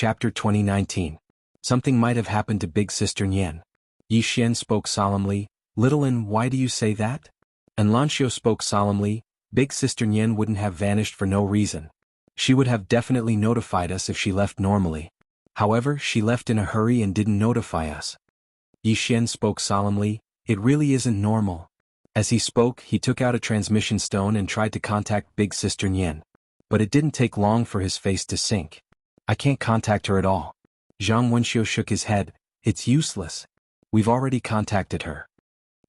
Chapter 2019. Something might have happened to Big Sister Nian. Yi Xian spoke solemnly, "Little Un, why do you say that?" And Lanxiu spoke solemnly, "Big Sister Nian wouldn't have vanished for no reason. She would have definitely notified us if she left normally. However, she left in a hurry and didn't notify us." Yi Xian spoke solemnly, "It really isn't normal." As he spoke, he took out a transmission stone and tried to contact Big Sister Nian. But it didn't take long for his face to sink. "I can't contact her at all." Zhang Wenxiu shook his head, "It's useless. We've already contacted her."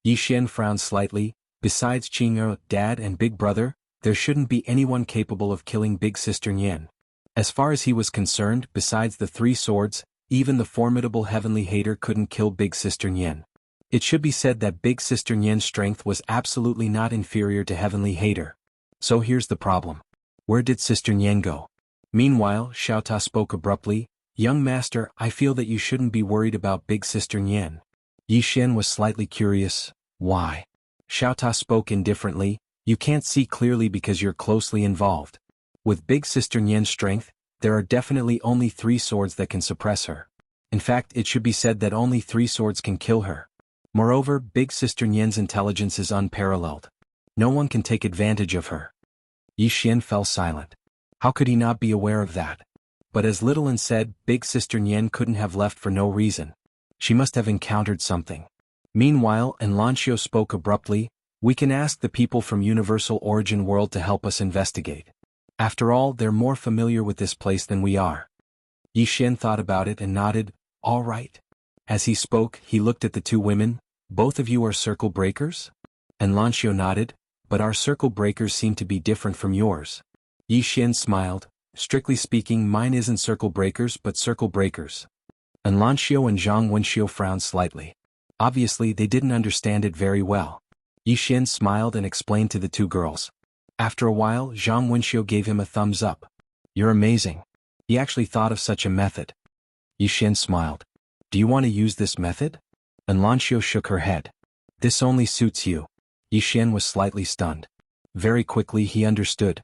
Yi Xian frowned slightly, "Besides Qing'er, Dad and Big Brother, there shouldn't be anyone capable of killing Big Sister Nian." As far as he was concerned, besides the three swords, even the formidable Heavenly Hater couldn't kill Big Sister Nian. It should be said that Big Sister Nian's strength was absolutely not inferior to Heavenly Hater. So here's the problem. Where did Sister Nian go? Meanwhile, Xiao Ta spoke abruptly, "Young master, I feel that you shouldn't be worried about Big Sister Nian." Yi Xian was slightly curious. "Why?" Xiao Ta spoke indifferently, "You can't see clearly because you're closely involved. With Big Sister Nian's strength, there are definitely only three swords that can suppress her. In fact, it should be said that only three swords can kill her. Moreover, Big Sister Nian's intelligence is unparalleled. No one can take advantage of her." Yi Xian fell silent. How could he not be aware of that? But as Little Un said, Big Sister Nian couldn't have left for no reason. She must have encountered something. Meanwhile, Lanxiu spoke abruptly, "We can ask the people from Universal Origin World to help us investigate. After all, they're more familiar with this place than we are." Yi Xian thought about it and nodded, "All right." As he spoke, he looked at the two women, "Both of you are circle breakers?" And Lanxiu nodded, "But our circle breakers seem to be different from yours." Yi Xian smiled, "Strictly speaking, mine isn't circle breakers but circle breakers." And Lanxiu and Zhang Wenxiu frowned slightly. Obviously, they didn't understand it very well. Yi Xian smiled and explained to the two girls. After a while, Zhang Wenxiu gave him a thumbs up. "You're amazing. He actually thought of such a method." Yi Xian smiled. "Do you want to use this method?" And Lanxiu shook her head. "This only suits you." Yi Xian was slightly stunned. Very quickly he understood.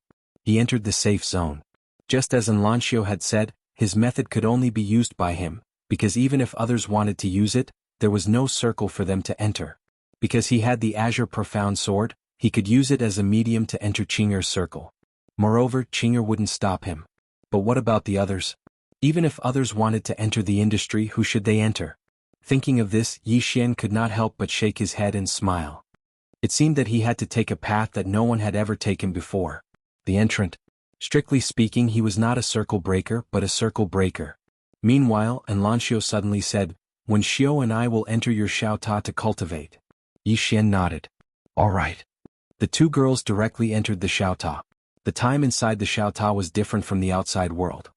He entered the safe zone. Just as Lanxiu had said, his method could only be used by him, because even if others wanted to use it, there was no circle for them to enter. Because he had the Azure Profound Sword, he could use it as a medium to enter Qing'er's circle. Moreover, Qing'er wouldn't stop him. But what about the others? Even if others wanted to enter the industry, who should they enter? Thinking of this, Yi Xian could not help but shake his head and smile. It seemed that he had to take a path that no one had ever taken before. The entrant. Strictly speaking, he was not a circle breaker but a circle breaker. Meanwhile, Lanxiu suddenly said, "When Xiao and I will enter your Xiao Ta to cultivate." Yi Xian nodded. "All right." The two girls directly entered the Xiao Ta. The time inside the Xiao Ta was different from the outside world.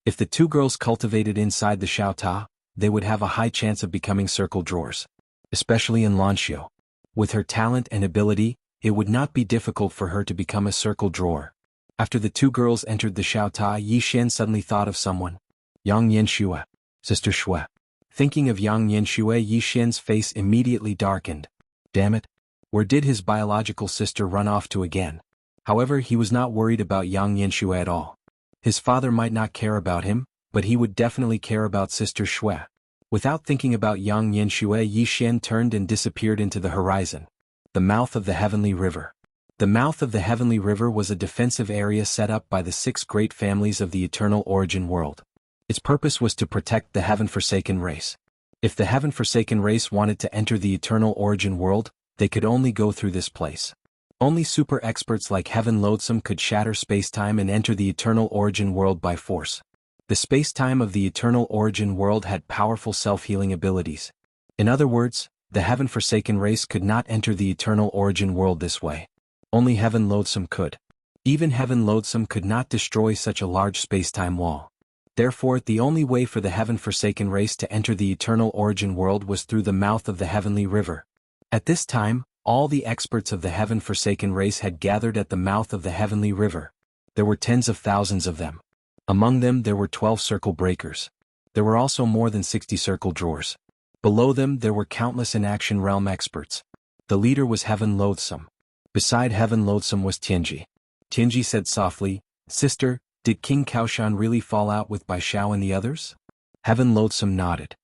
If the two girls cultivated inside the Xiao Ta, they would have a high chance of becoming circle drawers. Especially in Lanxiu. With her talent and ability, it would not be difficult for her to become a circle drawer. After the two girls entered the Xiao Ta, Yi Xian suddenly thought of someone. Yang Yanxue. Sister Xue. Thinking of Yang Yanxue, Yi Xian's face immediately darkened. Damn it. Where did his biological sister run off to again? However, he was not worried about Yang Yanxue at all. His father might not care about him, but he would definitely care about Sister Xue. Without thinking about Yang Yanxue, Yi Xian turned and disappeared into the horizon. The mouth of the Heavenly River. The mouth of the Heavenly River was a defensive area set up by the 6 great families of the Eternal Origin World. Its purpose was to protect the Heaven-Forsaken race. If the Heaven-Forsaken race wanted to enter the Eternal Origin World, they could only go through this place. Only super experts like Heaven Loathsome could shatter space-time and enter the Eternal Origin World by force. The space-time of the Eternal Origin World had powerful self-healing abilities. In other words, the Heaven-Forsaken race could not enter the Eternal Origin World this way. Only Heaven Loathsome could. Even Heaven Loathsome could not destroy such a large space-time wall. Therefore, the only way for the Heaven-Forsaken race to enter the Eternal Origin World was through the mouth of the Heavenly River. At this time, all the experts of the Heaven-Forsaken race had gathered at the mouth of the Heavenly River. There were tens of thousands of them. Among them there were 12 circle breakers. There were also more than 60 circle drawers. Below them there were countless in-action realm experts. The leader was Heaven Loathsome. Beside Heaven Loathsome was Tianji. Tianji said softly, "Sister, Did King Kaoshan really fall out with Bai Xiao and the others? Heaven Loathsome nodded.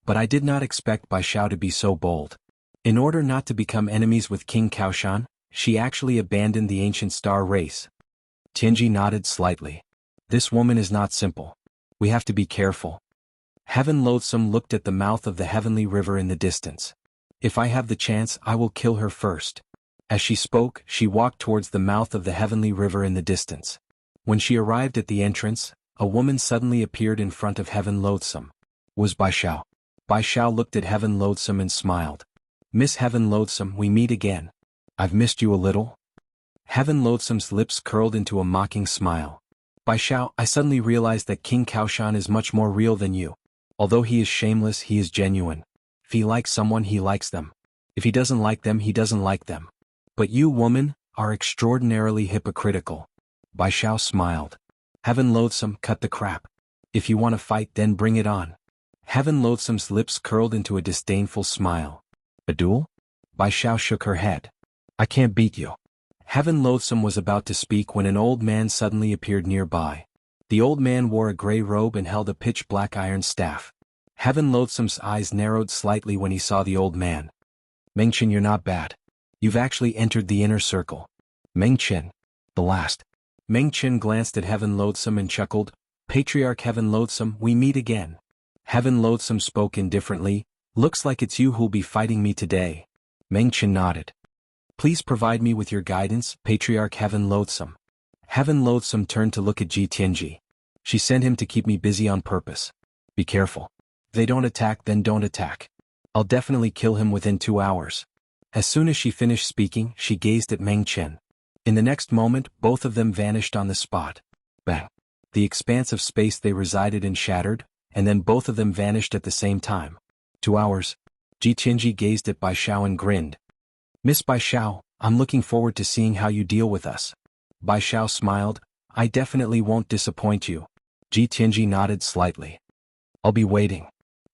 But I did not expect Bai Xiao to be so bold. In order not to become enemies with King Kaoshan, she actually abandoned the ancient star race. Tianji nodded slightly. This woman is not simple. We have to be careful. Heaven Loathsome looked at the mouth of the heavenly river in the distance. If I have the chance, I will kill her first. As she spoke, she walked towards the mouth of the heavenly river in the distance. When she arrived at the entrance, a woman suddenly appeared in front of Heaven Loathsome. Was Bai Xiao. Bai Xiao looked at Heaven Loathsome and smiled. Miss Heaven Loathsome, we meet again. I've missed you a little. Heaven Loathsome's lips curled into a mocking smile. Bai Xiao, I suddenly realized that King Kaoshan is much more real than you. Although he is shameless, he is genuine. If he likes someone, he likes them. If he doesn't like them, he doesn't like them. But you, woman, are extraordinarily hypocritical. Bai Xiao smiled. Heaven Loathsome, cut the crap. If you want to fight, then bring it on. Heaven Loathsome's lips curled into a disdainful smile. A duel? Bai Xiao shook her head. I can't beat you. Heaven Loathsome was about to speak when an old man suddenly appeared nearby. The old man wore a gray robe and held a pitch-black iron staff. Heaven Loathsome's eyes narrowed slightly when he saw the old man. Meng Chen, you're not bad. You've actually entered the inner circle. Meng Chen. The last. Meng Chen glanced at Heaven Loathsome and chuckled. Patriarch Heaven Loathsome, we meet again. Heaven Loathsome spoke indifferently. Looks like it's you who'll be fighting me today. Meng Chen nodded. Please provide me with your guidance, Patriarch Heaven Loathsome. Heaven Loathsome turned to look at Ji Tianji. She sent him to keep me busy on purpose. Be careful. If they don't attack, then don't attack. I'll definitely kill him within 2 hours. As soon as she finished speaking, she gazed at Meng Chen. In the next moment, both of them vanished on the spot. Bang! The expanse of space they resided in shattered, and then both of them vanished at the same time. 2 hours. Ji Tianji gazed at Bai Xiao and grinned. Miss Bai Xiao, I'm looking forward to seeing how you deal with us. Bai Xiao smiled. I definitely won't disappoint you. Ji Tianji nodded slightly. I'll be waiting.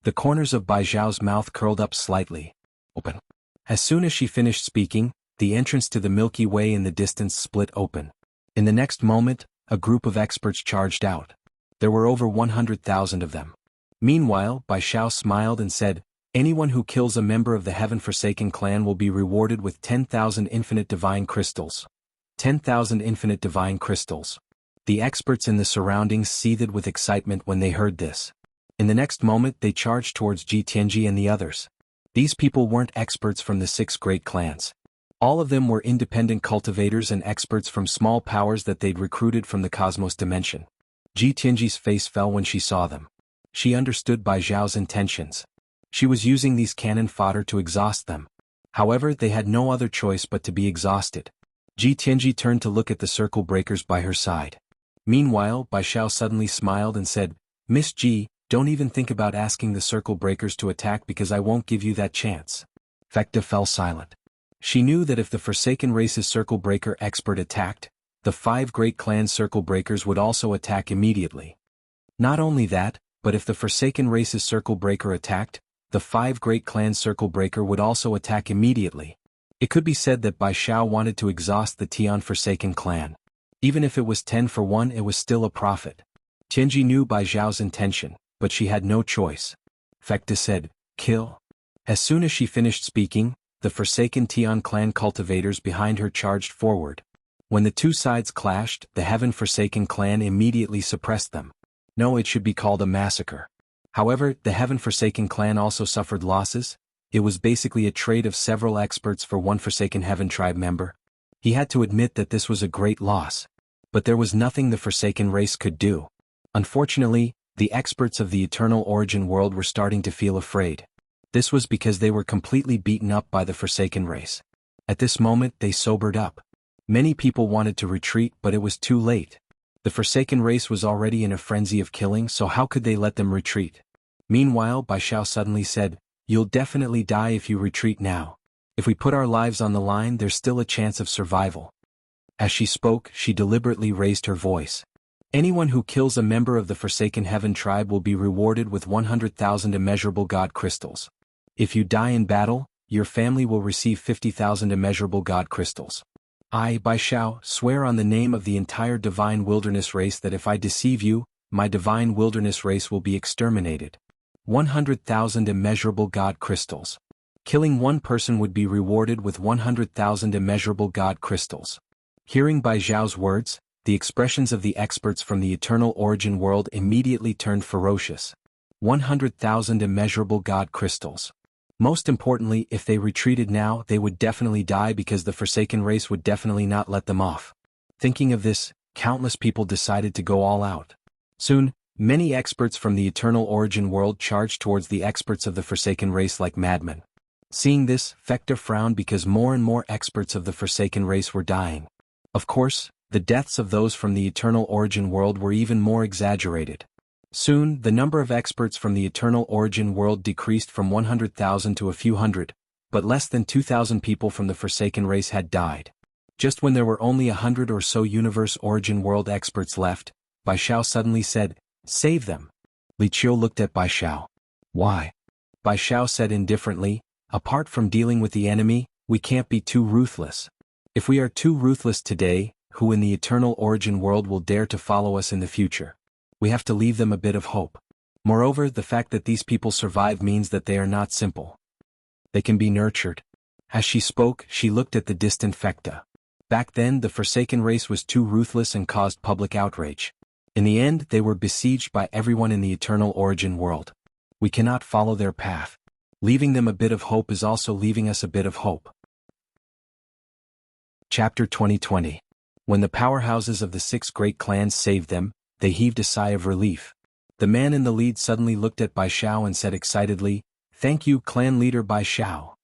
The corners of Bai Xiao's mouth curled up slightly. Open. As soon as she finished speaking, the entrance to the Milky Way in the distance split open. In the next moment, a group of experts charged out. There were over 100,000 of them. Meanwhile, Bai Xiao smiled and said, anyone who kills a member of the Heaven-Forsaken clan will be rewarded with 10,000 infinite divine crystals. 10,000 infinite divine crystals. The experts in the surroundings seethed with excitement when they heard this. In the next moment, they charged towards Ji Tianji and the others. These people weren't experts from the 6 great clans. All of them were independent cultivators and experts from small powers that they'd recruited from the cosmos dimension. Ji Tianji's face fell when she saw them. She understood Bai Xiao's intentions. She was using these cannon fodder to exhaust them. However, they had no other choice but to be exhausted. Ji Tianji turned to look at the circle breakers by her side. Meanwhile, Bai Xiao suddenly smiled and said, Miss Ji, don't even think about asking the circle breakers to attack because I won't give you that chance. Fekta fell silent. She knew that if the Forsaken Race's circle breaker expert attacked, the 5 great clan circle breakers would also attack immediately. Not only that, but if the Forsaken Race's circle breaker attacked, the 5 great clan circle breaker would also attack immediately. It could be said that Bai Xiao wanted to exhaust the Tian Forsaken clan. Even if it was 10 for 1, it was still a profit. Tianji knew Bai Xiao's intention, but she had no choice. Fekta said, kill. As soon as she finished speaking, the Forsaken Tian clan cultivators behind her charged forward. When the 2 sides clashed, the Heaven Forsaken clan immediately suppressed them. No, it should be called a massacre. However, the Heaven Forsaken clan also suffered losses. It was basically a trade of several experts for 1 Forsaken Heaven tribe member. He had to admit that this was a great loss. But there was nothing the Forsaken race could do. Unfortunately, the experts of the Eternal Origin world were starting to feel afraid. This was because they were completely beaten up by the Forsaken race. At this moment, they sobered up. Many people wanted to retreat, but it was too late. The Forsaken race was already in a frenzy of killing, so how could they let them retreat? Meanwhile, Bai Xiao suddenly said, you'll definitely die if you retreat now. If we put our lives on the line, there's still a chance of survival. As she spoke, she deliberately raised her voice. Anyone who kills a member of the Forsaken Heaven tribe will be rewarded with 100,000 immeasurable God crystals. If you die in battle, your family will receive 50,000 immeasurable God crystals. I, Bai Shao, swear on the name of the entire divine wilderness race that if I deceive you, my divine wilderness race will be exterminated. 100,000 immeasurable God crystals. Killing one person would be rewarded with 100,000 immeasurable God crystals. Hearing Bai Zhao's words, the expressions of the experts from the eternal origin world immediately turned ferocious. 100,000 immeasurable God crystals. Most importantly, if they retreated now, they would definitely die because the Forsaken race would definitely not let them off. Thinking of this, countless people decided to go all out. Soon, many experts from the eternal origin world charged towards the experts of the Forsaken race like madmen. Seeing this, Fekta frowned because more and more experts of the Forsaken race were dying. Of course, the deaths of those from the eternal origin world were even more exaggerated. Soon, the number of experts from the eternal origin world decreased from 100,000 to a few hundred, but less than 2,000 people from the Forsaken race had died. Just when there were only 100 or so universe origin world experts left, Bai Shao suddenly said, "Save them." Li Qiu looked at Bai Shao. "Why?" Bai Shao said indifferently, "Apart from dealing with the enemy, we can't be too ruthless. If we are too ruthless today, who in the eternal origin world will dare to follow us in the future? We have to leave them a bit of hope. Moreover, the fact that these people survive means that they are not simple. They can be nurtured." As she spoke, she looked at the distant Fekta. Back then, the Forsaken race was too ruthless and caused public outrage. In the end, they were besieged by everyone in the eternal origin world. We cannot follow their path. Leaving them a bit of hope is also leaving us a bit of hope. Chapter 2020. When the powerhouses of the 6 great clans saved them, they heaved a sigh of relief. The man in the lead suddenly looked at Bai Shao and said excitedly, "Thank you, clan leader Bai Shao."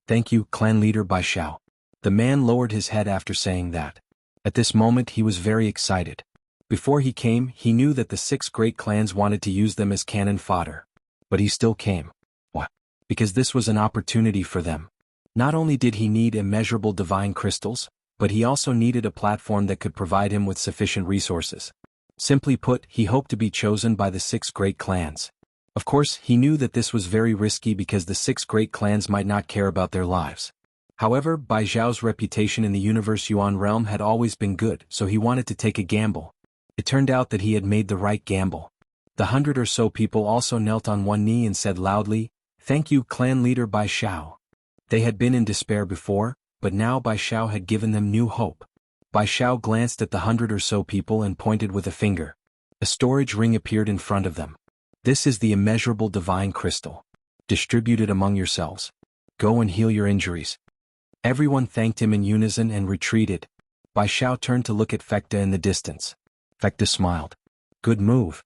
"Thank you, clan leader Bai Shao." The man lowered his head after saying that. At this moment he was very excited. Before he came, he knew that the 6 great clans wanted to use them as cannon fodder. But he still came. Why? Because this was an opportunity for them. Not only did he need immeasurable divine crystals, but he also needed a platform that could provide him with sufficient resources. Simply put, he hoped to be chosen by the 6 great clans. Of course, he knew that this was very risky because the 6 great clans might not care about their lives. However, Bai Zhao's reputation in the Universe Yuan realm had always been good, so he wanted to take a gamble. It turned out that he had made the right gamble. The 100 or so people also knelt on one knee and said loudly, "Thank you, clan leader Bai Shao." They had been in despair before, but now Bai Shao had given them new hope. Bai Shao glanced at the 100 or so people and pointed with a finger. A storage ring appeared in front of them. "This is the immeasurable divine crystal. Distribute it among yourselves. Go and heal your injuries." Everyone thanked him in unison and retreated. Bai Shao turned to look at Fekta in the distance. Fekta smiled. "Good move."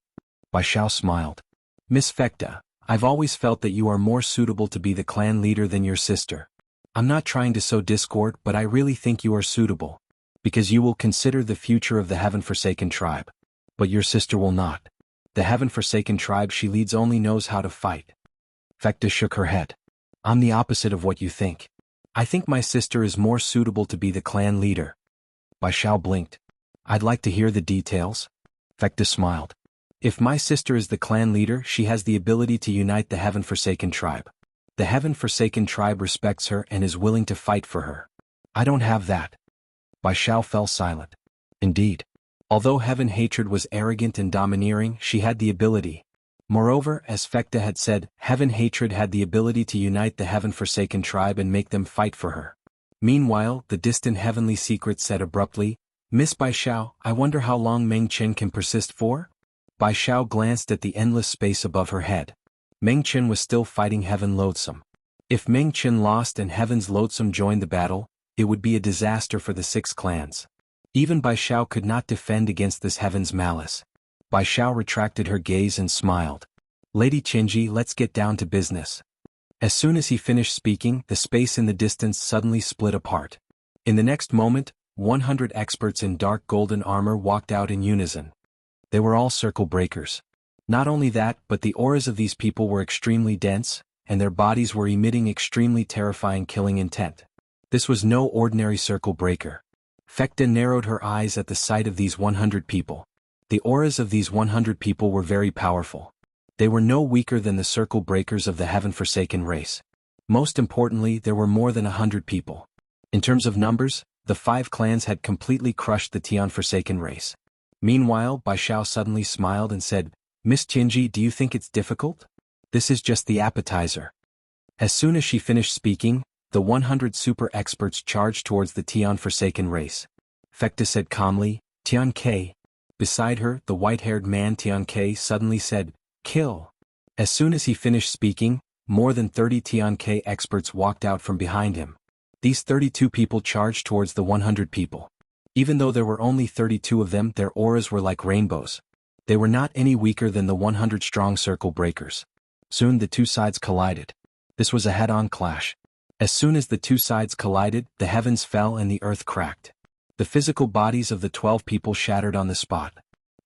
Bai Shao smiled. "Miss Fekta, I've always felt that you are more suitable to be the clan leader than your sister. I'm not trying to sow discord, but I really think you are suitable. Because you will consider the future of the Heaven-Forsaken tribe. But your sister will not. The Heaven-Forsaken tribe she leads only knows how to fight." Fekta shook her head. "I'm the opposite of what you think. I think my sister is more suitable to be the clan leader." Bai Shao blinked. "I'd like to hear the details." Fekta smiled. "If my sister is the clan leader, she has the ability to unite the Heaven-Forsaken tribe. The Heaven-Forsaken tribe respects her and is willing to fight for her. I don't have that." Bai Shao fell silent. Indeed. Although Heaven Hatred was arrogant and domineering, she had the ability. Moreover, as Fekta had said, Heaven Hatred had the ability to unite the Heaven-Forsaken tribe and make them fight for her. Meanwhile, the distant Heavenly Secret said abruptly, "Miss Bai Shao, I wonder how long Meng Chen can persist for?" Bai Shao glanced at the endless space above her head. Meng Chen was still fighting Heaven Loathsome. If Meng Chen lost and Heaven's Loathsome joined the battle, it would be a disaster for the 6 clans. Even Bai Shao could not defend against this Heaven's malice. Bai Shao retracted her gaze and smiled. "Lady Qinji, let's get down to business." As soon as he finished speaking, the space in the distance suddenly split apart. In the next moment, 100 experts in dark golden armor walked out in unison. They were all circle breakers. Not only that, but the auras of these people were extremely dense, and their bodies were emitting extremely terrifying killing intent. This was no ordinary circle breaker. Fekta narrowed her eyes at the sight of these 100 people. The auras of these 100 people were very powerful. They were no weaker than the circle breakers of the Heaven-Forsaken race. Most importantly, there were more than 100 people. In terms of numbers, the 5 clans had completely crushed the Tian Forsaken race. Meanwhile, Bai Xiao suddenly smiled and said, "Miss Qinji, do you think it's difficult? This is just the appetizer." As soon as she finished speaking, the 100 super experts charged towards the Tian Forsaken race. Fekta said calmly, "Tian Ke." Beside her, the white-haired man Tian Ke suddenly said, "Kill." As soon as he finished speaking, more than 30 Tian Ke experts walked out from behind him. These 32 people charged towards the 100 people. Even though there were only 32 of them, their auras were like rainbows. They were not any weaker than the 100-strong circle breakers. Soon the two sides collided. This was a head-on clash. As soon as the two sides collided, the heavens fell and the earth cracked. The physical bodies of the 12 people shattered on the spot.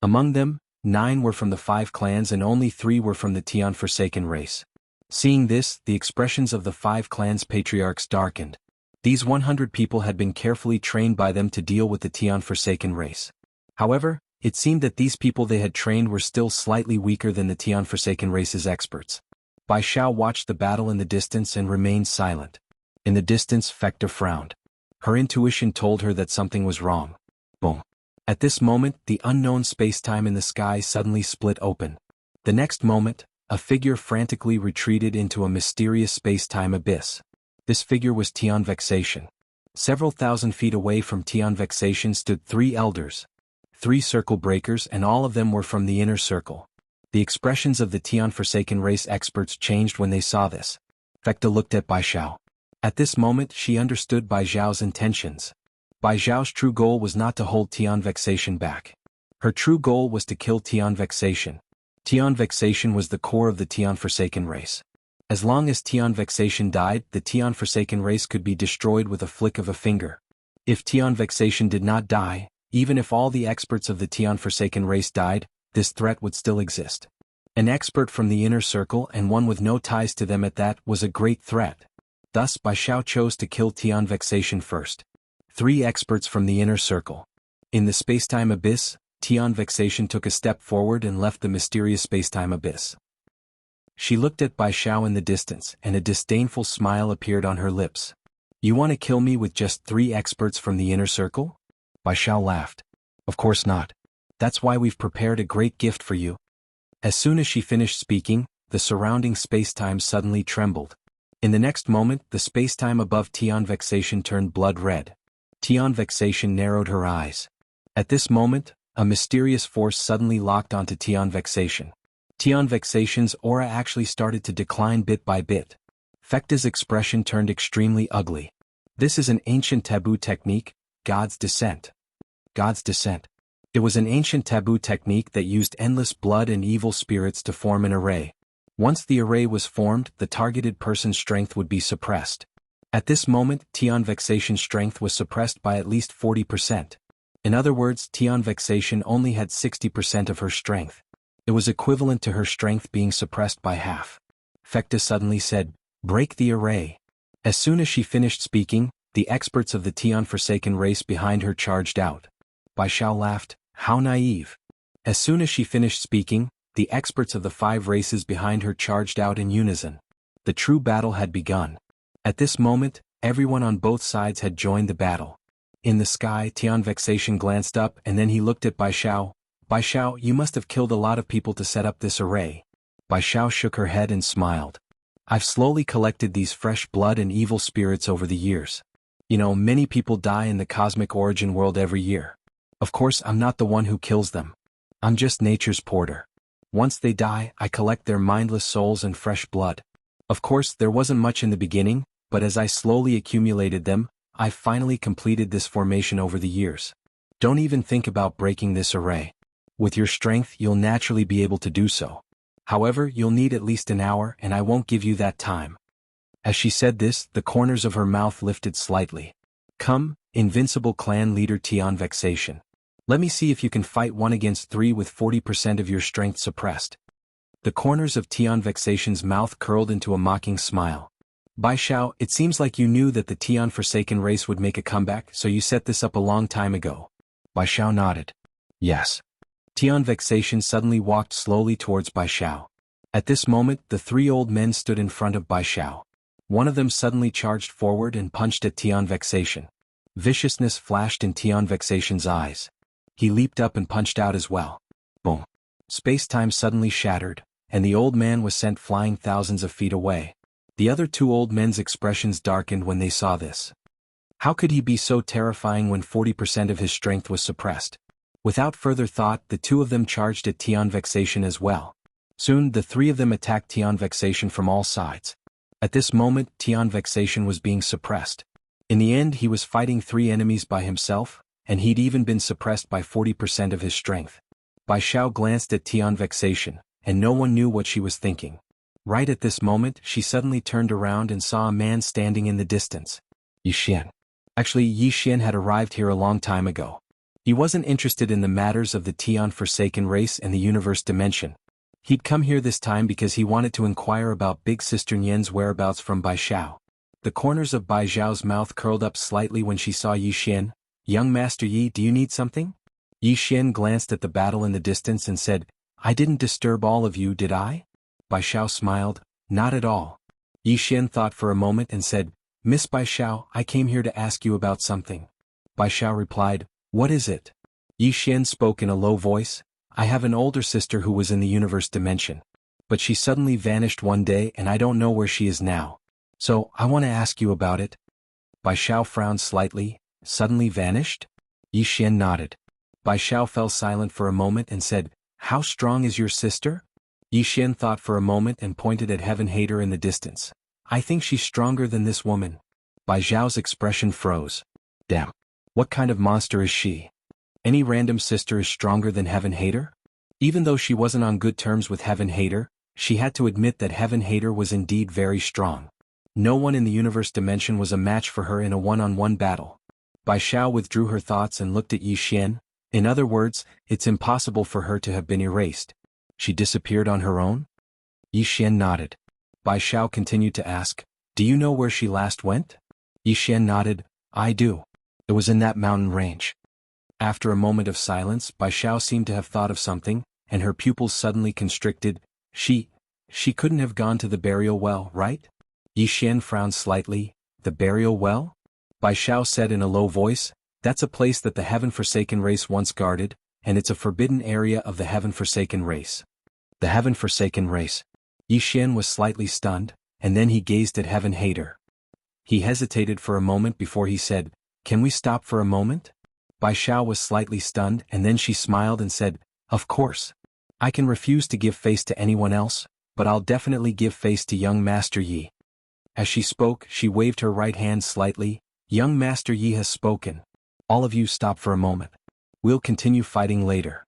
Among them, 9 were from the 5 clans and only 3 were from the Tian Forsaken race. Seeing this, the expressions of the 5 clans' patriarchs darkened. These 100 people had been carefully trained by them to deal with the Tian Forsaken race. However, it seemed that these people they had trained were still slightly weaker than the Tian Forsaken race's experts. Bai Xiao watched the battle in the distance and remained silent. In the distance, Fekta frowned. Her intuition told her that something was wrong. Boom. At this moment, the unknown spacetime in the sky suddenly split open. The next moment, a figure frantically retreated into a mysterious spacetime abyss. This figure was Tian Vexation. Several thousand feet away from Tian Vexation stood 3 elders. 3 circle breakers, and all of them were from the inner circle. The expressions of the Tian Forsaken race experts changed when they saw this. Fekta looked at Bai Xiao. At this moment, she understood Bai Xiao's intentions. Bai Xiao's true goal was not to hold Tian Vexation back. Her true goal was to kill Tian Vexation. Tian Vexation was the core of the Tian Forsaken race. As long as Tian Vexation died, the Tian Forsaken race could be destroyed with a flick of a finger. If Tian Vexation did not die, even if all the experts of the Tian Forsaken race died, this threat would still exist. An expert from the inner circle and one with no ties to them at that was a great threat. Thus, Bai Xiao chose to kill Tian Vexation first. 3 experts from the inner circle. In the spacetime abyss, Tian Vexation took a step forward and left the mysterious spacetime abyss. She looked at Bai Xiao in the distance, and a disdainful smile appeared on her lips. "You want to kill me with just 3 experts from the inner circle?" Bai Xiao laughed. "Of course not. That's why we've prepared a great gift for you." As soon as she finished speaking, the surrounding spacetime suddenly trembled. In the next moment, the spacetime above Tian Vexation turned blood red. Tian Vexation narrowed her eyes. At this moment, a mysterious force suddenly locked onto Tian Vexation. Tian Vexation's aura actually started to decline bit by bit. Fekta's expression turned extremely ugly. This is an ancient taboo technique, God's Descent. God's Descent. It was an ancient taboo technique that used endless blood and evil spirits to form an array. Once the array was formed, the targeted person's strength would be suppressed. At this moment, Tian Vexation's strength was suppressed by at least 40%. In other words, Tian Vexation only had 60% of her strength. It was equivalent to her strength being suppressed by half. Fekta suddenly said, "Break the array." As soon as she finished speaking, the experts of the Tian Forsaken race behind her charged out. Bai Xiao laughed, "How naive." As soon as she finished speaking, the experts of the 5 races behind her charged out in unison. The true battle had begun. At this moment, everyone on both sides had joined the battle. In the sky, Tian Vexation glanced up and then he looked at Bai Xiao. "Bai Xiao, you must have killed a lot of people to set up this array." Bai Xiao shook her head and smiled. "I've slowly collected these fresh blood and evil spirits over the years. You know, many people die in the cosmic origin world every year. Of course, I'm not the one who kills them. I'm just nature's porter. Once they die, I collect their mindless souls and fresh blood. Of course, there wasn't much in the beginning, but as I slowly accumulated them, I finally completed this formation over the years. Don't even think about breaking this array. With your strength, you'll naturally be able to do so. However, you'll need at least an hour and I won't give you that time." As she said this, the corners of her mouth lifted slightly. "Come, invincible clan leader Tian Vexation. Let me see if you can fight 1 against 3 with 40% of your strength suppressed." The corners of Tian Vexation's mouth curled into a mocking smile. "Bai Xiao, it seems like you knew that the Tian Forsaken race would make a comeback, so you set this up a long time ago." Bai Xiao nodded. "Yes." Tian Vexation suddenly walked slowly towards Bai Xiao. At this moment, the 3 old men stood in front of Bai Xiao. One of them suddenly charged forward and punched at Tian Vexation. Viciousness flashed in Tian Vexation's eyes. He leaped up and punched out as well. Boom. Space-time suddenly shattered, and the old man was sent flying thousands of feet away. The other two old men's expressions darkened when they saw this. How could he be so terrifying when 40% of his strength was suppressed? Without further thought, the two of them charged at Tian Vexation as well. Soon, the three of them attacked Tian Vexation from all sides. At this moment, Tian Vexation was being suppressed. In the end, he was fighting three enemies by himself, and he'd even been suppressed by 40% of his strength. Bai Xiao glanced at Tian Vexation, and no one knew what she was thinking. Right at this moment, she suddenly turned around and saw a man standing in the distance. Yi Xian. Actually, Yi Xian had arrived here a long time ago. He wasn't interested in the matters of the Tian Forsaken race and the universe dimension. He'd come here this time because he wanted to inquire about Big Sister Nian's whereabouts from Bai Xiao. The corners of Bai Xiao's mouth curled up slightly when she saw Yi Xian. Young Master Yi, do you need something? Yi Xian glanced at the battle in the distance and said, I didn't disturb all of you, did I? Bai Xiao smiled, not at all. Yi Xian thought for a moment and said, Miss Bai Xiao, I came here to ask you about something. Bai Xiao replied, what is it? Yi Xian spoke in a low voice, I have an older sister who was in the universe dimension. But she suddenly vanished one day and I don't know where she is now. So, I want to ask you about it. Bai Xiao frowned slightly, suddenly vanished? Yi Xian nodded. Bai Xiao fell silent for a moment and said, how strong is your sister? Yi Xian thought for a moment and pointed at Heaven Hater in the distance. I think she's stronger than this woman. Bai Xiao's expression froze. Damn. What kind of monster is she? Any random sister is stronger than Heaven Hater? Even though she wasn't on good terms with Heaven Hater, she had to admit that Heaven Hater was indeed very strong. No one in the universe dimension was a match for her in a one-on-one battle. Bai Xiao withdrew her thoughts and looked at Yi Xian. In other words, it's impossible for her to have been erased. She disappeared on her own? Yi Xian nodded. Bai Xiao continued to ask, do you know where she last went? Yi Xian nodded, I do. It was in that mountain range. After a moment of silence, Bai Xiao seemed to have thought of something, and her pupils suddenly constricted. She couldn't have gone to the burial well, right? Yi Xian frowned slightly. The burial well? Bai Xiao said in a low voice, that's a place that the Heaven-Forsaken race once guarded, and it's a forbidden area of the Heaven-Forsaken race. The Heaven-Forsaken race. Yi Xian was slightly stunned, and then he gazed at Heaven Hater. He hesitated for a moment before he said, can we stop for a moment? Bai Xiao was slightly stunned and then she smiled and said, of course. I can refuse to give face to anyone else, but I'll definitely give face to young Master Yi. As she spoke, she waved her right hand slightly. Young Master Yi has spoken. All of you stop for a moment. We'll continue fighting later.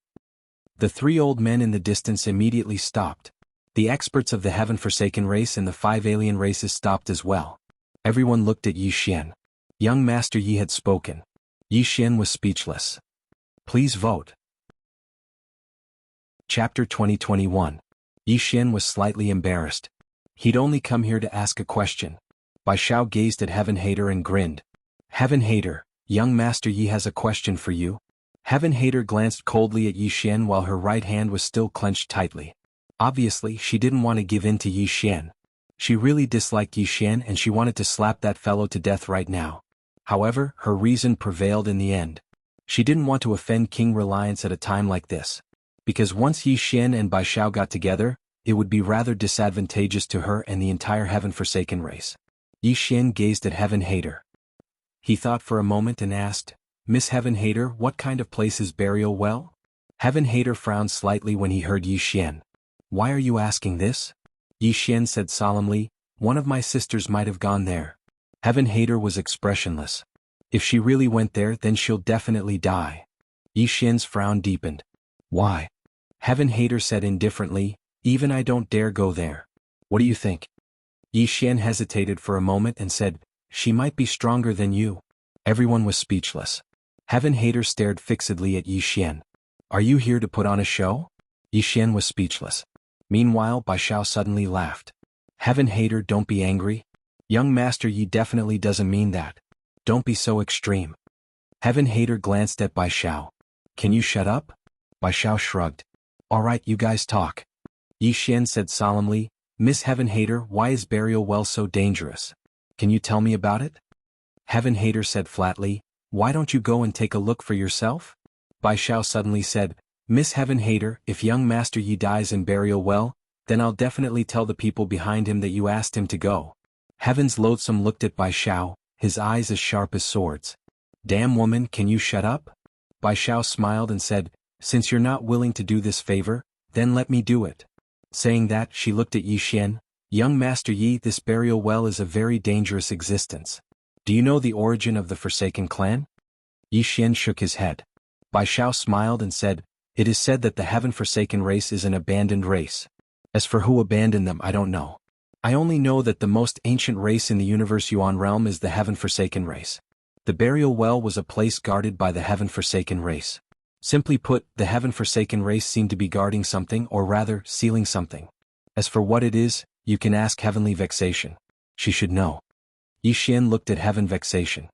The three old men in the distance immediately stopped. The experts of the Heaven-Forsaken race and the 5 alien races stopped as well. Everyone looked at Yi Xian. Young Master Yi had spoken. Yi Xian was speechless. Please vote. Chapter 2021. Yi Xian was slightly embarrassed. He'd only come here to ask a question. Bai Xiao gazed at Heaven Hater and grinned. Heaven Hater, young Master Yi has a question for you. Heaven Hater glanced coldly at Yi Xian while her right hand was still clenched tightly. Obviously, she didn't want to give in to Yi Xian. She really disliked Yi Xian and she wanted to slap that fellow to death right now. However, her reason prevailed in the end. She didn't want to offend King Reliance at a time like this. Because once Yi Xian and Bai Xiao got together, it would be rather disadvantageous to her and the entire Heaven-Forsaken race. Yi Xian gazed at Heaven Hater. He thought for a moment and asked, Miss Heaven Hater, what kind of place is Burial Well? Heaven Hater frowned slightly when he heard Yi Xian. Why are you asking this? Yi Xian said solemnly, one of my sisters might have gone there. Heaven Hater was expressionless. If she really went there, then she'll definitely die. Yi Xian's frown deepened. Why? Heaven Hater said indifferently, even I don't dare go there. What do you think? Yi Xian hesitated for a moment and said, she might be stronger than you. Everyone was speechless. Heaven Hater stared fixedly at Yi Xian. Are you here to put on a show? Yi Xian was speechless. Meanwhile, Bai Xiao suddenly laughed. Heaven Hater, don't be angry. Young Master Yi definitely doesn't mean that. Don't be so extreme. Heaven Hater glanced at Bai Xiao. Can you shut up? Bai Xiao shrugged. Alright, you guys talk. Yi Xian said solemnly, Miss Heaven Hater, why is Burial Well so dangerous? Can you tell me about it? Heaven Hater said flatly, Why don't you go and take a look for yourself? Bai Xiao suddenly said, Miss Heaven Hater, if young Master Yi dies in burial well, then I'll definitely tell the people behind him that you asked him to go. Heaven's Loathsome looked at Bai Xiao, his eyes as sharp as swords. Damn woman, can you shut up? Bai Xiao smiled and said, since you're not willing to do this favor, then let me do it. Saying that, she looked at Yi Xian. Young Master Yi, this burial well is a very dangerous existence. Do you know the origin of the Forsaken clan? Yi Xian shook his head. Bai Xiao smiled and said, it is said that the Heaven-Forsaken race is an abandoned race. As for who abandoned them, I don't know. I only know that the most ancient race in the universe Yuan realm is the Heaven-Forsaken race. The burial well was a place guarded by the Heaven-Forsaken race. Simply put, the Heaven-Forsaken race seemed to be guarding something, or rather, sealing something. As for what it is, you can ask Heavenly Vexation. She should know. Yi Xian looked at Heaven Vexation.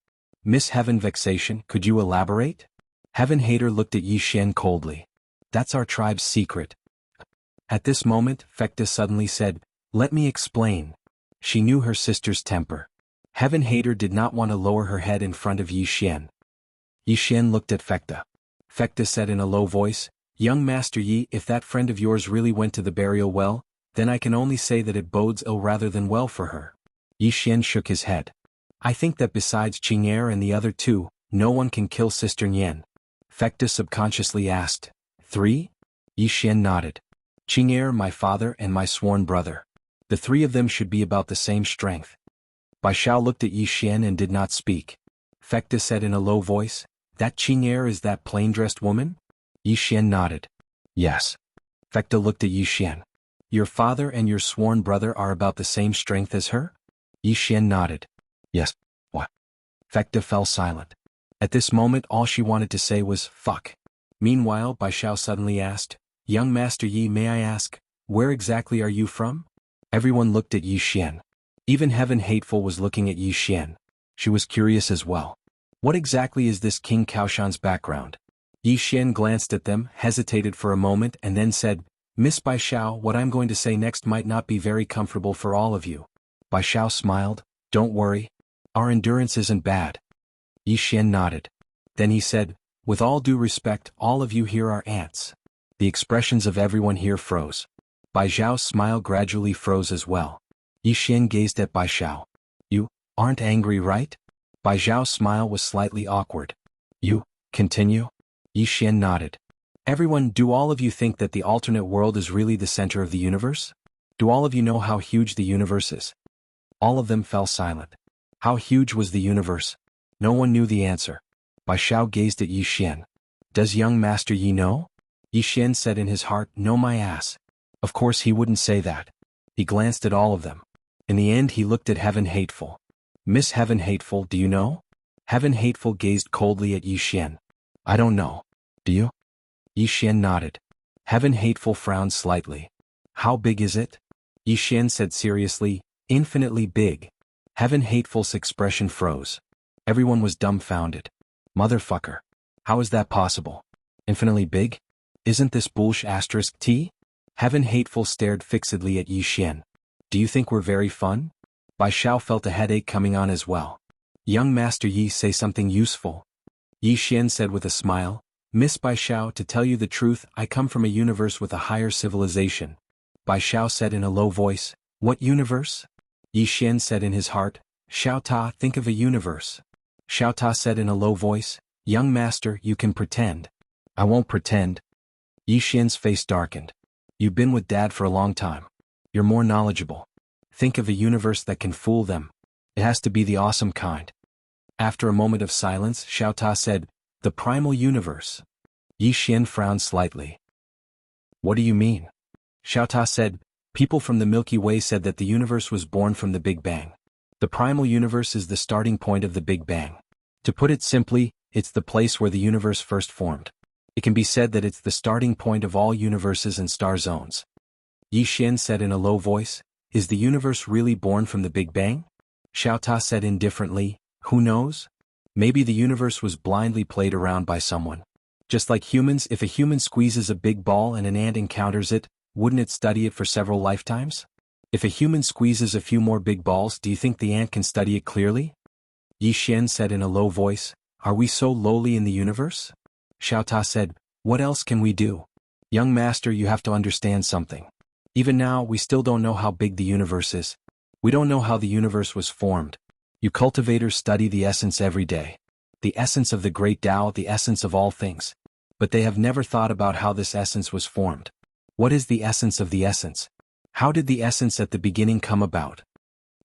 Miss Heaven Vexation, could you elaborate? Heaven Hater looked at Yi Xian coldly. That's our tribe's secret. At this moment, Fecta suddenly said, let me explain. She knew her sister's temper. Heaven Hater did not want to lower her head in front of Yi Xian. Yi Xian looked at Fecta. Fecta said in a low voice, young Master Yi, if that friend of yours really went to the burial well, then I can only say that it bodes ill rather than well for her. Yi Xian shook his head. I think that besides Qing'er and the other two, no one can kill Sister Nian. Fecta subconsciously asked, 3? Yi Xian nodded. Qing'er, my father, and my sworn brother. The 3 of them should be about the same strength. Bai Xiao looked at Yi Xian and did not speak. Fecta said in a low voice, that Qing'er is that plain-dressed woman? Yi Xian nodded. Yes. Fecta looked at Yi Xian. Your father and your sworn brother are about the same strength as her? Yi Xian nodded. Yes. What? Fecta fell silent. At this moment all she wanted to say was, fuck. Meanwhile, Bai Xiao suddenly asked, young Master Yi, may I ask, where exactly are you from? Everyone looked at Yi Xian. Even Heaven Hateful was looking at Yi Xian. She was curious as well. What exactly is this King Kaoshan's background? Yi Xian glanced at them, hesitated for a moment and then said, Miss Bai Xiao, what I'm going to say next might not be very comfortable for all of you. Bai Xiao smiled, don't worry. Our endurance isn't bad. Yi Xian nodded. Then he said, with all due respect, all of you here are ants. The expressions of everyone here froze. Bai Xiao's smile gradually froze as well. Yi Xian gazed at Bai Xiao. You aren't angry, right? Bai Xiao's smile was slightly awkward. You continue? Yi Xian nodded. Everyone, do all of you think that the alternate world is really the center of the universe? Do all of you know how huge the universe is? All of them fell silent. How huge was the universe? No one knew the answer. Bai Xiao gazed at Yi Xian. Does young Master Yi know? Yi Xian said in his heart, no my ass. Of course he wouldn't say that. He glanced at all of them. In the end he looked at Heaven Hateful. Miss Heaven Hateful, do you know? Heaven Hateful gazed coldly at Yi Xian. I don't know. Do you? Yi Xian nodded. Heaven Hateful frowned slightly. How big is it? Yi Xian said seriously, infinitely big. Heaven Hateful's expression froze. Everyone was dumbfounded. Motherfucker. How is that possible? Infinitely big? Isn't this bullsh**? Heaven Hateful stared fixedly at Yi Xian. Do you think we're very fun? Bai Xiao felt a headache coming on as well. Young Master Yi, say something useful. Yi Xian said with a smile, Miss Bai Xiao, to tell you the truth, I come from a universe with a higher civilization. Bai Xiao said in a low voice, what universe? Yi Xian said in his heart, Xiao Ta, think of a universe. Xiao Ta said in a low voice, young master, you can pretend. I won't pretend. Yi Xian's face darkened. You've been with Dad for a long time. You're more knowledgeable. Think of a universe that can fool them. It has to be the awesome kind. After a moment of silence, Xiao Ta said, the primal universe. Yi Xian frowned slightly. What do you mean? Xiao Ta said, people from the Milky Way said that the universe was born from the Big Bang. The primal universe is the starting point of the Big Bang. To put it simply, it's the place where the universe first formed. It can be said that it's the starting point of all universes and star zones. Yi Xian said in a low voice, is the universe really born from the Big Bang? Xiao Ta said indifferently, who knows? Maybe the universe was blindly played around by someone. Just like humans, if a human squeezes a big ball and an ant encounters it, wouldn't it study it for several lifetimes? If a human squeezes a few more big balls, do you think the ant can study it clearly? Yi Xian said in a low voice, Are we so lowly in the universe? Xiao Ta said, what else can we do? Young master, you have to understand something. Even now, we still don't know how big the universe is. We don't know how the universe was formed. You cultivators study the essence every day. The essence of the great Tao, the essence of all things. But they have never thought about how this essence was formed. What is the essence of the essence? How did the essence at the beginning come about?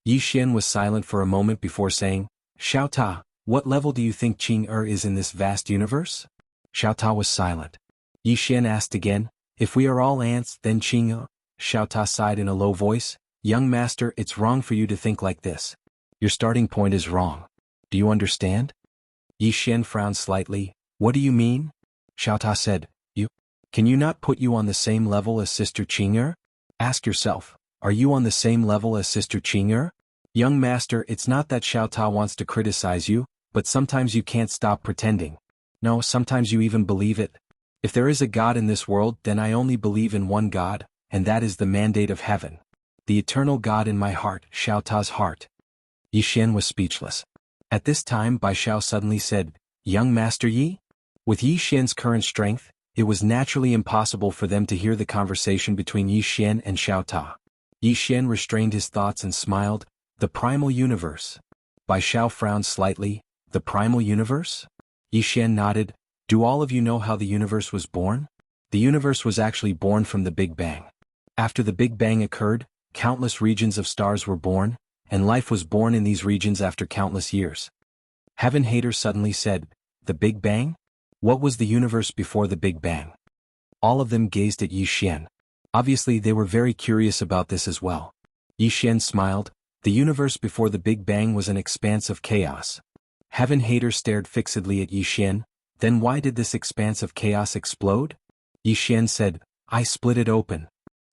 Yi Xian was silent for a moment before saying, Xiao Ta, what level do you think Qing is in this vast universe? Xiao Ta was silent. Yi Xian asked again, if we are all ants, then Qing. Xiao Ta sighed in a low voice, young master, it's wrong for you to think like this. Your starting point is wrong. Do you understand? Yi Xian frowned slightly. What do you mean? Xiao Ta said, Can you not put you on the same level as Sister Qing? Ask yourself, are you on the same level as Sister Qing? Young master, it's not that Xiao Ta wants to criticize you, but sometimes you can't stop pretending. No, sometimes you even believe it. If there is a God in this world, then I only believe in one God, and that is the mandate of heaven. The eternal God in my heart, Xiao Ta's heart. Yi Xian was speechless. At this time Bai Xiao suddenly said, Young Master Yi? With Yi Xian's current strength, it was naturally impossible for them to hear the conversation between Yi Xian and Xiao Ta. Yi Xian restrained his thoughts and smiled, the primal universe. Bai Xiao frowned slightly, the primal universe? Yi Xian nodded, do all of you know how the universe was born? The universe was actually born from the Big Bang. After the Big Bang occurred, countless regions of stars were born, and life was born in these regions after countless years. Heaven Hater suddenly said, the Big Bang? What was the universe before the Big Bang? All of them gazed at Yi Xian. Obviously they were very curious about this as well. Yi Xian smiled, the universe before the Big Bang was an expanse of chaos. Heaven Hater stared fixedly at Yi Xian, then why did this expanse of chaos explode? Yi Xian said, I split it open.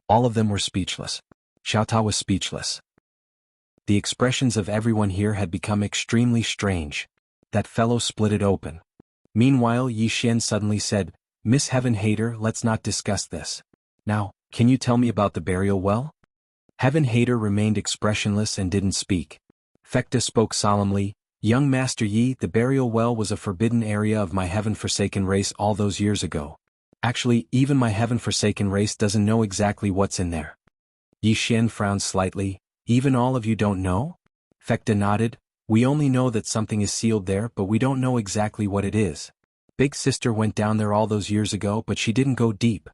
All of them were speechless. Xiao Ta was speechless. The expressions of everyone here had become extremely strange. That fellow split it open. Meanwhile Yi Xian suddenly said, Miss Heaven Hater, let's not discuss this. Now, can you tell me about the burial well? Heaven Hater remained expressionless and didn't speak. Fekta spoke solemnly, Young Master Yi, the burial well was a forbidden area of my heaven-forsaken race all those years ago. Actually, even my heaven-forsaken race doesn't know exactly what's in there. Yi Xian frowned slightly, even all of you don't know? Fekta nodded, we only know that something is sealed there but we don't know exactly what it is. Big Sister went down there all those years ago but she didn't go deep.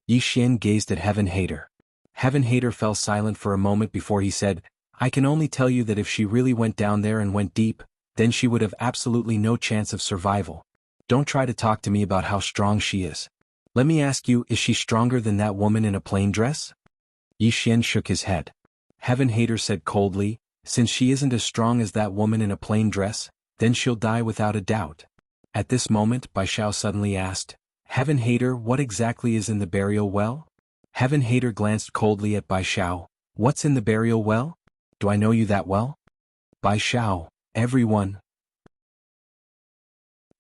Yi Xian gazed at Heaven Hater. Heaven Hater fell silent for a moment before he said, I can only tell you that if she really went down there and went deep, then she would have absolutely no chance of survival. Don't try to talk to me about how strong she is. Let me ask you, is she stronger than that woman in a plain dress? Yi Xian shook his head. Heaven Hater said coldly, since she isn't as strong as that woman in a plain dress, then she'll die without a doubt. At this moment Bai Xiao suddenly asked, Heaven Hater, what exactly is in the burial well? Heaven Hater glanced coldly at Bai Xiao, what's in the burial well? Do I know you that well? Bai Xiao, everyone.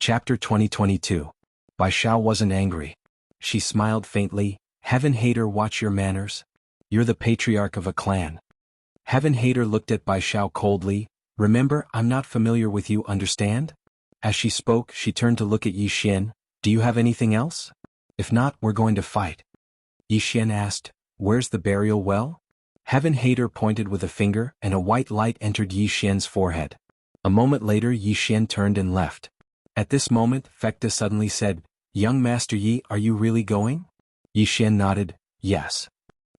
Chapter 2022. Bai Xiao wasn't angry. She smiled faintly, Heaven Hater, watch your manners. You're the patriarch of a clan. Heaven Hater looked at Bai Xiao coldly, remember, I'm not familiar with you, understand? As she spoke, she turned to look at Yi Xian, do you have anything else? If not, we're going to fight. Yi Xian asked, where's the burial well? Heaven Hater pointed with a finger and a white light entered Yi Xian's forehead. A moment later Yi Xian turned and left. At this moment, Fekta suddenly said, Young Master Yi, are you really going? Yi Xian nodded, yes.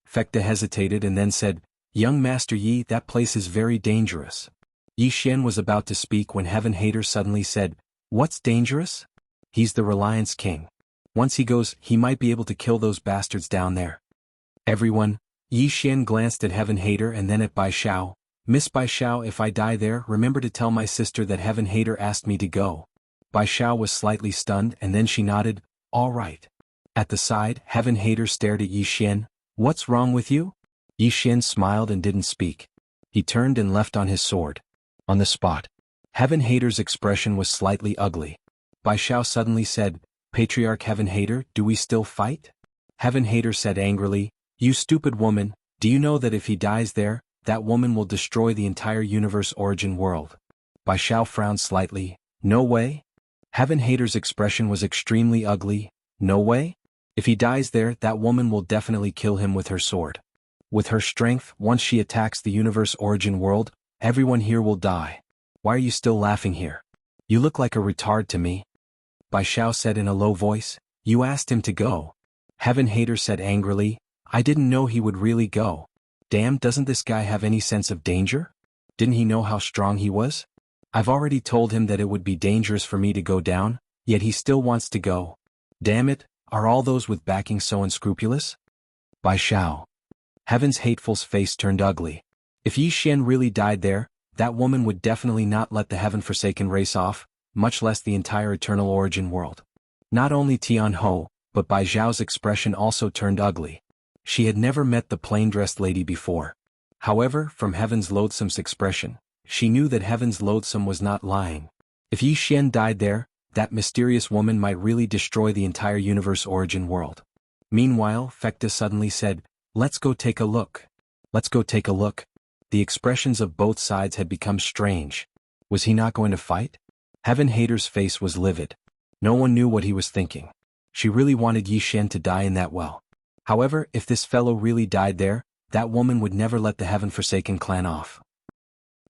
Fekta hesitated and then said, Young Master Yi, that place is very dangerous. Yi Xian was about to speak when Heaven Hater suddenly said, what's dangerous? He's the Reliance King. Once he goes, he might be able to kill those bastards down there. Everyone. Yi Xian glanced at Heaven Hater and then at Bai Xiao. Miss Bai Xiao, if I die there, remember to tell my sister that Heaven Hater asked me to go. Bai Xiao was slightly stunned and then she nodded, all right. At the side, Heaven Hater stared at Yi Xian. What's wrong with you? Yi Xian smiled and didn't speak. He turned and left on his sword. On the spot. Heaven Hater's expression was slightly ugly. Bai Xiao suddenly said, Patriarch Heaven Hater, do we still fight? Heaven Hater said angrily, you stupid woman, do you know that if he dies there, that woman will destroy the entire universe origin world? Bai Xiao frowned slightly, no way? Heaven Hater's expression was extremely ugly. No way? If he dies there, that woman will definitely kill him with her sword. With her strength, once she attacks the universe origin world, everyone here will die. Why are you still laughing here? You look like a retard to me. Bai Xiao said in a low voice. You asked him to go. Heaven Hater said angrily. I didn't know he would really go. Damn, doesn't this guy have any sense of danger? Didn't he know how strong he was? I've already told him that it would be dangerous for me to go down, yet he still wants to go. Damn it, are all those with backing so unscrupulous? Bai Xiao. Heaven's Hateful's face turned ugly. If Yi Xian really died there, that woman would definitely not let the Heaven-Forsaken race off, much less the entire Eternal Origin world. Not only Tian Ho, but Bai Xiao's expression also turned ugly. She had never met the plain-dressed lady before. However, from Heaven's Loathsome's expression, she knew that Heaven's Loathsome was not lying. If Yi Xian died there, that mysterious woman might really destroy the entire universe origin world. Meanwhile, Fekta suddenly said, Let's go take a look. Let's go take a look. The expressions of both sides had become strange. Was he not going to fight? Heaven Hater's face was livid. No one knew what he was thinking. She really wanted Yi Xian to die in that well. However, if this fellow really died there, that woman would never let the Heaven-Forsaken clan off.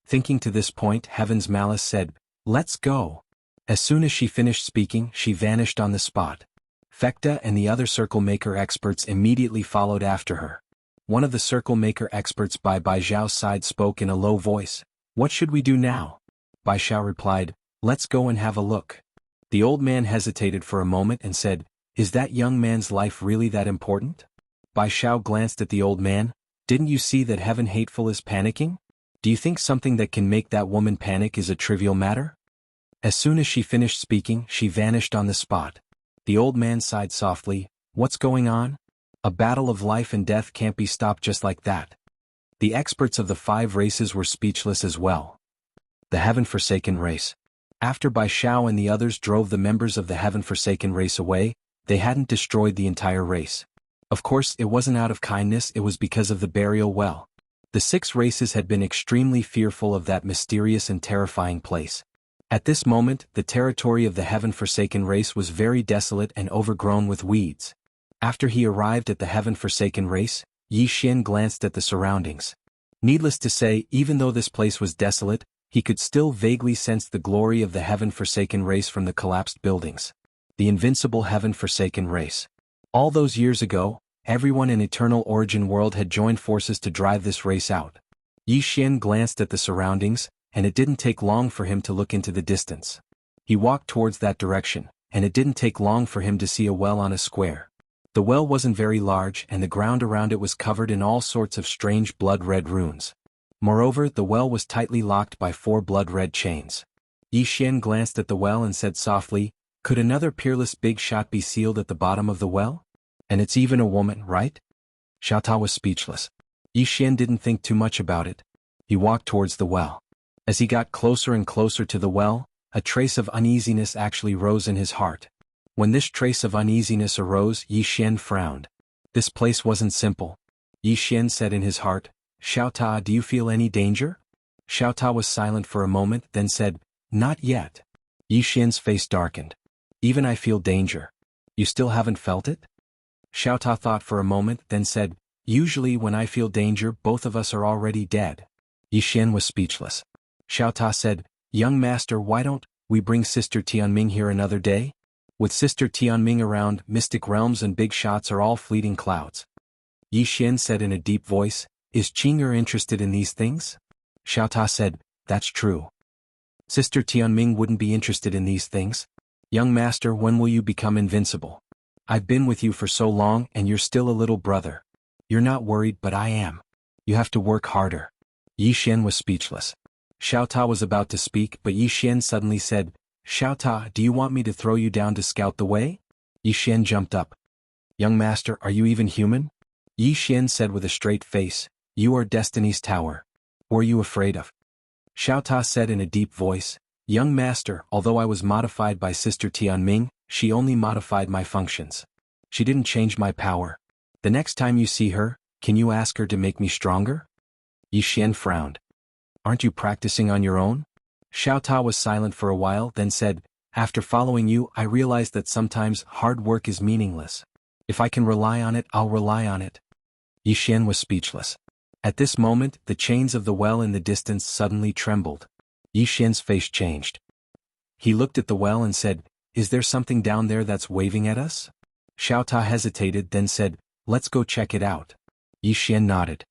Thinking to this point, Heaven's Malice said, Let's go. As soon as she finished speaking, she vanished on the spot. Fekta and the other Circle Maker experts immediately followed after her. One of the Circle Maker experts by Bai Xiao's side spoke in a low voice. What should we do now? Bai Xiao replied, Let's go and have a look. The old man hesitated for a moment and said, Is that young man's life really that important? Bai Xiao glanced at the old man. Didn't you see that Heaven Hateful is panicking? Do you think something that can make that woman panic is a trivial matter? As soon as she finished speaking, she vanished on the spot. The old man sighed softly. What's going on? A battle of life and death can't be stopped just like that. The experts of the 5 races were speechless as well. The Heaven-Forsaken race. After Bai Xiao and the others drove the members of the Heaven-Forsaken race away, they hadn't destroyed the entire race. Of course, it wasn't out of kindness, it was because of the burial well. The 6 races had been extremely fearful of that mysterious and terrifying place. At this moment, the territory of the Heaven-Forsaken race was very desolate and overgrown with weeds. After he arrived at the Heaven-Forsaken race, Yi Xian glanced at the surroundings. Needless to say, even though this place was desolate, he could still vaguely sense the glory of the Heaven-Forsaken race from the collapsed buildings. The invincible Heaven-Forsaken race. All those years ago, everyone in Eternal Origin World had joined forces to drive this race out. Yi Xian glanced at the surroundings, and it didn't take long for him to look into the distance. He walked towards that direction, and it didn't take long for him to see a well on a square. The well wasn't very large, and the ground around it was covered in all sorts of strange blood-red runes. Moreover, the well was tightly locked by 4 blood-red chains. Yi Xian glanced at the well and said softly, Could another peerless big shot be sealed at the bottom of the well? And it's even a woman, right? Xiao Ta was speechless. Yi Xian didn't think too much about it. He walked towards the well. As he got closer and closer to the well, a trace of uneasiness actually rose in his heart. When this trace of uneasiness arose, Yi Xian frowned. This place wasn't simple. Yi Xian said in his heart, Xiao Ta, do you feel any danger? Xiao Ta was silent for a moment, then said, Not yet. Yi Xian's face darkened. Even I feel danger. You still haven't felt it? Xiao Ta thought for a moment, then said, Usually when I feel danger, both of us are already dead. Yi Xian was speechless. Xiao Ta said, Young master, why don't we bring Sister Tianming here another day? With Sister Tianming around, mystic realms and big shots are all fleeting clouds. Yi Xian said in a deep voice, Is Qing'er interested in these things? Xiao Ta said, That's true. Sister Tianming wouldn't be interested in these things. Young master, when will you become invincible? I've been with you for so long and you're still a little brother. You're not worried, but I am. You have to work harder. Yi Xian was speechless. Xiao Ta was about to speak, but Yi Xian suddenly said, Xiao Ta, do you want me to throw you down to scout the way? Yi Xian jumped up. Young master, are you even human? Yi Xian said with a straight face, You are Destiny's tower. Who are you afraid of? Xiao Ta said in a deep voice, Young master, although I was modified by Sister Tianming, she only modified my functions. She didn't change my power. The next time you see her, can you ask her to make me stronger? Yi Xian frowned. Aren't you practicing on your own? Xiao Ta was silent for a while, then said, After following you, I realized that sometimes hard work is meaningless. If I can rely on it, I'll rely on it. Yi Xian was speechless. At this moment, the chains of the well in the distance suddenly trembled. Yi Xian's face changed. He looked at the well and said, "Is there something down there that's waving at us?" Xiao Ta hesitated, then said, "Let's go check it out." Yi Xian nodded.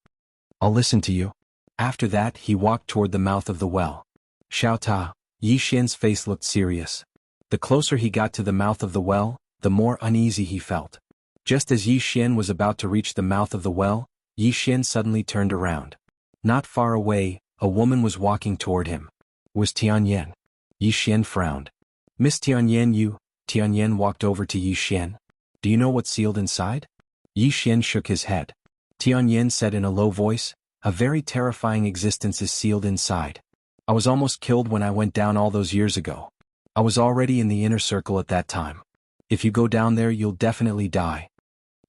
"I'll listen to you." After that, he walked toward the mouth of the well. Xiao Ta, Yi Xian's face looked serious. The closer he got to the mouth of the well, the more uneasy he felt. Just as Yi Xian was about to reach the mouth of the well, Yi Xian suddenly turned around. Not far away, a woman was walking toward him. It was Tianyan. Yi Xian frowned. "Miss Tianyan, you..." Tianyan walked over to Yi Xian. "Do you know what's sealed inside?" Yi Xian shook his head. Tianyan said in a low voice, "A very terrifying existence is sealed inside. I was almost killed when I went down all those years ago. I was already in the inner circle at that time. If you go down there, you'll definitely die."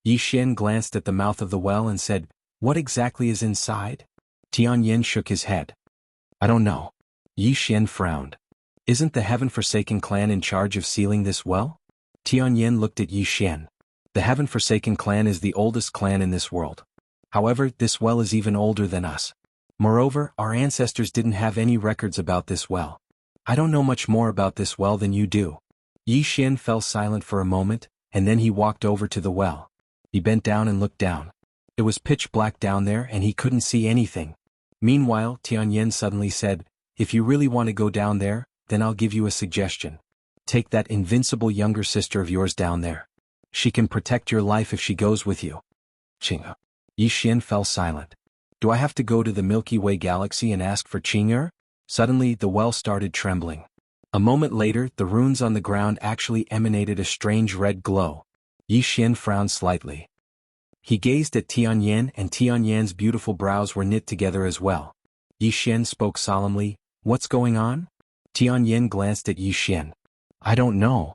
Yi Xian glanced at the mouth of the well and said, "What exactly is inside?" Tianyan shook his head. "I don't know." Yi Xian frowned. "Isn't the Heaven-Forsaken clan in charge of sealing this well?" Tianyan looked at Yi Xian. "The Heaven-Forsaken clan is the oldest clan in this world. However, this well is even older than us. Moreover, our ancestors didn't have any records about this well. I don't know much more about this well than you do." Yi Xian fell silent for a moment, and then he walked over to the well. He bent down and looked down. It was pitch black down there and he couldn't see anything. Meanwhile, Tianyan suddenly said, "If you really want to go down there, then I'll give you a suggestion. Take that invincible younger sister of yours down there. She can protect your life if she goes with you." Qing'e. Yi Xian fell silent. "Do I have to go to the Milky Way galaxy and ask for Qing'e?" Suddenly, the well started trembling. A moment later, the runes on the ground actually emanated a strange red glow. Yi Xian frowned slightly. He gazed at Tianyan, and Tianyan's beautiful brows were knit together as well. Yi Xian spoke solemnly, "What's going on?" Tianyan glanced at Yi Xian. "I don't know."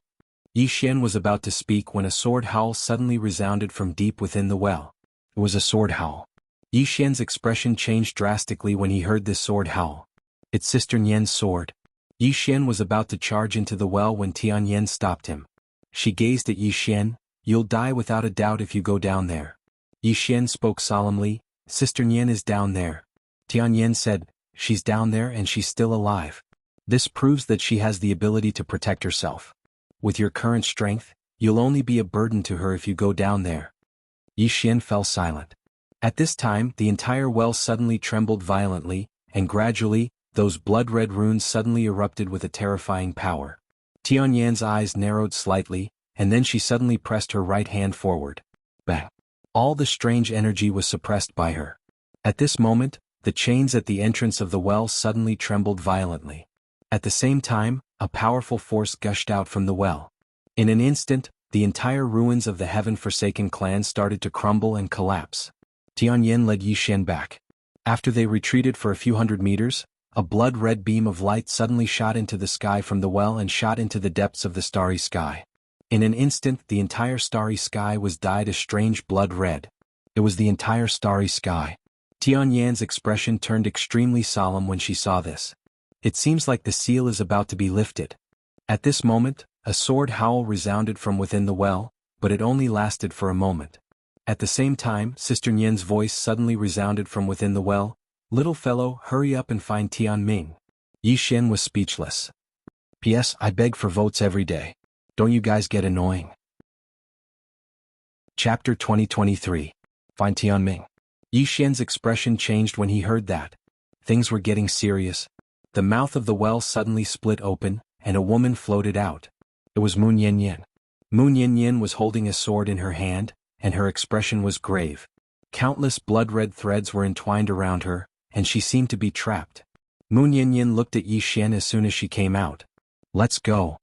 Yi Xian was about to speak when a sword howl suddenly resounded from deep within the well. It was a sword howl. Yi Xian's expression changed drastically when he heard this sword howl. "It's Sister Nian's sword." Yi Xian was about to charge into the well when Tianyan stopped him. She gazed at Yi Xian. "You'll die without a doubt if you go down there." Yi Xian spoke solemnly, "Sister Nian is down there." Tianyan said, "She's down there and she's still alive. This proves that she has the ability to protect herself. With your current strength, you'll only be a burden to her if you go down there." Yi Xian fell silent. At this time, the entire well suddenly trembled violently, and gradually, those blood-red runes suddenly erupted with a terrifying power. Tianyan's eyes narrowed slightly, and then she suddenly pressed her right hand forward. Bang! All the strange energy was suppressed by her. At this moment, the chains at the entrance of the well suddenly trembled violently. At the same time, a powerful force gushed out from the well. In an instant, the entire ruins of the Heaven-Forsaken clan started to crumble and collapse. Tianyan led Yi Xian back. After they retreated for a few hundred meters, a blood-red beam of light suddenly shot into the sky from the well and shot into the depths of the starry sky. In an instant, the entire starry sky was dyed a strange blood red. It was the entire starry sky. Tianyan's expression turned extremely solemn when she saw this. It seems like the seal is about to be lifted. At this moment, a sword howl resounded from within the well, but it only lasted for a moment. At the same time, Sister Nian's voice suddenly resounded from within the well, "Little fellow, hurry up and find Tian Ming." Yi Xian was speechless. "P.S. I beg for votes every day. Don't you guys get annoying?" Chapter 2023. Find Tian Ming. Yi Xian's expression changed when he heard that. Things were getting serious. The mouth of the well suddenly split open, and a woman floated out. It was Mu Nianyan. Mu Nianyan was holding a sword in her hand, and her expression was grave. Countless blood-red threads were entwined around her, and she seemed to be trapped. Mu Nianyan looked at Yi Xian as soon as she came out. "Let's go."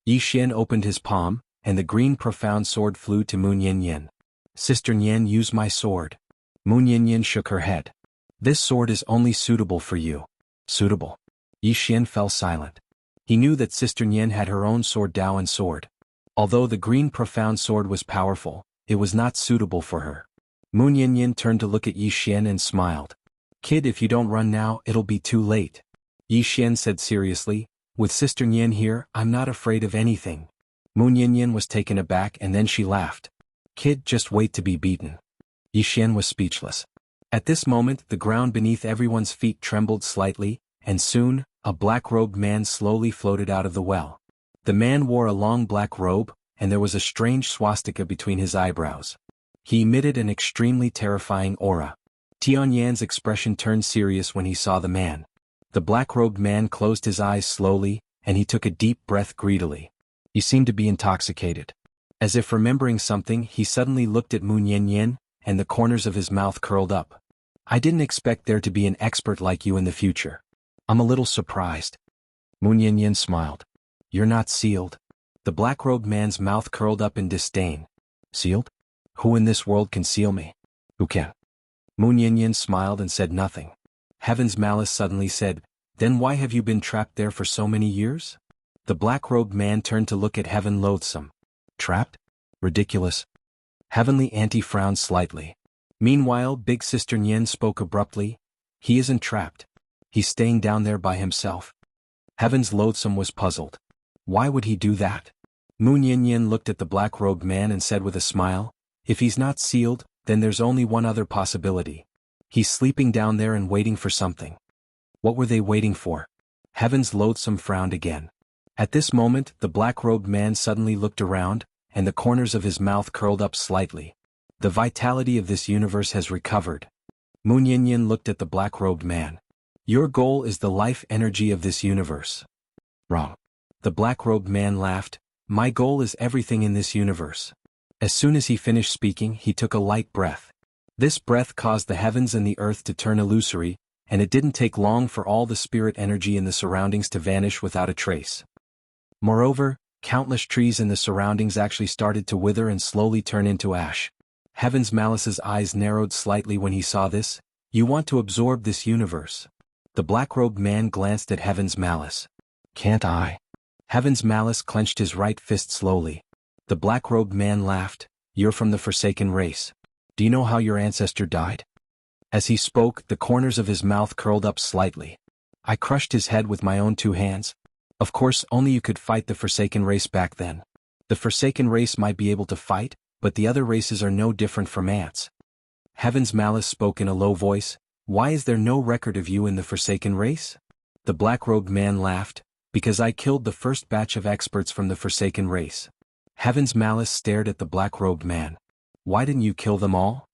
Yi Xian opened his palm, and the green profound sword flew to Mu Nianyan. "Sister Nian, use my sword." Mu Nianyan shook her head. "This sword is only suitable for you." "Suitable?" Yi Xian fell silent. He knew that Sister Nian had her own sword, Daoan sword. Although the green profound sword was powerful, it was not suitable for her. Mu Nianyan turned to look at Yi Xian and smiled. "Kid, if you don't run now, it'll be too late." Yi Xian said seriously, With Sister Nyen here, I'm not afraid of anything. Mu Nyen was taken aback and then she laughed. Kid, just wait to be beaten. Yixian was speechless. At this moment the ground beneath everyone's feet trembled slightly, and soon, a black-robed man slowly floated out of the well. The man wore a long black robe, and there was a strange swastika between his eyebrows. He emitted an extremely terrifying aura. Tianyan's expression turned serious when he saw the man. The black-robed man closed his eyes slowly, and he took a deep breath greedily. He seemed to be intoxicated. As if remembering something, he suddenly looked at Mu Nyen, and the corners of his mouth curled up. I didn't expect there to be an expert like you in the future. I'm a little surprised. Mu Nyen smiled. You're not sealed. The black-robed man's mouth curled up in disdain. Sealed? Who in this world can seal me? Who can? Mu Nyen smiled and said nothing. Heaven's Malice suddenly said, Then why have you been trapped there for so many years? The black-robed man turned to look at Heaven loathsome. Trapped? Ridiculous. Heavenly Auntie frowned slightly. Meanwhile, Big Sister Nyen spoke abruptly. He isn't trapped. He's staying down there by himself. Heaven's loathsome was puzzled. Why would he do that? Mu Nyen looked at the black-robed man and said with a smile, If he's not sealed, then there's only one other possibility. He's sleeping down there and waiting for something. What were they waiting for? Heaven's loathsome frowned again. At this moment, the black-robed man suddenly looked around, and the corners of his mouth curled up slightly. The vitality of this universe has recovered. Mu Nyen looked at the black-robed man. Your goal is the life energy of this universe. Wrong. The black-robed man laughed. My goal is everything in this universe. As soon as he finished speaking, he took a light breath. This breath caused the heavens and the earth to turn illusory, and it didn't take long for all the spirit energy in the surroundings to vanish without a trace. Moreover, countless trees in the surroundings actually started to wither and slowly turn into ash. Heaven's Malice's eyes narrowed slightly when he saw this. You want to absorb this universe. The black-robed man glanced at Heaven's Malice. Can't I? Heaven's Malice clenched his right fist slowly. The black-robed man laughed. You're from the Forsaken race. Do you know how your ancestor died? As he spoke, the corners of his mouth curled up slightly. I crushed his head with my own 2 hands. Of course, only you could fight the Forsaken race back then. The Forsaken race might be able to fight, but the other races are no different from ants. Heaven's Malice spoke in a low voice. Why is there no record of you in the Forsaken race? The black-robed man laughed. Because I killed the first batch of experts from the Forsaken race. Heaven's Malice stared at the black-robed man. Why didn't you kill them all?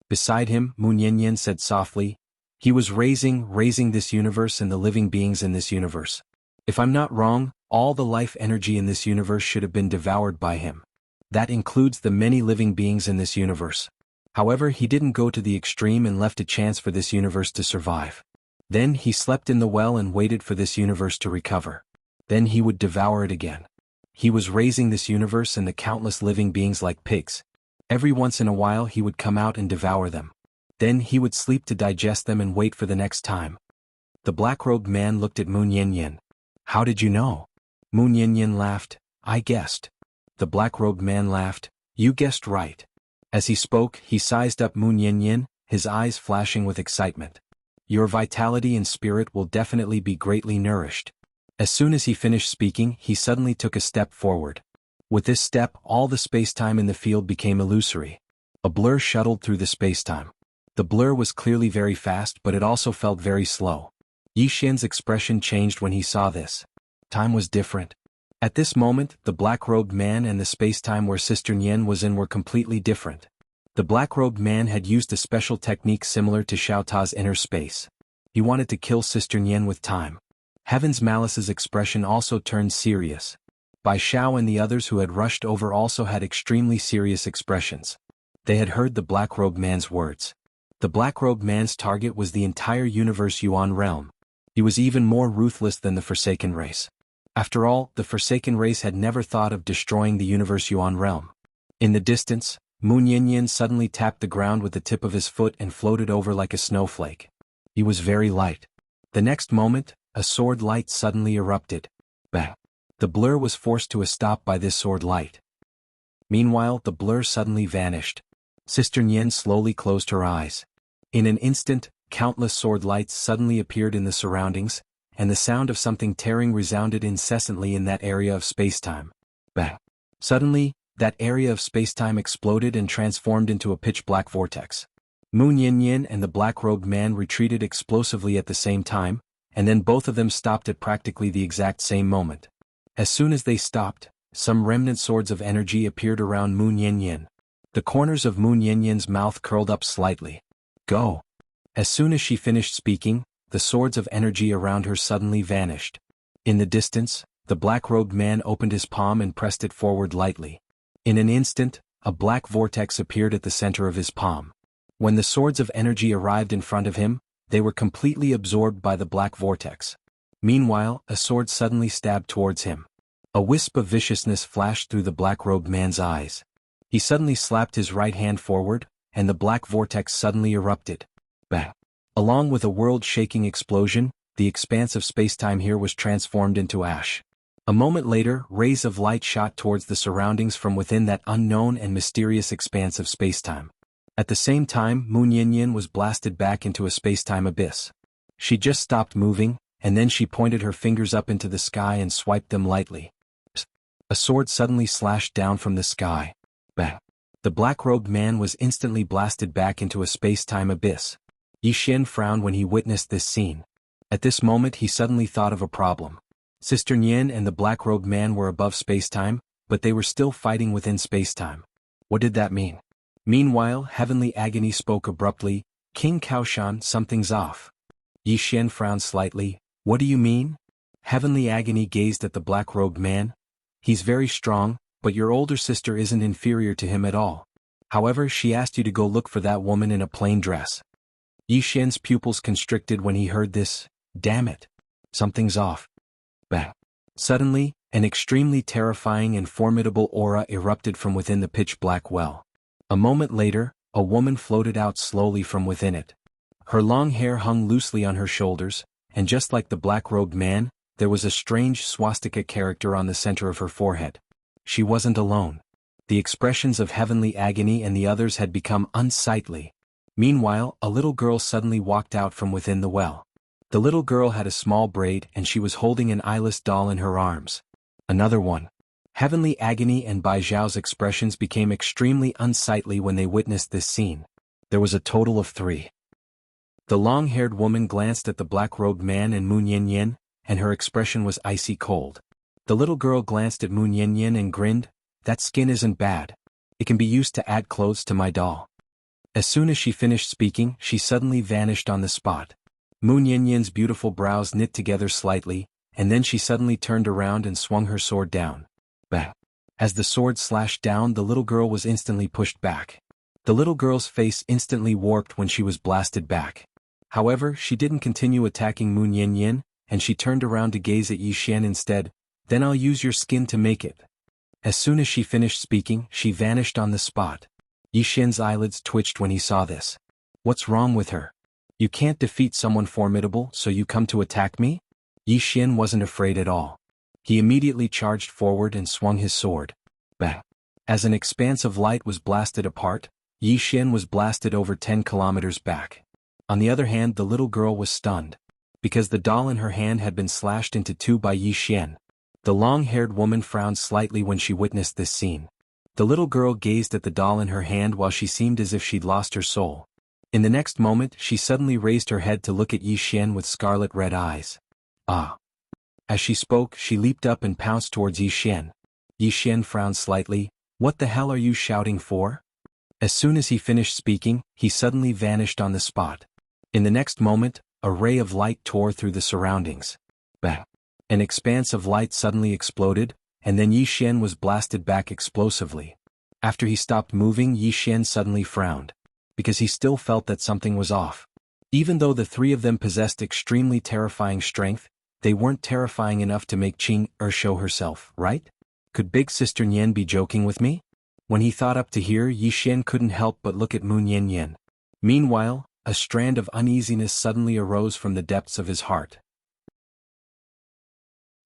Beside him, Mu Nyen said softly, He was raising this universe and the living beings in this universe. If I'm not wrong, all the life energy in this universe should have been devoured by him. That includes the many living beings in this universe. However, he didn't go to the extreme and left a chance for this universe to survive. Then he slept in the well and waited for this universe to recover. Then he would devour it again. He was raising this universe and the countless living beings like pigs. Every once in a while he would come out and devour them. Then he would sleep to digest them and wait for the next time. The black-robed man looked at Mu Nyen. How did you know? Mu Nyen laughed. I guessed. The black-robed man laughed. You guessed right. As he spoke, he sized up Mu Nyen, his eyes flashing with excitement. Your vitality and spirit will definitely be greatly nourished. As soon as he finished speaking, he suddenly took a step forward. With this step, all the space-time in the field became illusory. A blur shuttled through the space-time. The blur was clearly very fast, but it also felt very slow. Yixian's expression changed when he saw this. Time was different. At this moment, the black-robed man and the space-time where Sister Nyen was in were completely different. The black-robed man had used a special technique similar to Xiao Ta's inner space. He wanted to kill Sister Nyen with time. Heaven's Malice's expression also turned serious. Bai Xiao and the others who had rushed over also had extremely serious expressions. They had heard the black-robed man's words. The black-robed man's target was the entire universe Yuan realm. He was even more ruthless than the Forsaken race. After all, the Forsaken race had never thought of destroying the universe Yuan realm. In the distance, Mu Nyen suddenly tapped the ground with the tip of his foot and floated over like a snowflake. He was very light. The next moment, a sword light suddenly erupted. Bang! The blur was forced to a stop by this sword light. Meanwhile, the blur suddenly vanished. Sister Nyen slowly closed her eyes. In an instant, countless sword lights suddenly appeared in the surroundings, and the sound of something tearing resounded incessantly in that area of spacetime. Bang! Suddenly, that area of spacetime exploded and transformed into a pitch-black vortex. Moon Yin and the black-robed man retreated explosively at the same time, and then both of them stopped at practically the exact same moment. As soon as they stopped, some remnant swords of energy appeared around Moon Yin. The corners of Moon Yin's mouth curled up slightly. Go! As soon as she finished speaking, the swords of energy around her suddenly vanished. In the distance, the black-robed man opened his palm and pressed it forward lightly. In an instant, a black vortex appeared at the center of his palm. When the swords of energy arrived in front of him, they were completely absorbed by the black vortex. Meanwhile, a sword suddenly stabbed towards him. A wisp of viciousness flashed through the black-robed man's eyes. He suddenly slapped his right hand forward, and the black vortex suddenly erupted. Bang! Along with a world-shaking explosion, the expanse of spacetime here was transformed into ash. A moment later, rays of light shot towards the surroundings from within that unknown and mysterious expanse of spacetime. At the same time, Moon Yin was blasted back into a spacetime abyss. She just stopped moving, and then she pointed her fingers up into the sky and swiped them lightly. A sword suddenly slashed down from the sky. Bang! The black-robed man was instantly blasted back into a spacetime abyss. Yixin frowned when he witnessed this scene. At this moment he suddenly thought of a problem. Sister Nian and the black-robed man were above spacetime, but they were still fighting within spacetime. What did that mean? Meanwhile, Heavenly Agony spoke abruptly, King Kaoshan, something's off. Yixin frowned slightly. What do you mean? Heavenly Agony gazed at the black-robed man. He's very strong, but your older sister isn't inferior to him at all. However, she asked you to go look for that woman in a plain dress. Yixin's pupils constricted when he heard this. Damn it. Something's off. Bang. Suddenly, an extremely terrifying and formidable aura erupted from within the pitch-black well. A moment later, a woman floated out slowly from within it. Her long hair hung loosely on her shoulders, and just like the black-robed man, there was a strange swastika character on the center of her forehead. She wasn't alone. The expressions of Heavenly Agony and the others had become unsightly. Meanwhile, a little girl suddenly walked out from within the well. The little girl had a small braid and she was holding an eyeless doll in her arms. Another one. Heavenly Agony and Bai Zhao's expressions became extremely unsightly when they witnessed this scene. There was a total of 3. The long-haired woman glanced at the black-robed man and Moon Yin, and her expression was icy cold. The little girl glanced at Moon Yin and grinned. That skin isn't bad. It can be used to add clothes to my doll. As soon as she finished speaking, she suddenly vanished on the spot. Moon Yin's beautiful brows knit together slightly, and then she suddenly turned around and swung her sword down. Bang! As the sword slashed down, the little girl was instantly pushed back. The little girl's face instantly warped when she was blasted back. However, she didn't continue attacking Moon Yin, and she turned around to gaze at Yixin instead. Then I'll use your skin to make it. As soon as she finished speaking, she vanished on the spot. Yixin's eyelids twitched when he saw this. What's wrong with her? You can't defeat someone formidable, so you come to attack me? Yixin wasn't afraid at all. He immediately charged forward and swung his sword. Bang! As an expanse of light was blasted apart, Yixin was blasted over 10 kilometers back. On the other hand, the little girl was stunned. Because the doll in her hand had been slashed into 2 by Yixin. The long-haired woman frowned slightly when she witnessed this scene. The little girl gazed at the doll in her hand while she seemed as if she'd lost her soul. In the next moment, she suddenly raised her head to look at Yixin with scarlet-red eyes. Ah! As she spoke, she leaped up and pounced towards Yixin. Yixin frowned slightly. What the hell are you shouting for? As soon as he finished speaking, he suddenly vanished on the spot. In the next moment, a ray of light tore through the surroundings. Bang! An expanse of light suddenly exploded, and then Yixin was blasted back explosively. After he stopped moving, Yixin suddenly frowned. Because he still felt that something was off. Even though the 3 of them possessed extremely terrifying strength, they weren't terrifying enough to make Qing show herself, right? Could Big Sister Nian be joking with me? When he thought up to here, Yixin couldn't help but look at Moon Yin. Meanwhile, a strand of uneasiness suddenly arose from the depths of his heart.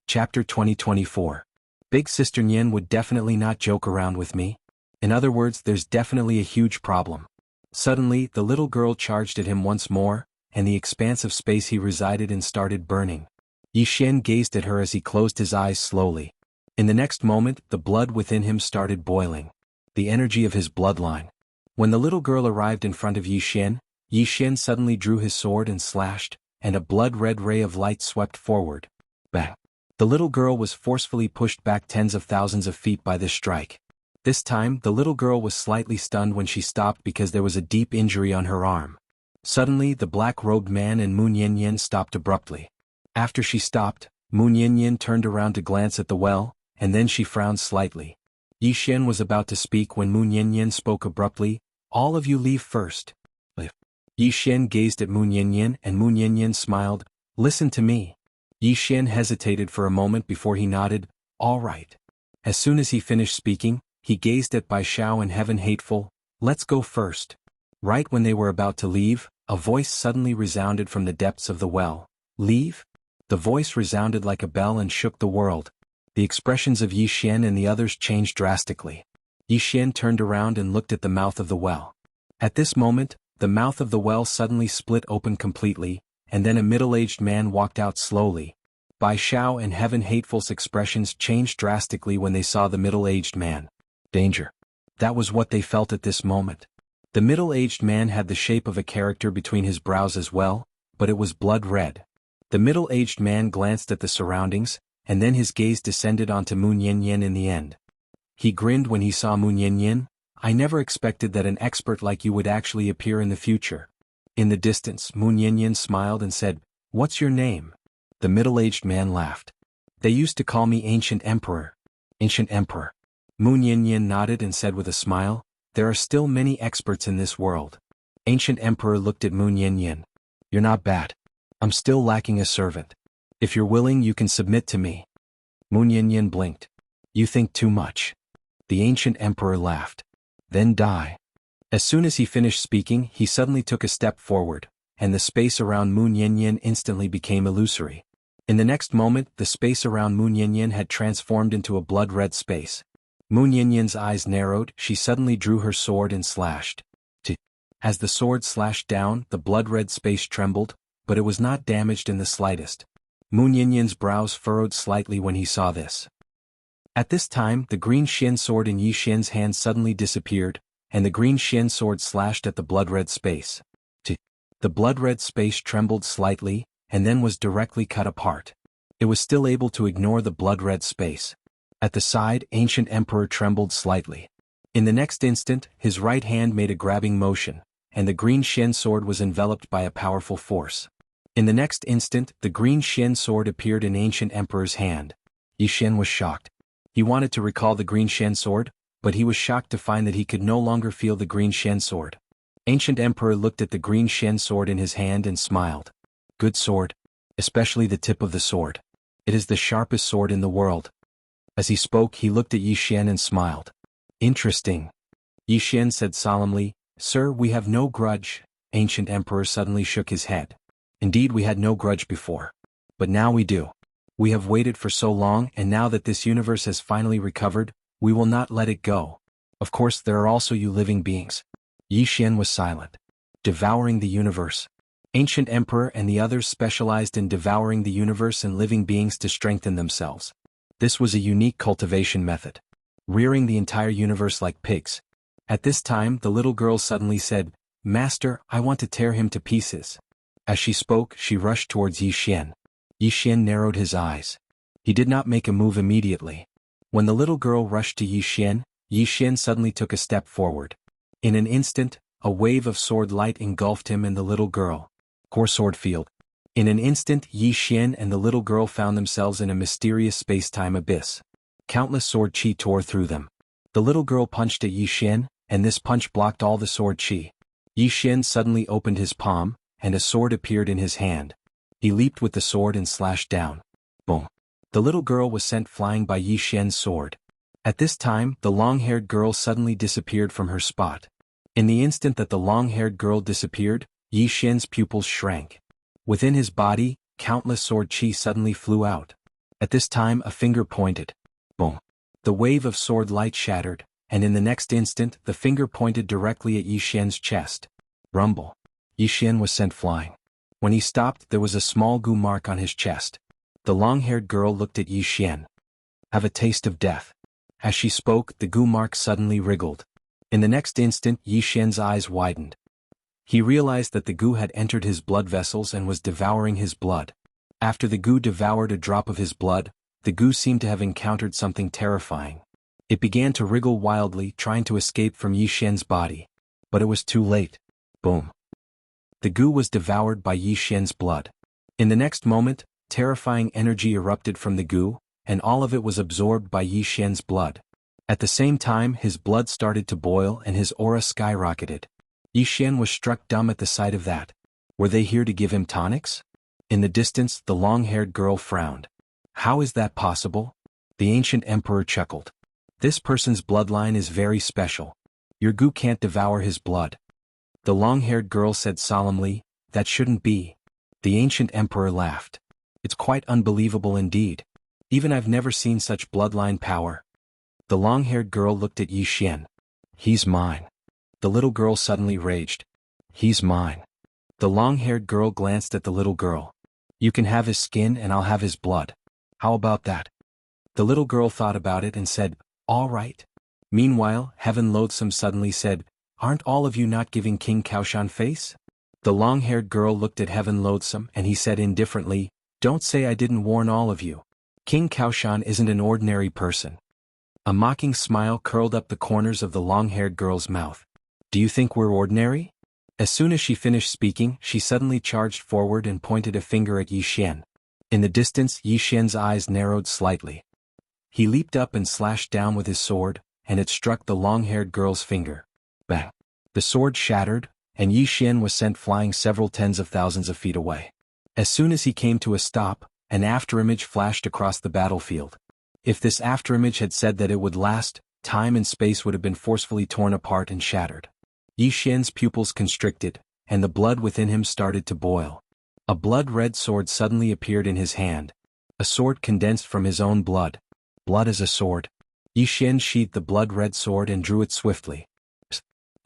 Chapter 2024. Big Sister Nian would definitely not joke around with me. In other words, there's definitely a huge problem. Suddenly, the little girl charged at him once more, and the expanse of space he resided in started burning. Yi Xian gazed at her as he closed his eyes slowly. In the next moment, the blood within him started boiling. The energy of his bloodline. When the little girl arrived in front of Yi Xian suddenly drew his sword and slashed, and a blood-red ray of light swept forward. Bang! The little girl was forcefully pushed back tens of thousands of feet by this strike. This time, the little girl was slightly stunned when she stopped because there was a deep injury on her arm. Suddenly, the black-robed man and Mu Niannian stopped abruptly. After she stopped, Mu Niannian turned around to glance at the well, and then she frowned slightly. Yi Xian was about to speak when Mu Niannian spoke abruptly, "All of you leave first." Yi Xian gazed at Mu Niannian and Mu Niannian smiled, "Listen to me." Yi Xian hesitated for a moment before he nodded, "All right." As soon as he finished speaking, he gazed at Bai Xiao and Heaven Hateful, "Let's go first." Right when they were about to leave, a voice suddenly resounded from the depths of the well. "Leave?" The voice resounded like a bell and shook the world. The expressions of Yi Xian and the others changed drastically. Yi Xian turned around and looked at the mouth of the well. At this moment, the mouth of the well suddenly split open completely, and then a middle-aged man walked out slowly. Bai Xiao and Heaven Hateful's expressions changed drastically when they saw the middle-aged man. Danger. That was what they felt at this moment. The middle-aged man had the shape of a character between his brows as well, but it was blood red. The middle-aged man glanced at the surroundings, and then his gaze descended onto Mu Niannian in the end. He grinned when he saw Mu Niannian. "I never expected that an expert like you would actually appear in the future." In the distance, Mu Niannian smiled and said, "What's your name?" The middle-aged man laughed. "They used to call me Ancient Emperor." Ancient Emperor. Mu Niannian nodded and said with a smile, "There are still many experts in this world." Ancient Emperor looked at Mu Niannian. "You're not bad. I'm still lacking a servant. If you're willing, you can submit to me." Mu Niannian blinked. "You think too much." The Ancient Emperor laughed. "Then die." As soon as he finished speaking, he suddenly took a step forward, and the space around Mu Niannian instantly became illusory. In the next moment, the space around Mu Niannian had transformed into a blood-red space. Mu Niannian's eyes narrowed, she suddenly drew her sword and slashed. As the sword slashed down, the blood-red space trembled, but it was not damaged in the slightest. Mu Niannian's brows furrowed slightly when he saw this. At this time, the green Xian sword in Yi Xian's hand suddenly disappeared, and the green Xian sword slashed at the blood-red space. The blood-red space trembled slightly, and then was directly cut apart. It was still able to ignore the blood-red space. At the side, Ancient Emperor trembled slightly. In the next instant, his right hand made a grabbing motion, and the green Xian sword was enveloped by a powerful force. In the next instant, the green Xian sword appeared in Ancient Emperor's hand. Yi Xian was shocked. He wanted to recall the green Xian sword, but he was shocked to find that he could no longer feel the green Xian sword. Ancient Emperor looked at the green Xian sword in his hand and smiled. "Good sword. Especially the tip of the sword. It is the sharpest sword in the world." As he spoke, he looked at Yi Xian and smiled. "Interesting." Yi Xian said solemnly, "Sir, we have no grudge." Ancient Emperor suddenly shook his head. "Indeed, we had no grudge before. But now we do. We have waited for so long, and now that this universe has finally recovered, we will not let it go. Of course, there are also you living beings." Yi Xian was silent. Devouring the universe. Ancient Emperor and the others specialized in devouring the universe and living beings to strengthen themselves. This was a unique cultivation method. Rearing the entire universe like pigs. At this time, the little girl suddenly said, "Master, I want to tear him to pieces." As she spoke, she rushed towards Yi Xian. Yi Xian narrowed his eyes. He did not make a move immediately. When the little girl rushed to Yi Xian suddenly took a step forward. In an instant, a wave of sword light engulfed him and the little girl. Core sword field. In an instant, Yi Xian and the little girl found themselves in a mysterious space-time abyss. Countless sword chi tore through them. The little girl punched at Yi Xian, and this punch blocked all the sword chi. Yi Xian suddenly opened his palm, and a sword appeared in his hand. He leaped with the sword and slashed down. Boom. The little girl was sent flying by Yi Xian's sword. At this time, the long-haired girl suddenly disappeared from her spot. In the instant that the long-haired girl disappeared, Yi Xian's pupils shrank. Within his body, countless sword chi suddenly flew out. At this time, a finger pointed. Boom. The wave of sword light shattered, and in the next instant, the finger pointed directly at Yi Xian's chest. Rumble. Yi Xian was sent flying. When he stopped, there was a small goo mark on his chest. The long-haired girl looked at Yi Xian. Have a taste of death. As she spoke, the goo mark suddenly wriggled. In the next instant, Yi Xian's eyes widened. He realized that the goo had entered his blood vessels and was devouring his blood. After the goo devoured a drop of his blood, the goo seemed to have encountered something terrifying. It began to wriggle wildly, trying to escape from Yi Xian's body. But it was too late. Boom. The goo was devoured by Yi Xian's blood. In the next moment, terrifying energy erupted from the goo, and all of it was absorbed by Yi Xian's blood. At the same time, his blood started to boil and his aura skyrocketed. Yi Xian was struck dumb at the sight of that. Were they here to give him tonics? In the distance, the long-haired girl frowned. How is that possible? The ancient emperor chuckled. This person's bloodline is very special. Your goo can't devour his blood. The long-haired girl said solemnly, that shouldn't be. The ancient emperor laughed. It's quite unbelievable indeed. Even I've never seen such bloodline power. The long-haired girl looked at Yi Xian. He's mine. The little girl suddenly raged. He's mine. The long-haired girl glanced at the little girl. You can have his skin and I'll have his blood. How about that? The little girl thought about it and said, all right. Meanwhile, Heaven Loathsome suddenly said, aren't all of you not giving King Kaoshan face? The long-haired girl looked at Heaven Loathsome and he said indifferently, don't say I didn't warn all of you. King Kaoshan isn't an ordinary person. A mocking smile curled up the corners of the long-haired girl's mouth. Do you think we're ordinary? As soon as she finished speaking, she suddenly charged forward and pointed a finger at Yi Xian. In the distance, Yi Xian's eyes narrowed slightly. He leaped up and slashed down with his sword, and it struck the long-haired girl's finger. Bang! The sword shattered, and Yi Xian was sent flying several tens of thousands of feet away. As soon as he came to a stop, an afterimage flashed across the battlefield. If this afterimage had said that it would last, time and space would have been forcefully torn apart and shattered. Yi Xian's pupils constricted, and the blood within him started to boil. A blood-red sword suddenly appeared in his hand. A sword condensed from his own blood. Blood as a sword. Yi Xian sheathed the blood-red sword and drew it swiftly.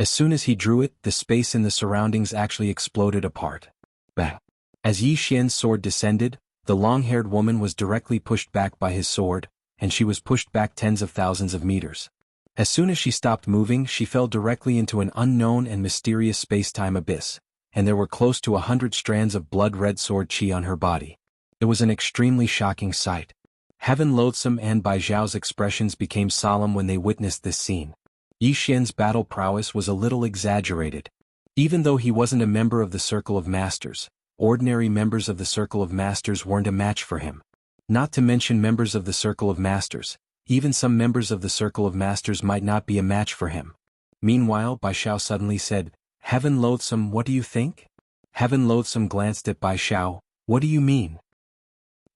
As soon as he drew it, the space in the surroundings actually exploded apart. Bang! As Yi Xian's sword descended, the long-haired woman was directly pushed back by his sword, and she was pushed back tens of thousands of meters. As soon as she stopped moving, she fell directly into an unknown and mysterious space-time abyss, and there were close to 100 strands of blood-red sword chi on her body. It was an extremely shocking sight. Heaven Loathsome and Bai Zhao's expressions became solemn when they witnessed this scene. Yi Xian's battle prowess was a little exaggerated. Even though he wasn't a member of the Circle of Masters, ordinary members of the Circle of Masters weren't a match for him. Not to mention members of the Circle of Masters, even some members of the Circle of Masters might not be a match for him. Meanwhile, Bai Zhao suddenly said, Heaven Loathsome, what do you think? Heaven Loathsome glanced at Bai Zhao. What do you mean?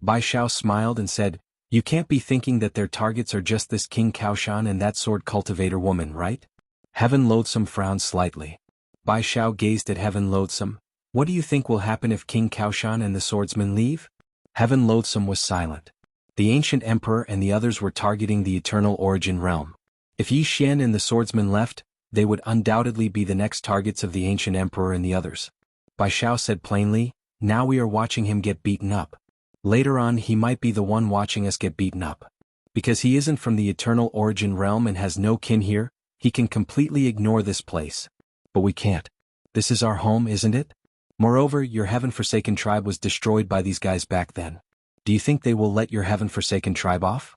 Bai Zhao smiled and said, you can't be thinking that their targets are just this King Kaoshan and that sword cultivator woman, right? Heaven Loathsome frowned slightly. Bai Zhao gazed at Heaven Loathsome. What do you think will happen if King Kaoshan and the swordsman leave? Heaven Loathsome was silent. The ancient emperor and the others were targeting the eternal origin realm. If Yi Xian and the swordsman left, they would undoubtedly be the next targets of the ancient emperor and the others. Bai Zhao said plainly, now we are watching him get beaten up. Later on he might be the one watching us get beaten up. Because he isn't from the eternal origin realm and has no kin here, he can completely ignore this place. But we can't. This is our home, isn't it? Moreover, your heaven-forsaken tribe was destroyed by these guys back then. Do you think they will let your heaven-forsaken tribe off?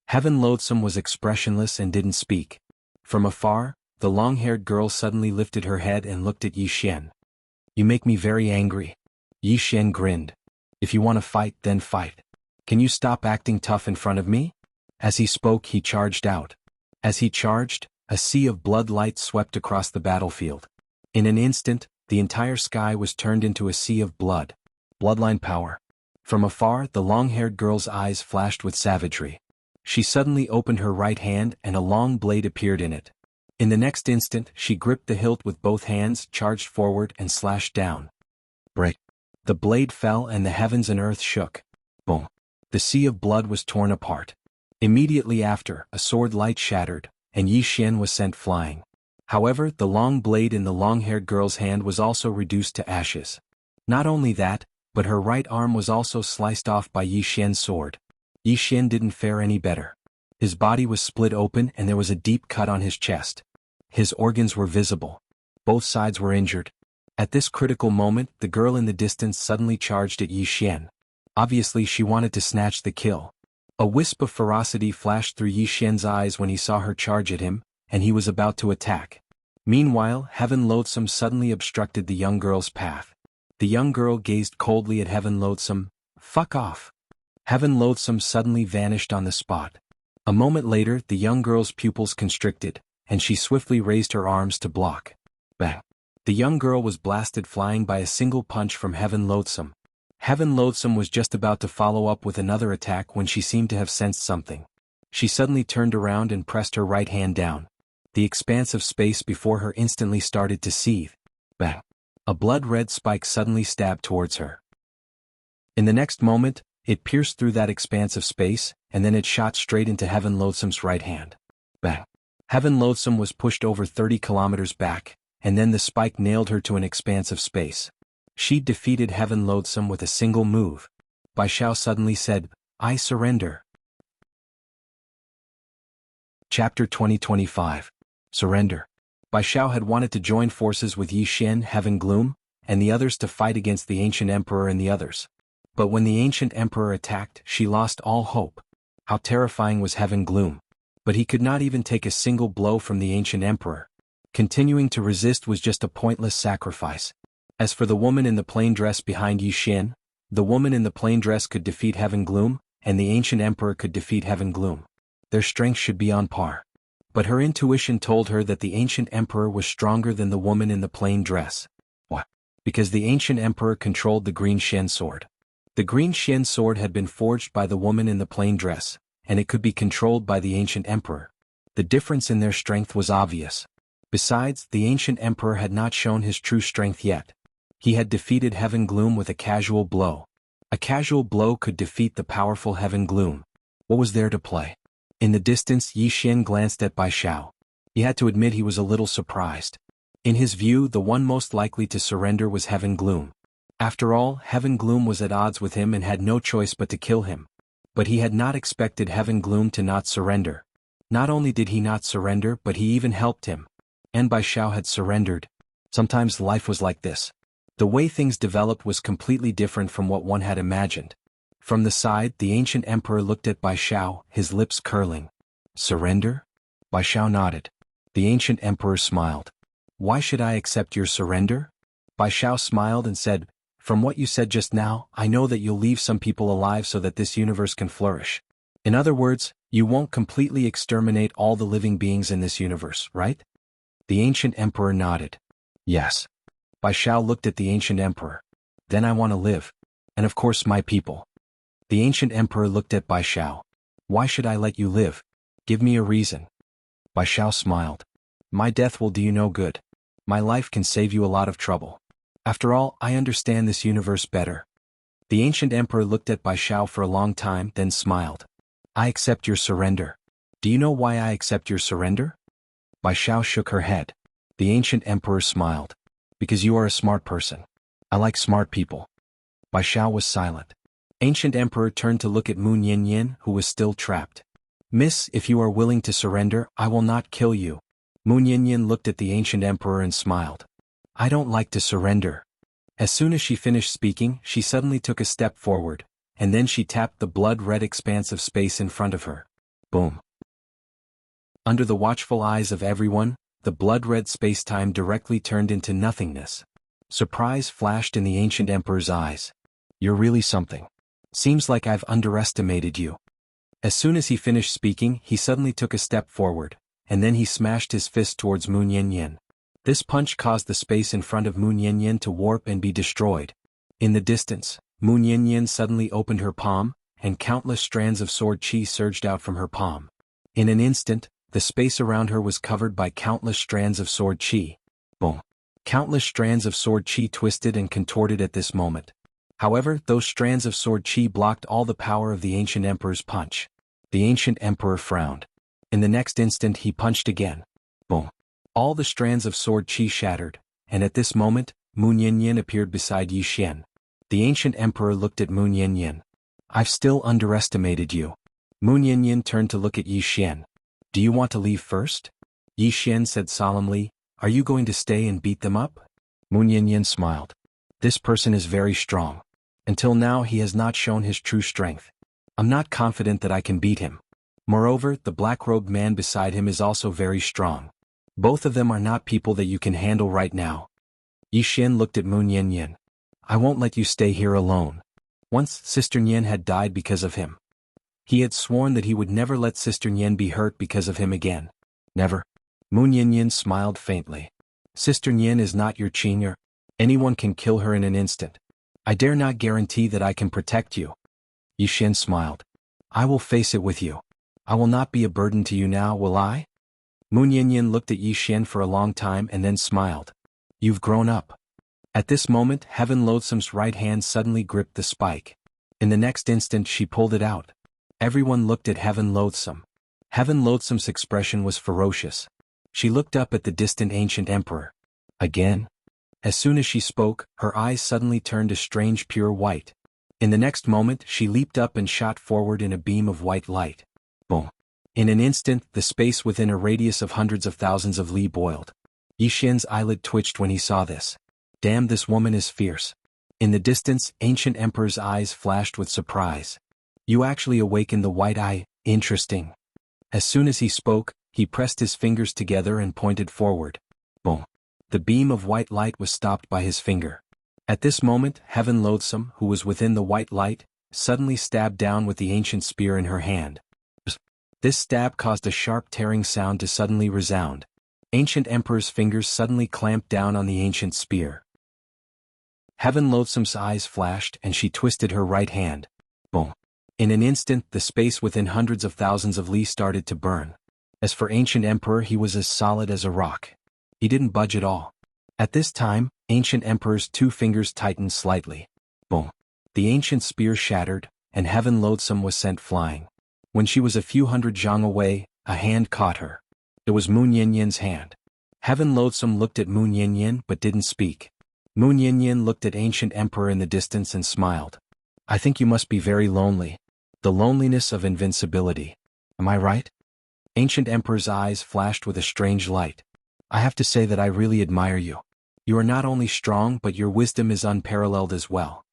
Heaven Loathsome was expressionless and didn't speak. From afar, the long-haired girl suddenly lifted her head and looked at Yi Xian. You make me very angry. Yi Xian grinned. If you want to fight, then fight. Can you stop acting tough in front of me? As he spoke, he charged out. As he charged, a sea of blood light swept across the battlefield. In an instant, the entire sky was turned into a sea of blood. Bloodline power. From afar, the long-haired girl's eyes flashed with savagery. She suddenly opened her right hand and a long blade appeared in it. In the next instant, she gripped the hilt with both hands, charged forward and slashed down. Break. The blade fell and the heavens and earth shook. Boom. The sea of blood was torn apart. Immediately after, a sword light shattered, and Yi Xian was sent flying. However, the long blade in the long-haired girl's hand was also reduced to ashes. Not only that, but her right arm was also sliced off by Yi Xian's sword. Yi Xian didn't fare any better. His body was split open and there was a deep cut on his chest. His organs were visible. Both sides were injured. At this critical moment, the girl in the distance suddenly charged at Yi Xian. Obviously she wanted to snatch the kill. A wisp of ferocity flashed through Yi Xian's eyes when he saw her charge at him, and he was about to attack. Meanwhile, Heaven Loathsome suddenly obstructed the young girl's path. The young girl gazed coldly at Heaven Loathsome. "Fuck off." Heaven Loathsome suddenly vanished on the spot. A moment later, the young girl's pupils constricted, and she swiftly raised her arms to block. Bang! The young girl was blasted flying by a single punch from Heaven Loathsome. Heaven Loathsome was just about to follow up with another attack when she seemed to have sensed something. She suddenly turned around and pressed her right hand down. The expanse of space before her instantly started to seethe. Bang! A blood-red spike suddenly stabbed towards her. In the next moment, it pierced through that expanse of space, and then it shot straight into Heaven Loathsome's right hand. Bang! Heaven Loathsome was pushed over 30 kilometers back, and then the spike nailed her to an expanse of space. She defeated Heaven Loathsome with a single move. Bai Xiao suddenly said, "I surrender." Chapter 2025. Surrender. Bai Xiao had wanted to join forces with Yi Xian, Heaven Gloom, and the others to fight against the Ancient Emperor and the others. But when the Ancient Emperor attacked, she lost all hope. How terrifying was Heaven Gloom! But he could not even take a single blow from the Ancient Emperor. Continuing to resist was just a pointless sacrifice. As for the woman in the plain dress behind Yi Xian, the woman in the plain dress could defeat Heaven Gloom, and the Ancient Emperor could defeat Heaven Gloom. Their strength should be on par. But her intuition told her that the Ancient Emperor was stronger than the woman in the plain dress. What? Because the Ancient Emperor controlled the Green Xian sword. The Green Xian sword had been forged by the woman in the plain dress, and it could be controlled by the Ancient Emperor. The difference in their strength was obvious. Besides, the Ancient Emperor had not shown his true strength yet. He had defeated Heaven Gloom with a casual blow. A casual blow could defeat the powerful Heaven Gloom. What was there to play? In the distance, Yi Xian glanced at Bai Xiao. He had to admit he was a little surprised. In his view, the one most likely to surrender was Heaven Gloom. After all, Heaven Gloom was at odds with him and had no choice but to kill him. But he had not expected Heaven Gloom to not surrender. Not only did he not surrender, but he even helped him. And Bai Xiao had surrendered. Sometimes life was like this. The way things developed was completely different from what one had imagined. From the side, the Ancient Emperor looked at Bai Xiao, his lips curling. "Surrender?" Bai Xiao nodded. The Ancient Emperor smiled. "Why should I accept your surrender?" Bai Xiao smiled and said, "From what you said just now, I know that you'll leave some people alive so that this universe can flourish. In other words, you won't completely exterminate all the living beings in this universe, right?" The Ancient Emperor nodded. "Yes." Bai Xiao looked at the Ancient Emperor. "Then I want to live. And of course my people." The Ancient Emperor looked at Bai Xiao. "Why should I let you live? Give me a reason." Bai Xiao smiled. "My death will do you no good. My life can save you a lot of trouble. After all, I understand this universe better." The Ancient Emperor looked at Bai Xiao for a long time, then smiled. "I accept your surrender. Do you know why I accept your surrender?" Bai Xiao shook her head. The Ancient Emperor smiled. "Because you are a smart person. I like smart people." Bai Xiao was silent. Ancient Emperor turned to look at Mu Nianyan, who was still trapped. "Miss, if you are willing to surrender, I will not kill you." Mu Nianyan looked at the Ancient Emperor and smiled. "I don't like to surrender." As soon as she finished speaking, she suddenly took a step forward, and then she tapped the blood-red expanse of space in front of her. Boom. Under the watchful eyes of everyone, the blood-red space-time directly turned into nothingness. Surprise flashed in the Ancient Emperor's eyes. "You're really something. Seems like I've underestimated you." As soon as he finished speaking, he suddenly took a step forward, and then he smashed his fist towards Mu Nianyan. This punch caused the space in front of Mu Nianyan to warp and be destroyed. In the distance, Mu Nianyan suddenly opened her palm, and countless strands of sword chi surged out from her palm. In an instant, the space around her was covered by countless strands of sword chi. Boom. Countless strands of sword chi twisted and contorted at this moment. However, those strands of sword chi blocked all the power of the Ancient Emperor's punch. The Ancient Emperor frowned. In the next instant he punched again. Boom. All the strands of sword chi shattered, and at this moment, Mu Nianyan appeared beside Yi Xian. The ancient emperor looked at Moon Yin. I've still underestimated you. Moon Yin turned to look at Yi Xian. Do you want to leave first? Yi Xian said solemnly, are you going to stay and beat them up? Moon Yin smiled. This person is very strong. Until now he has not shown his true strength. I'm not confident that I can beat him. Moreover, the black-robed man beside him is also very strong. Both of them are not people that you can handle right now. Yi Xian looked at Moon Yin. I won't let you stay here alone. Once, Sister Nian had died because of him. He had sworn that he would never let Sister Nian be hurt because of him again. Never. Moon Yin smiled faintly. Sister Nian is not your Qing'er. Anyone can kill her in an instant. I dare not guarantee that I can protect you. Yi Xian smiled. I will face it with you. I will not be a burden to you now, will I? Moon Yin looked at Yi Xian for a long time and then smiled. You've grown up. At this moment, Heaven Loathsome's right hand suddenly gripped the spike. In the next instant she pulled it out. Everyone looked at Heaven Loathsome. Heaven Loathsome's expression was ferocious. She looked up at the distant ancient emperor. Again? As soon as she spoke, her eyes suddenly turned a strange pure white. In the next moment she leaped up and shot forward in a beam of white light. Boom. In an instant, the space within a radius of hundreds of thousands of li boiled. Yi Xian's eyelid twitched when he saw this. Damn, this woman is fierce. In the distance, ancient emperor's eyes flashed with surprise. You actually awakened the white eye, interesting. As soon as he spoke, he pressed his fingers together and pointed forward. Boom. The beam of white light was stopped by his finger. At this moment, Heaven Loathsome, who was within the white light, suddenly stabbed down with the ancient spear in her hand. This stab caused a sharp tearing sound to suddenly resound. Ancient Emperor's fingers suddenly clamped down on the ancient spear. Heaven Loathsome's eyes flashed and she twisted her right hand. Boom. In an instant, the space within hundreds of thousands of li started to burn. As for Ancient Emperor, he was as solid as a rock. He didn't budge at all. At this time, Ancient Emperor's two fingers tightened slightly. Boom. The ancient spear shattered, and Heaven Loathsome was sent flying. When she was a few hundred zhang away, a hand caught her. It was Moon Yin's hand. Heaven Loathsome looked at Moon Yin but didn't speak. Moon Yin looked at Ancient Emperor in the distance and smiled. I think you must be very lonely. The loneliness of invincibility. Am I right? Ancient Emperor's eyes flashed with a strange light. I have to say that I really admire you. You are not only strong but your wisdom is unparalleled as well.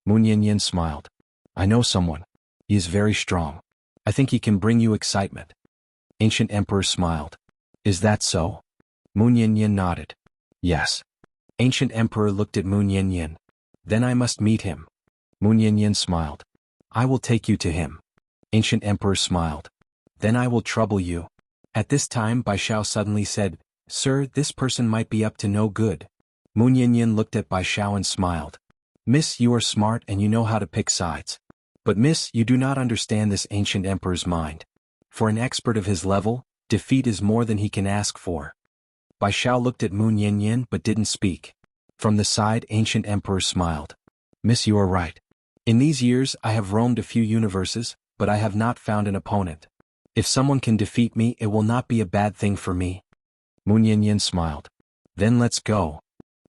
Moon Yin smiled. I know someone. He is very strong. I think he can bring you excitement. Ancient Emperor smiled. Is that so? Moon Yin nodded. Yes. Ancient Emperor looked at Moon Yin. Then I must meet him. Moon Yin smiled. I will take you to him. Ancient Emperor smiled. Then I will trouble you. At this time Bai Shao suddenly said, Sir, this person might be up to no good. Moon Yin looked at Bai Shao and smiled. Miss, you are smart and you know how to pick sides. But miss, you do not understand this ancient emperor's mind. For an expert of his level, defeat is more than he can ask for. Bai Shao looked at Moon Yin but didn't speak. From the side, ancient emperor smiled. Miss, you are right. In these years I have roamed a few universes, but I have not found an opponent. If someone can defeat me, it will not be a bad thing for me. Moon Yin smiled. Then let's go.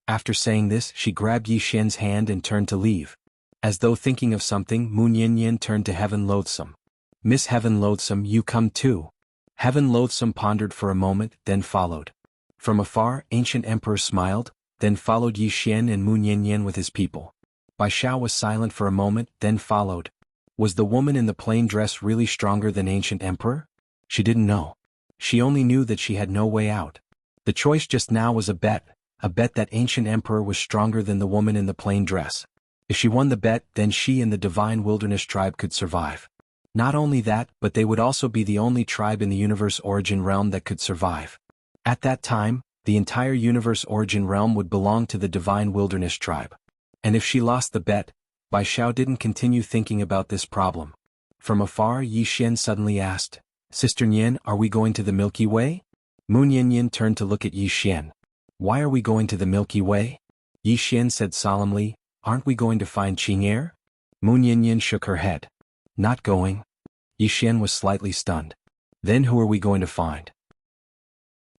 After saying this, she grabbed Yi Xian's hand and turned to leave. As though thinking of something, Moon Yin turned to Heaven Loathsome. Miss Heaven Loathsome, you come too. Heaven Loathsome pondered for a moment, then followed. From afar, Ancient Emperor smiled, then followed Yi Xian and Moon Yin with his people. Bai Shao was silent for a moment, then followed. Was the woman in the plain dress really stronger than Ancient Emperor? She didn't know. She only knew that she had no way out. The choice just now was a bet that Ancient Emperor was stronger than the woman in the plain dress. If she won the bet, then she and the Divine Wilderness tribe could survive. Not only that, but they would also be the only tribe in the Universe Origin Realm that could survive. At that time, the entire Universe Origin Realm would belong to the Divine Wilderness tribe. And if she lost the bet, Bai Shao didn't continue thinking about this problem. From afar, Yi Xian suddenly asked, Sister Nian, are we going to the Milky Way? Moon Yin turned to look at Yi Xian. Why are we going to the Milky Way? Yi Xian said solemnly, aren't we going to find Qing'er? Moon Yin shook her head. Not going. Yi Xian was slightly stunned. Then who are we going to find?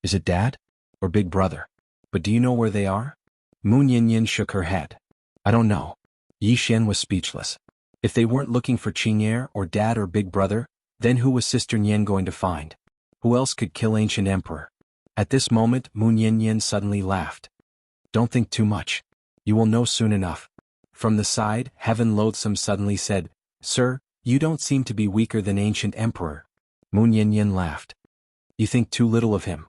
Is it Dad? Or Big Brother? But do you know where they are? Moon Yin shook her head. I don't know. Yi Xian was speechless. If they weren't looking for Qing'er or dad or big brother, then who was Sister Nian going to find? Who else could kill ancient emperor? At this moment Mu Nian suddenly laughed. Don't think too much. You will know soon enough. From the side, Heaven Loathsome suddenly said, Sir, you don't seem to be weaker than ancient emperor. Mu Nian laughed. You think too little of him.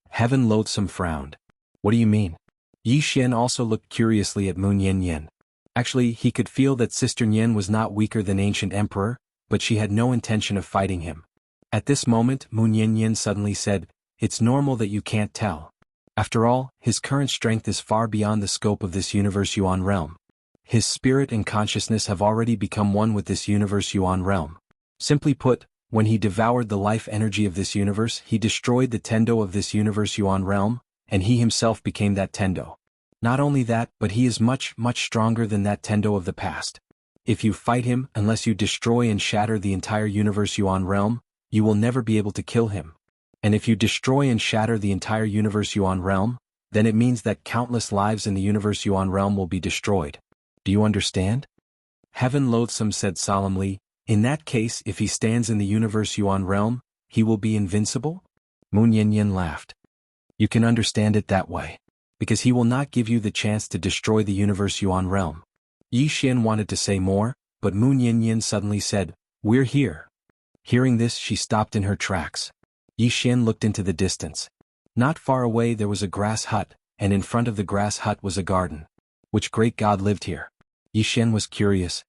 Heaven Loathsome frowned. What do you mean? Yi Xian also looked curiously at Mu Nian. Actually, he could feel that Sister Nian was not weaker than ancient emperor, but she had no intention of fighting him. At this moment Mu Nian suddenly said, It's normal that you can't tell. After all, his current strength is far beyond the scope of this universe Yuan realm. His spirit and consciousness have already become one with this universe Yuan realm. Simply put, when he devoured the life energy of this universe, he destroyed the Tendo of this universe Yuan realm, and he himself became that Tendo. Not only that, but he is much, much stronger than that Tendo of the past. If you fight him, unless you destroy and shatter the entire universe Yuan realm, you will never be able to kill him. And if you destroy and shatter the entire universe Yuan realm, then it means that countless lives in the universe Yuan realm will be destroyed. Do you understand? Heaven Loathsome said solemnly, In that case, if he stands in the universe Yuan realm, he will be invincible? Mu Nian laughed. You can understand it that way. Because he will not give you the chance to destroy the universe Yuan realm. Yi Xian wanted to say more, but Mu Nian suddenly said, We're here. Hearing this, she stopped in her tracks. Yi Xian looked into the distance. Not far away there was a grass hut, and in front of the grass hut was a garden. Which great god lived here? Yi Xian was curious.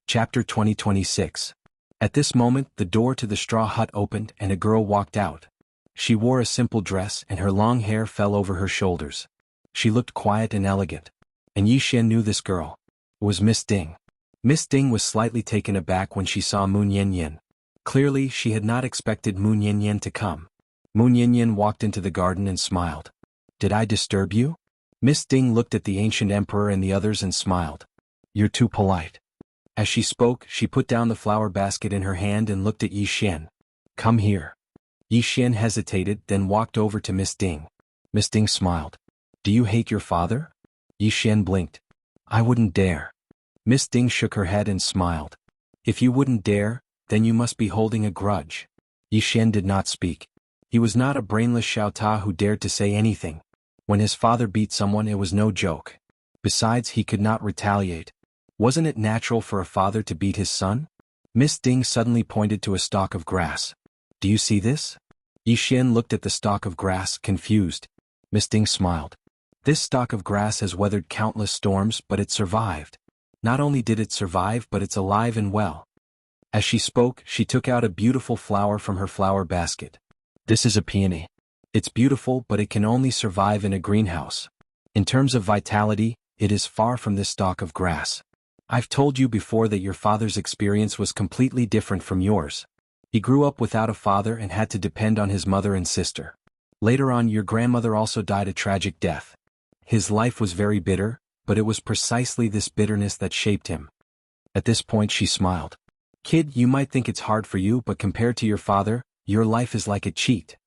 Chapter 2026. At this moment the door to the straw hut opened and a girl walked out. She wore a simple dress and her long hair fell over her shoulders. She looked quiet and elegant. And Yi Xian knew this girl. It was Miss Ding. Miss Ding was slightly taken aback when she saw Mu Nian. Clearly she had not expected Mu Nian to come. Mu Nian walked into the garden and smiled. Did I disturb you? Miss Ding looked at the ancient emperor and the others and smiled. You're too polite. As she spoke, she put down the flower basket in her hand and looked at Yi Xian. Come here. Yi Xian hesitated, then walked over to Miss Ding. Miss Ding smiled. Do you hate your father? Yi Xian blinked. I wouldn't dare. Miss Ding shook her head and smiled. If you wouldn't dare, then you must be holding a grudge. Yi Xian did not speak. He was not a brainless Xiao Ta who dared to say anything. When his father beat someone it was no joke. Besides, he could not retaliate. Wasn't it natural for a father to beat his son? Miss Ding suddenly pointed to a stalk of grass. Do you see this? Yi Xian looked at the stalk of grass, confused. Miss Ding smiled. This stalk of grass has weathered countless storms, but it survived. Not only did it survive, but it's alive and well. As she spoke, she took out a beautiful flower from her flower basket. This is a peony. It's beautiful, but it can only survive in a greenhouse. In terms of vitality, it is far from this stalk of grass. I've told you before that your father's experience was completely different from yours. He grew up without a father and had to depend on his mother and sister. Later on, your grandmother also died a tragic death. His life was very bitter, but it was precisely this bitterness that shaped him. At this point she smiled. Kid, you might think it's hard for you, but compared to your father, your life is like a cheat.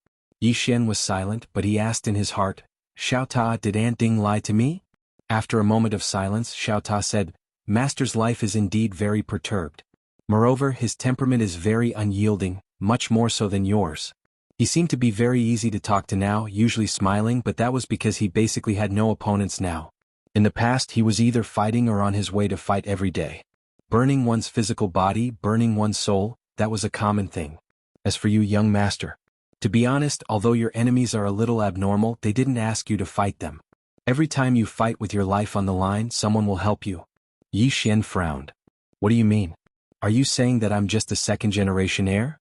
Yi Xian was silent, but he asked in his heart, Xiao Ta, did Aunt Ding lie to me? After a moment of silence, Xiao Ta said, Master's life is indeed very perturbed. Moreover, his temperament is very unyielding, much more so than yours. He seemed to be very easy to talk to now, usually smiling, but that was because he basically had no opponents now. In the past he was either fighting or on his way to fight every day. Burning one's physical body, burning one's soul, that was a common thing. As for you, young master, to be honest, although your enemies are a little abnormal, they didn't ask you to fight them. Every time you fight with your life on the line, someone will help you. Yi Xian frowned. What do you mean? Are you saying that I'm just a second-generation heir?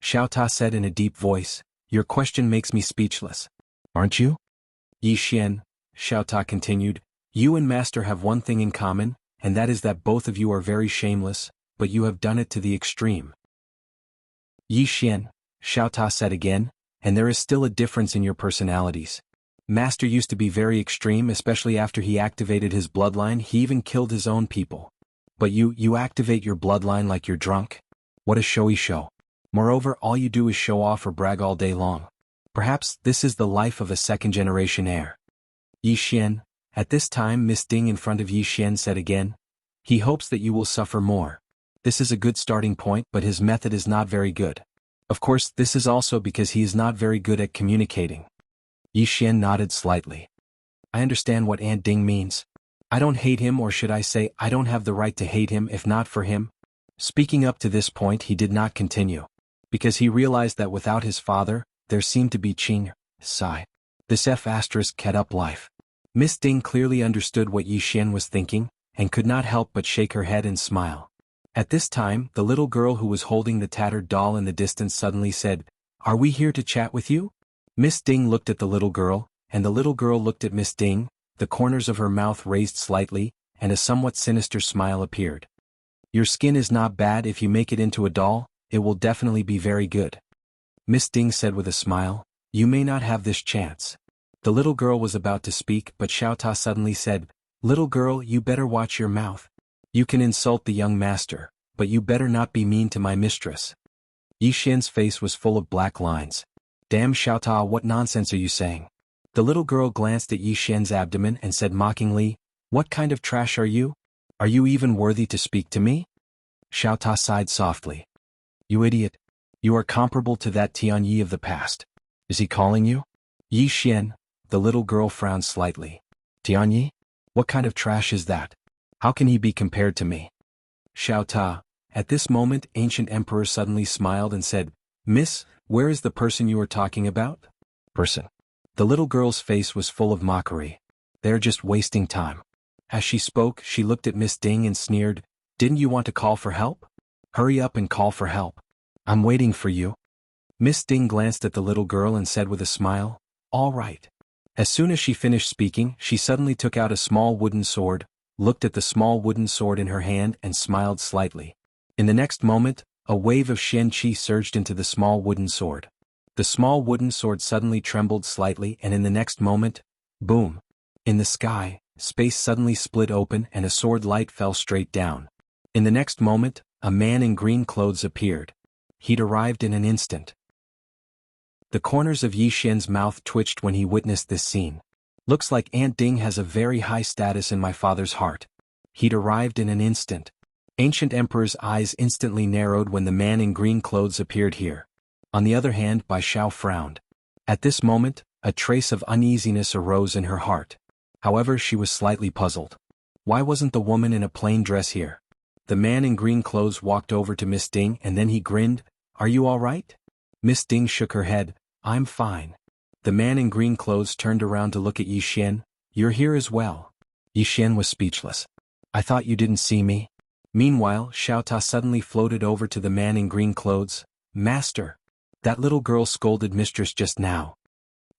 Xiao Ta said in a deep voice, Your question makes me speechless. Aren't you? Yi Xian, Xiao Ta continued, you and Master have one thing in common, and that is that both of you are very shameless, but you have done it to the extreme. Yi Xian, Xiao Ta said again, and there is still a difference in your personalities. Master used to be very extreme, especially after he activated his bloodline. He even killed his own people. But you activate your bloodline like you're drunk? What a showy show. Moreover, all you do is show off or brag all day long. Perhaps this is the life of a second-generation heir. Yi Xian, At this time Miss Ding in front of Yi Xian said again, he hopes that you will suffer more. This is a good starting point, but his method is not very good. Of course, this is also because he is not very good at communicating. Yi Xian nodded slightly. I understand what Aunt Ding means. I don't hate him, or should I say, I don't have the right to hate him if not for him. Speaking up to this point he did not continue, because he realized that without his father, there seemed to be Qing, Sai. This F** kept up life. Miss Ding clearly understood what Yi Xian was thinking, and could not help but shake her head and smile. At this time, the little girl who was holding the tattered doll in the distance suddenly said, Are we here to chat with you? Miss Ding looked at the little girl, and the little girl looked at Miss Ding, the corners of her mouth raised slightly, and a somewhat sinister smile appeared. Your skin is not bad. If you make it into a doll, it will definitely be very good. Miss Ding said with a smile, You may not have this chance. The little girl was about to speak, but Xiao Ta suddenly said, Little girl, you better watch your mouth. You can insult the young master, but you better not be mean to my mistress. Yi Xian's face was full of black lines. Damn Xiao Ta, what nonsense are you saying? The little girl glanced at Yi Xian's abdomen and said mockingly, What kind of trash are you? Are you even worthy to speak to me? Xiao Ta sighed softly. You idiot. You are comparable to that Tianyi of the past. Is he calling you? Yi Xian, the little girl frowned slightly. Tianyi? What kind of trash is that? How can he be compared to me? Xiao Ta. At this moment Ancient Emperor suddenly smiled and said, Miss, where is the person you are talking about? Person. The little girl's face was full of mockery. They're just wasting time. As she spoke, she looked at Miss Ding and sneered, Didn't you want to call for help? Hurry up and call for help. I'm waiting for you. Miss Ding glanced at the little girl and said with a smile, All right. As soon as she finished speaking, she suddenly took out a small wooden sword, looked at the small wooden sword in her hand and smiled slightly. In the next moment, a wave of Xian Qi surged into the small wooden sword. The small wooden sword suddenly trembled slightly, and in the next moment, boom! In the sky, space suddenly split open and a sword light fell straight down. In the next moment, a man in green clothes appeared. He'd arrived in an instant. The corners of Yi Xian's mouth twitched when he witnessed this scene. Looks like Aunt Ding has a very high status in my father's heart. He'd arrived in an instant. Ancient Emperor's eyes instantly narrowed when the man in green clothes appeared here. On the other hand, Bai Xiao frowned. At this moment, a trace of uneasiness arose in her heart. However, she was slightly puzzled. Why wasn't the woman in a plain dress here? The man in green clothes walked over to Miss Ding and then he grinned, Are you all right? Miss Ding shook her head, I'm fine. The man in green clothes turned around to look at Yi Xian, You're here as well. Yi Xian was speechless. I thought you didn't see me. Meanwhile, Xiao Ta suddenly floated over to the man in green clothes, Master. That little girl scolded mistress just now.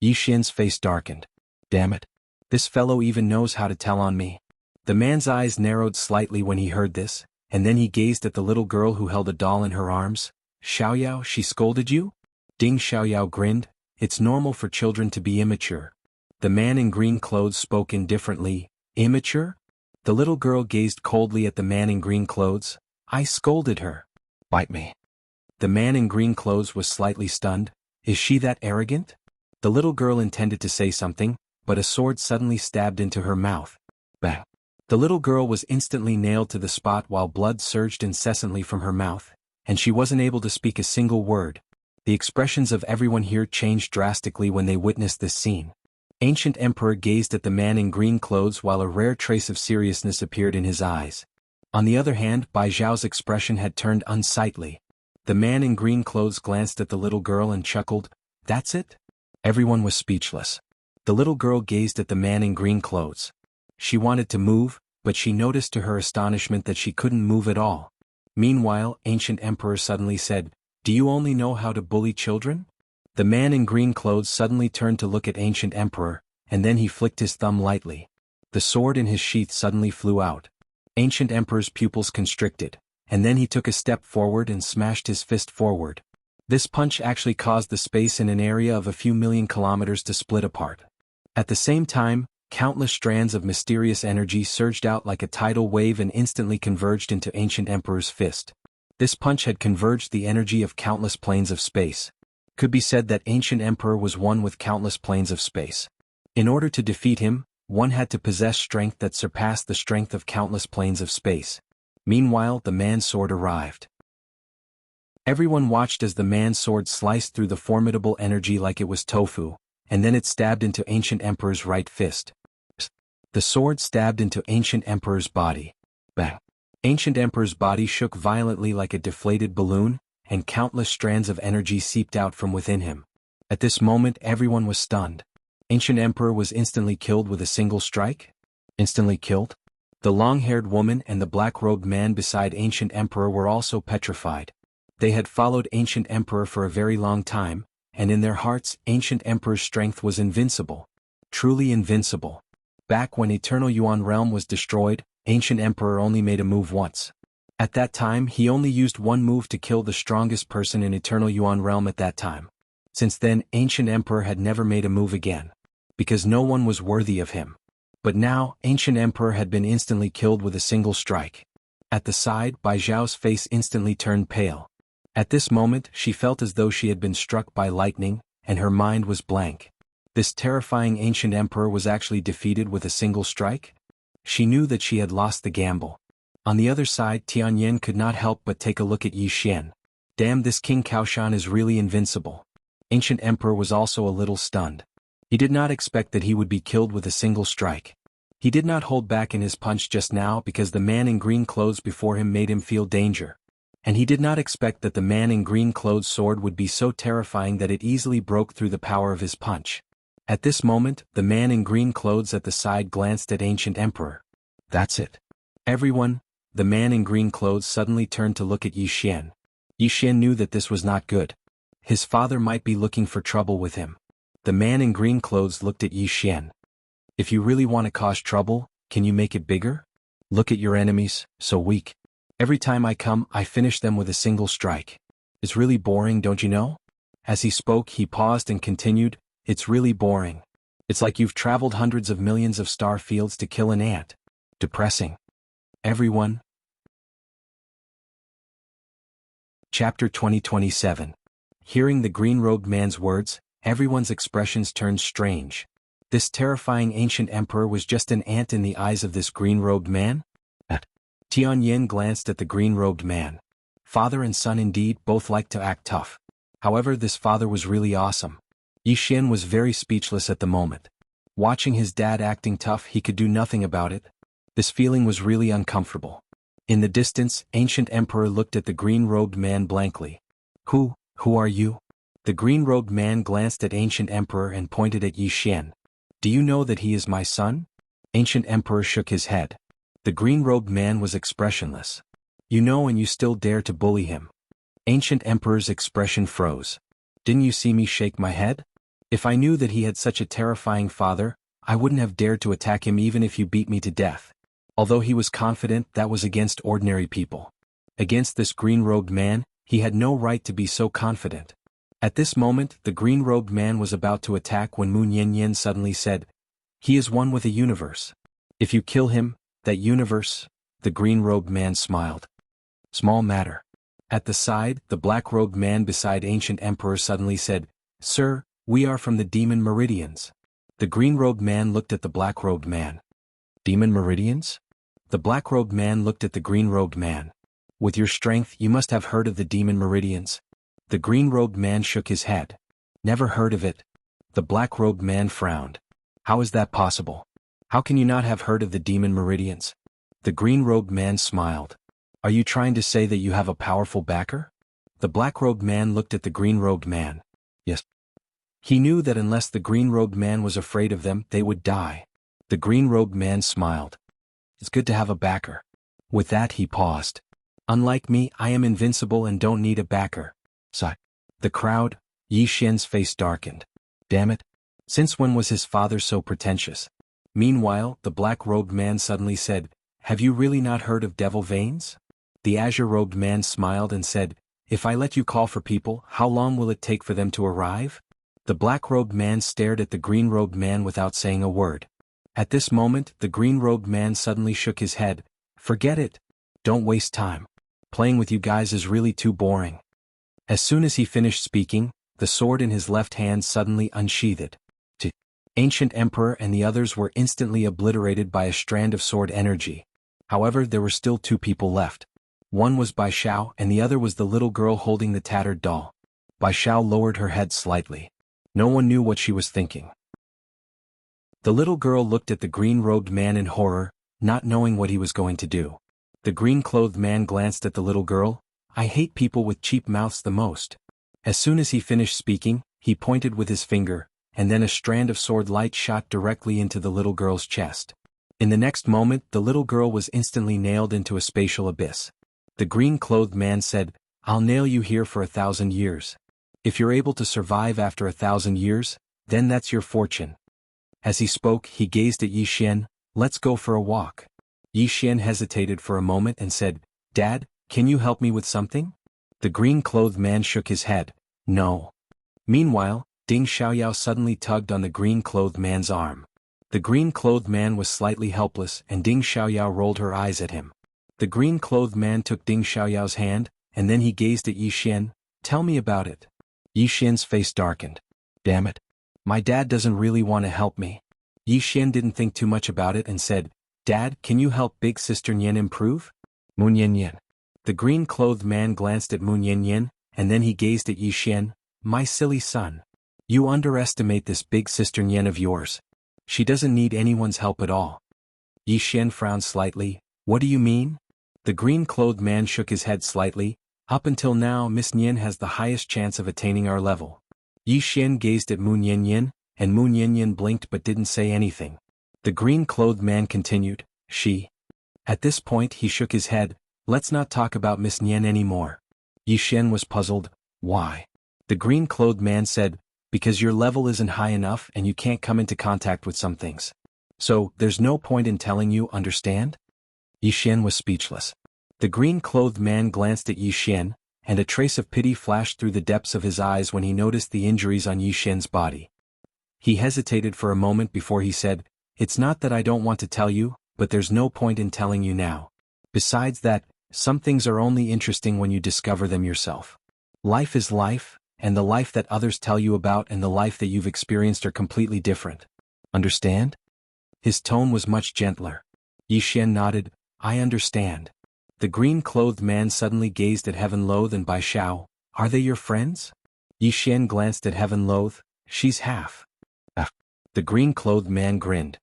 Yi Xian's face darkened. Damn it. This fellow even knows how to tell on me. The man's eyes narrowed slightly when he heard this, and then he gazed at the little girl who held a doll in her arms. Xiaoyao, she scolded you? Ding Xiaoyao grinned, It's normal for children to be immature. The man in green clothes spoke indifferently, Immature? The little girl gazed coldly at the man in green clothes. I scolded her. Bite me. The man in green clothes was slightly stunned. Is she that arrogant? The little girl intended to say something, but a sword suddenly stabbed into her mouth. Bang. The little girl was instantly nailed to the spot while blood surged incessantly from her mouth, and she wasn't able to speak a single word. The expressions of everyone here changed drastically when they witnessed this scene. Ancient Emperor gazed at the man in green clothes while a rare trace of seriousness appeared in his eyes. On the other hand, Bai Zhao's expression had turned unsightly. The man in green clothes glanced at the little girl and chuckled, That's it? Everyone was speechless. The little girl gazed at the man in green clothes. She wanted to move, but she noticed to her astonishment that she couldn't move at all. Meanwhile, Ancient Emperor suddenly said, Do you only know how to bully children? The man in green clothes suddenly turned to look at Ancient Emperor, and then he flicked his thumb lightly. The sword in his sheath suddenly flew out. Ancient Emperor's pupils constricted, and then he took a step forward and smashed his fist forward. This punch actually caused the space in an area of a few million kilometers to split apart. At the same time, countless strands of mysterious energy surged out like a tidal wave and instantly converged into Ancient Emperor's fist. This punch had converged the energy of countless planes of space. Could be said that Ancient Emperor was one with countless planes of space. In order to defeat him, one had to possess strength that surpassed the strength of countless planes of space. Meanwhile, the man's sword arrived. Everyone watched as the man's sword sliced through the formidable energy like it was tofu, and then it stabbed into Ancient Emperor's right fist. The sword stabbed into Ancient Emperor's body. Bang! Ancient Emperor's body shook violently like a deflated balloon, and countless strands of energy seeped out from within him. At this moment everyone was stunned. Ancient Emperor was instantly killed with a single strike? Instantly killed? The long-haired woman and the black-robed man beside Ancient Emperor were also petrified. They had followed Ancient Emperor for a very long time, and in their hearts Ancient Emperor's strength was invincible. Truly invincible. Back when Eternal Yuan Realm was destroyed, Ancient Emperor only made a move once. At that time he only used one move to kill the strongest person in Eternal Yuan Realm at that time. Since then Ancient Emperor had never made a move again. Because no one was worthy of him. But now, Ancient Emperor had been instantly killed with a single strike. At the side, Bai Zhao's face instantly turned pale. At this moment she felt as though she had been struck by lightning, and her mind was blank. This terrifying Ancient Emperor was actually defeated with a single strike? She knew that she had lost the gamble. On the other side Tianyan could not help but take a look at Yi Xian. Damn, this King Kaoshan is really invincible. Ancient Emperor was also a little stunned. He did not expect that he would be killed with a single strike. He did not hold back in his punch just now because the man in green clothes before him made him feel danger. And he did not expect that the man in green clothes' sword would be so terrifying that it easily broke through the power of his punch. At this moment, the man in green clothes at the side glanced at Ancient Emperor. That's it. Everyone, the man in green clothes suddenly turned to look at Yi Xian. Yi Xian knew that this was not good. His father might be looking for trouble with him. The man in green clothes looked at Yi Xian. If you really want to cause trouble, can you make it bigger? Look at your enemies, so weak. Every time I come, I finish them with a single strike. It's really boring, don't you know? As he spoke, he paused and continued, it's really boring. It's like you've traveled hundreds of millions of star fields to kill an ant. Depressing. Everyone. Chapter 2027. Hearing the green-robed man's words, everyone's expressions turned strange. This terrifying Ancient Emperor was just an ant in the eyes of this green-robed man? Tianyan glanced at the green-robed man. Father and son indeed both liked to act tough. However, this father was really awesome. Yi Xian was very speechless at the moment. Watching his dad acting tough, he could do nothing about it. This feeling was really uncomfortable. In the distance, Ancient Emperor looked at the green-robed man blankly. Who are you? The green-robed man glanced at Ancient Emperor and pointed at Yi Xian. Do you know that he is my son? Ancient Emperor shook his head. The green-robed man was expressionless. You know, and you still dare to bully him. Ancient Emperor's expression froze. Didn't you see me shake my head? If I knew that he had such a terrifying father, I wouldn't have dared to attack him even if you beat me to death. Although he was confident, that was against ordinary people. Against this green-robed man, he had no right to be so confident. At this moment, the green-robed man was about to attack when Mu Nianyan suddenly said, He is one with a universe. If you kill him, that universe, the green-robed man smiled. Small matter. At the side, the black-robed man beside Ancient Emperor suddenly said, Sir, we are from the Demon Meridians. The green-robed man looked at the black-robed man. Demon Meridians? The black-robed man looked at the green-robed man. With your strength, you must have heard of the Demon Meridians. The green-robed man shook his head. Never heard of it. The black-robed man frowned. How is that possible? How can you not have heard of the Demon Meridians? The green-robed man smiled. Are you trying to say that you have a powerful backer? The black-robed man looked at the green-robed man. Yes. He knew that unless the green-robed man was afraid of them, they would die. The green-robed man smiled. It's good to have a backer. With that he paused. Unlike me, I am invincible and don't need a backer. Sigh. The crowd, Yi Xian's face darkened. Damn it. Since when was his father so pretentious? Meanwhile, the black-robed man suddenly said, Have you really not heard of devil veins? The azure-robed man smiled and said, If I let you call for people, how long will it take for them to arrive? The black-robed man stared at the green-robed man without saying a word. At this moment, the green-robed man suddenly shook his head. Forget it. Don't waste time. Playing with you guys is really too boring. As soon as he finished speaking, the sword in his left hand suddenly unsheathed. Ancient Emperor and the others were instantly obliterated by a strand of sword energy. However, there were still two people left. One was Bai Xiao and the other was the little girl holding the tattered doll. Bai Xiao lowered her head slightly. No one knew what she was thinking. The little girl looked at the green-robed man in horror, not knowing what he was going to do. The green-clothed man glanced at the little girl. I hate people with cheap mouths the most. As soon as he finished speaking, he pointed with his finger, and then a strand of sword light shot directly into the little girl's chest. In the next moment, the little girl was instantly nailed into a spatial abyss. The green-clothed man said, I'll nail you here for 1,000 years. If you're able to survive after 1,000 years, then that's your fortune. As he spoke, he gazed at Yi Xian. Let's go for a walk. Yi Xian hesitated for a moment and said, Dad, can you help me with something? The green-clothed man shook his head. No. Meanwhile, Ding Xiaoyao suddenly tugged on the green-clothed man's arm. The green-clothed man was slightly helpless and Ding Xiaoyao rolled her eyes at him. The green-clothed man took Ding Xiaoyao's hand, and then he gazed at Yi Xian. Tell me about it. Yi Xian's face darkened. Damn it. My dad doesn't really want to help me. Yi Xian didn't think too much about it and said, Dad, can you help big sister Nian improve? Mu Nian. The green-clothed man glanced at Mu Nian, and then he gazed at Yi Xian. My silly son. You underestimate this big sister Nian of yours. She doesn't need anyone's help at all. Yi Xian frowned slightly. What do you mean? The green-clothed man shook his head slightly. Up until now, Miss Nian has the highest chance of attaining our level. Yi Xian gazed at Mu Nian, and Mu Nian blinked but didn't say anything. The green-clothed man continued, She. At this point he shook his head. Let's not talk about Miss Nian anymore. Yi Xian was puzzled. Why? The green-clothed man said, Because your level isn't high enough and you can't come into contact with some things. So, there's no point in telling you, understand? Yi Xian was speechless. The green-clothed man glanced at Yi Xian, and a trace of pity flashed through the depths of his eyes when he noticed the injuries on Yi Xian's body. He hesitated for a moment before he said, It's not that I don't want to tell you, but there's no point in telling you now. Besides that, some things are only interesting when you discover them yourself. Life is life, and the life that others tell you about and the life that you've experienced are completely different. Understand? His tone was much gentler. Yi Xian nodded, I understand. The green-clothed man suddenly gazed at Heaven Loath and Bai Xiao. Are they your friends? Yi Xian glanced at Heaven Loath. She's half. The green-clothed man grinned.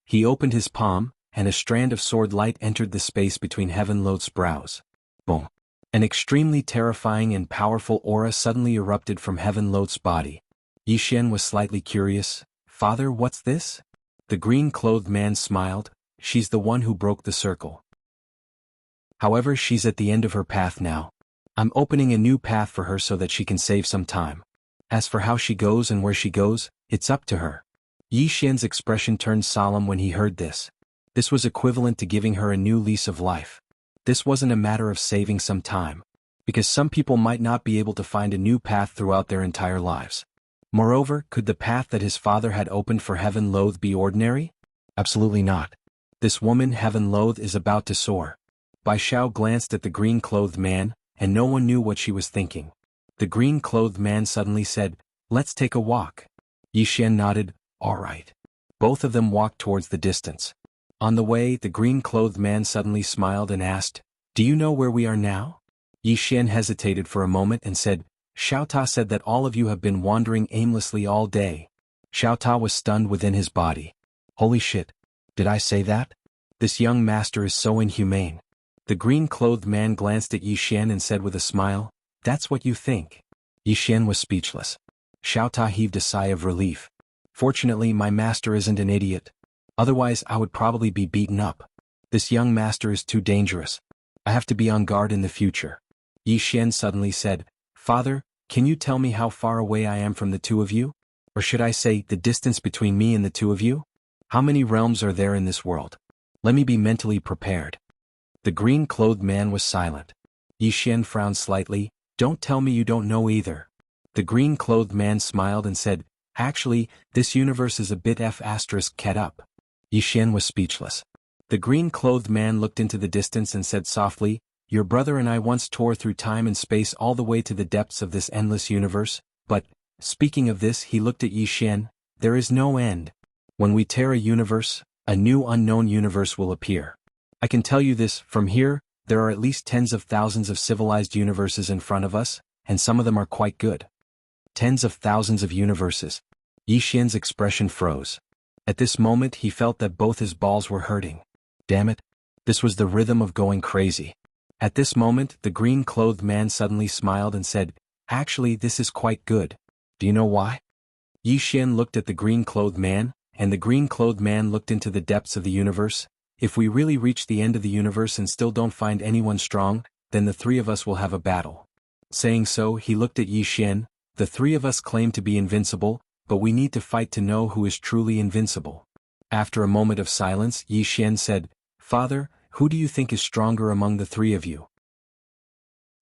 He opened his palm, and a strand of sword light entered the space between Heaven Loath's brows. Boom. An extremely terrifying and powerful aura suddenly erupted from Heaven Loath's body. Yi Xian was slightly curious. Father, what's this? The green-clothed man smiled. She's the one who broke the circle. However, she's at the end of her path now. I'm opening a new path for her so that she can save some time. As for how she goes and where she goes, it's up to her. Yi Xian's expression turned solemn when he heard this. This was equivalent to giving her a new lease of life. This wasn't a matter of saving some time, because some people might not be able to find a new path throughout their entire lives. Moreover, could the path that his father had opened for Heaven Loath be ordinary? Absolutely not. This woman, Heaven Loath, is about to soar. Bai Xiao glanced at the green-clothed man, and no one knew what she was thinking. The green-clothed man suddenly said, Let's take a walk. Yi Xian nodded, All right. Both of them walked towards the distance. On the way, the green-clothed man suddenly smiled and asked, Do you know where we are now? Yi Xian hesitated for a moment and said, Xiao Ta said that all of you have been wandering aimlessly all day. Xiao Ta was stunned within his body. Holy shit. Did I say that? This young master is so inhumane. The green-clothed man glanced at Yi Xian and said with a smile, That's what you think. Yi Xian was speechless. Xiao Ta heaved a sigh of relief. Fortunately, my master isn't an idiot. Otherwise, I would probably be beaten up. This young master is too dangerous. I have to be on guard in the future. Yi Xian suddenly said, Father, can you tell me how far away I am from the two of you? Or should I say, the distance between me and the two of you? How many realms are there in this world? Let me be mentally prepared. The green-clothed man was silent. Yi Xian frowned slightly. Don't tell me you don't know either. The green-clothed man smiled and said, Actually, this universe is a bit *ket up. Yi Xian was speechless. The green-clothed man looked into the distance and said softly, Your brother and I once tore through time and space all the way to the depths of this endless universe, but, speaking of this, he looked at Yi Xian, There is no end. When we tear a universe, a new unknown universe will appear. I can tell you this, from here, there are at least tens of thousands of civilized universes in front of us, and some of them are quite good. Tens of thousands of universes. Yi Xian's expression froze. At this moment he felt that both his balls were hurting. Damn it. This was the rhythm of going crazy. At this moment the green-clothed man suddenly smiled and said, "Actually, this is quite good. Do you know why?" Yi Xian looked at the green-clothed man, and the green-clothed man looked into the depths of the universe. If we really reach the end of the universe and still don't find anyone strong, then the three of us will have a battle. Saying so, he looked at Yi Xian. The three of us claim to be invincible, but we need to fight to know who is truly invincible. After a moment of silence, Yi Xian said, "Father, who do you think is stronger among the three of you?"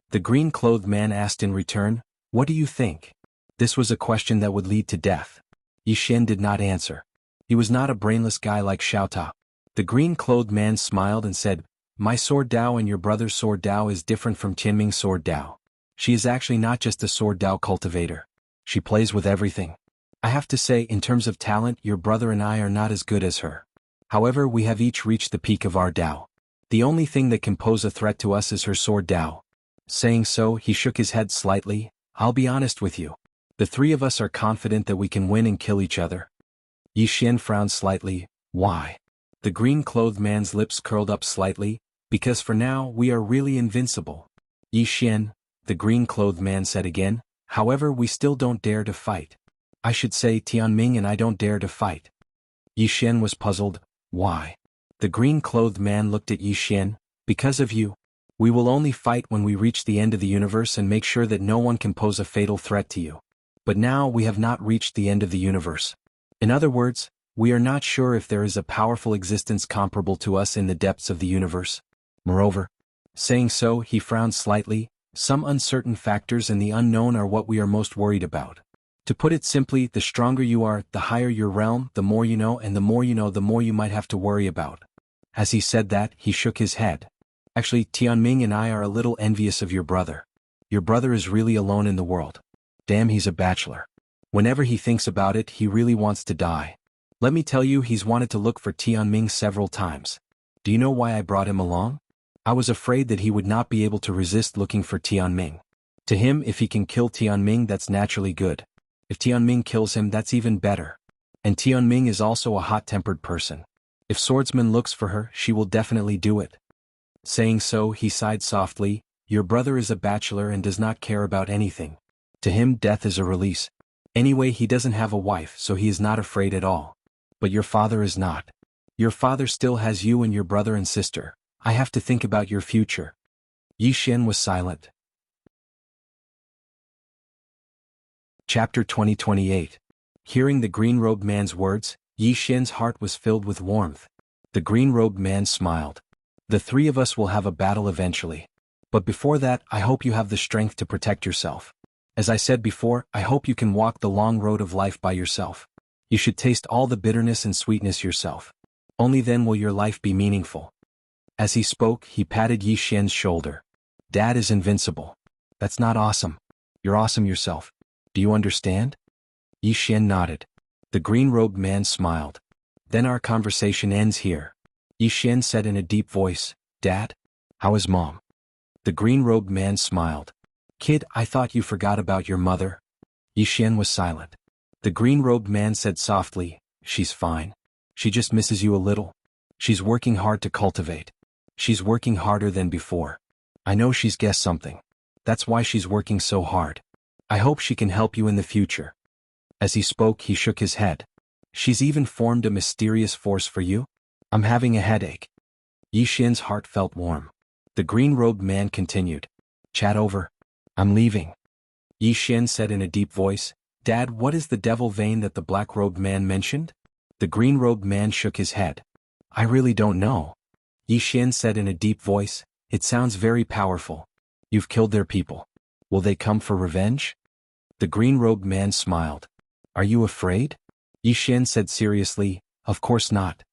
The green-clothed man asked in return, "What do you think?" This was a question that would lead to death. Yi Xian did not answer. He was not a brainless guy like Xiao Ta. The green-clothed man smiled and said, "My sword Dao and your brother's sword Dao is different from Tianming's sword Dao. She is actually not just a sword Dao cultivator. She plays with everything. I have to say, in terms of talent, your brother and I are not as good as her. However, we have each reached the peak of our Dao. The only thing that can pose a threat to us is her sword Dao." Saying so, he shook his head slightly. "I'll be honest with you. The three of us are confident that we can win and kill each other." Yi Xian frowned slightly. "Why?" The green-clothed man's lips curled up slightly. "Because for now, we are really invincible." "Yi Xian," the green-clothed man said again, "however, we still don't dare to fight. I should say Tianming and I don't dare to fight." Yi Xian was puzzled. "Why?" The green-clothed man looked at Yi Xian. "Because of you. We will only fight when we reach the end of the universe and make sure that no one can pose a fatal threat to you. But now we have not reached the end of the universe. In other words, we are not sure if there is a powerful existence comparable to us in the depths of the universe. Moreover," saying so, he frowned slightly, "some uncertain factors and the unknown are what we are most worried about. To put it simply, the stronger you are, the higher your realm, the more you know, and the more you know, the more you might have to worry about." As he said that, he shook his head. "Actually, Tianming and I are a little envious of your brother. Your brother is really alone in the world. Damn, he's a bachelor. Whenever he thinks about it, he really wants to die. Let me tell you, he's wanted to look for Tianming several times. Do you know why I brought him along? I was afraid that he would not be able to resist looking for Tianming. To him, if he can kill Tianming, that's naturally good. If Tianming kills him, that's even better. And Tianming is also a hot-tempered person. If swordsman looks for her, she will definitely do it." Saying so, he sighed softly. "Your brother is a bachelor and does not care about anything. To him, death is a release. Anyway, he doesn't have a wife, so he is not afraid at all. But your father is not. Your father still has you and your brother and sister. I have to think about your future." Yi Xian was silent. Chapter 2028. Hearing the green-robed man's words, Yi Xian's heart was filled with warmth. The green-robed man smiled. "The three of us will have a battle eventually. But before that, I hope you have the strength to protect yourself. As I said before, I hope you can walk the long road of life by yourself. You should taste all the bitterness and sweetness yourself. Only then will your life be meaningful." As he spoke, he patted Yi Xian's shoulder. "Dad is invincible. That's not awesome. You're awesome yourself. Do you understand?" Yi Xian nodded. The green-robed man smiled. "Then our conversation ends here." Yi Xian said in a deep voice, "Dad? How is Mom?" The green-robed man smiled. "Kid, I thought you forgot about your mother." Yi Xian was silent. The green-robed man said softly, "She's fine. She just misses you a little. She's working hard to cultivate. She's working harder than before. I know she's guessed something. That's why she's working so hard. I hope she can help you in the future." As he spoke, he shook his head. "She's even formed a mysterious force for you? I'm having a headache." Yi Xian's heart felt warm. The green-robed man continued. "Chat over. I'm leaving." Yi Xian said in a deep voice, "Dad, what is the devil vein that the black-robed man mentioned?" The green-robed man shook his head. "I really don't know." Yi Xian said in a deep voice, "It sounds very powerful. You've killed their people. Will they come for revenge?" The green-robed man smiled. "Are you afraid?" Yi Xian said seriously, "Of course not."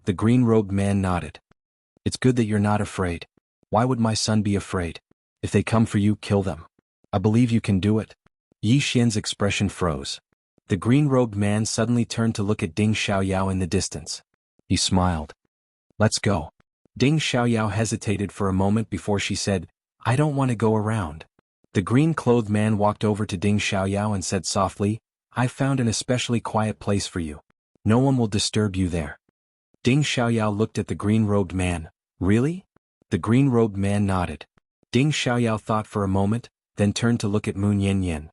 The green-robed man nodded. "It's good that you're not afraid. Why would my son be afraid? If they come for you, kill them. I believe you can do it." Yi Xian's expression froze. The green-robed man suddenly turned to look at Ding Xiaoyao in the distance. He smiled. Let's go. Ding Xiaoyao hesitated for a moment before she said, I don't want to go around. The green-clothed man walked over to Ding Xiaoyao and said softly, I found an especially quiet place for you. No one will disturb you there. Ding Xiaoyao looked at the green-robed man. Really? The green-robed man nodded. Ding Xiaoyao thought for a moment, then turned to look at Moon Yen.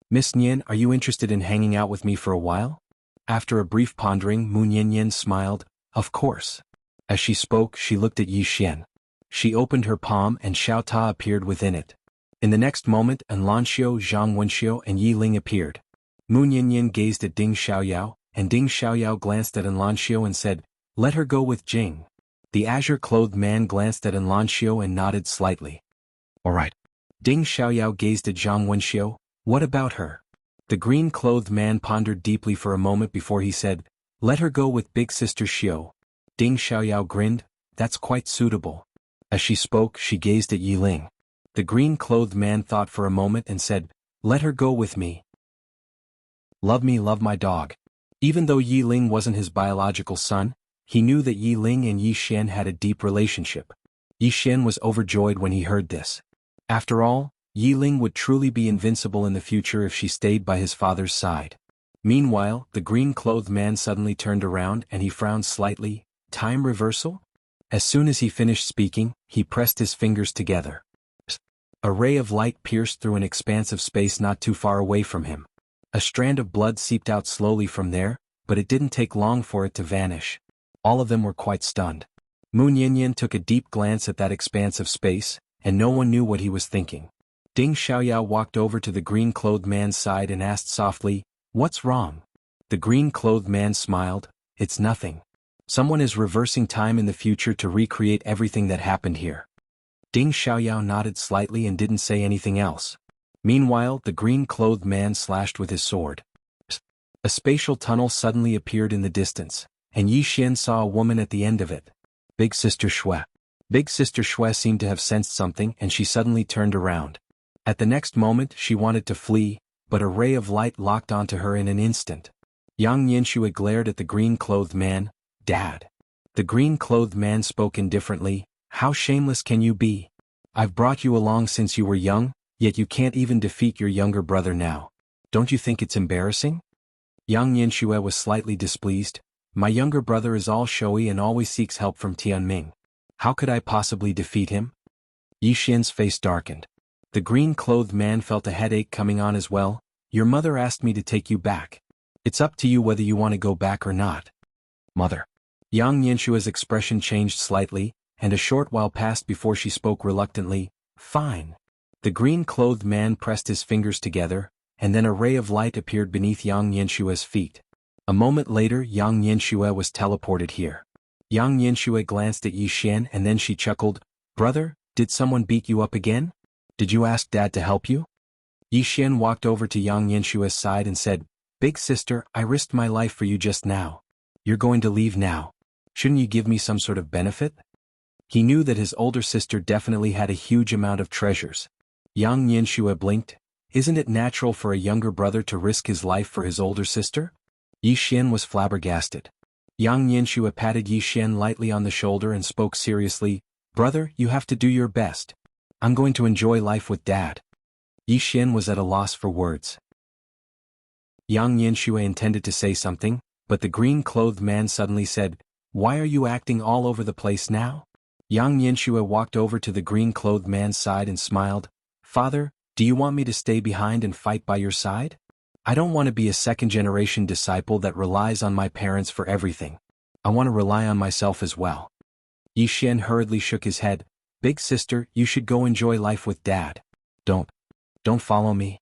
Miss Nian, are you interested in hanging out with me for a while? After a brief pondering, Moon Yen smiled, of course. As she spoke, she looked at Yi Xian. She opened her palm and Xiao Ta appeared within it. In the next moment, Lanxiu, Zhang Wenxiu and Yi Ling appeared. Moon Yen gazed at Ding Xiaoyao, and Ding Xiaoyao glanced at Lanxiu and said, let her go with Jing. The azure-clothed man glanced at Lanxiu and nodded slightly. All right. Ding Xiaoyao gazed at Zhang Wenxiu. What about her? The green-clothed man pondered deeply for a moment before he said, let her go with big sister Xiu. Ding Xiaoyao grinned, that's quite suitable. As she spoke, she gazed at Yi Ling. The green-clothed man thought for a moment and said, let her go with me. Love me, love my dog. Even though Yi Ling wasn't his biological son, he knew that Yi Ling and Yi Xian had a deep relationship. Yi Xian was overjoyed when he heard this. After all, Yi Ling would truly be invincible in the future if she stayed by his father's side. Meanwhile, the green-clothed man suddenly turned around and he frowned slightly. Time reversal? As soon as he finished speaking, he pressed his fingers together. A ray of light pierced through an expanse of space not too far away from him. A strand of blood seeped out slowly from there, but it didn't take long for it to vanish. All of them were quite stunned. Moon Yen took a deep glance at that expanse of space, and no one knew what he was thinking. Ding Xiaoyao walked over to the green-clothed man's side and asked softly, what's wrong? The green-clothed man smiled, it's nothing. Someone is reversing time in the future to recreate everything that happened here. Ding Xiaoyao nodded slightly and didn't say anything else. Meanwhile, the green-clothed man slashed with his sword. A spatial tunnel suddenly appeared in the distance, and Yi Xian saw a woman at the end of it. Big Sister Shui. Big Sister Shui seemed to have sensed something and she suddenly turned around. At the next moment she wanted to flee, but a ray of light locked onto her in an instant. Yang Yanxue glared at the green-clothed man. Dad. The green-clothed man spoke indifferently, how shameless can you be? I've brought you along since you were young, yet you can't even defeat your younger brother now. Don't you think it's embarrassing? Yang Yanxue was slightly displeased. My younger brother is all showy and always seeks help from Tianming. How could I possibly defeat him? Yi Xian's face darkened. The green-clothed man felt a headache coming on as well. Your mother asked me to take you back. It's up to you whether you want to go back or not. Mother. Yang Yanshua's expression changed slightly, and a short while passed before she spoke reluctantly. Fine. The green-clothed man pressed his fingers together, and then a ray of light appeared beneath Yang Yanshua's feet. A moment later Yang Yanxue was teleported here. Yang Yanxue glanced at Yi Xian and then she chuckled. Brother, did someone beat you up again? Did you ask Dad to help you? Yi Xian walked over to Yang Yanshue's side and said, Big sister, I risked my life for you just now. You're going to leave now. Shouldn't you give me some sort of benefit? He knew that his older sister definitely had a huge amount of treasures. Yang Yanxue blinked. Isn't it natural for a younger brother to risk his life for his older sister? Yi Xian was flabbergasted. Yang Yanxue patted Yi Xian lightly on the shoulder and spoke seriously, Brother, you have to do your best. I'm going to enjoy life with Dad. Yi Xian was at a loss for words. Yang Yanxue intended to say something, but the green-clothed man suddenly said, Why are you acting all over the place now? Yang Yanxue walked over to the green-clothed man's side and smiled, Father, do you want me to stay behind and fight by your side? I don't want to be a second-generation disciple that relies on my parents for everything. I want to rely on myself as well. Yi Xian hurriedly shook his head. Big sister, you should go enjoy life with Dad. Don't follow me.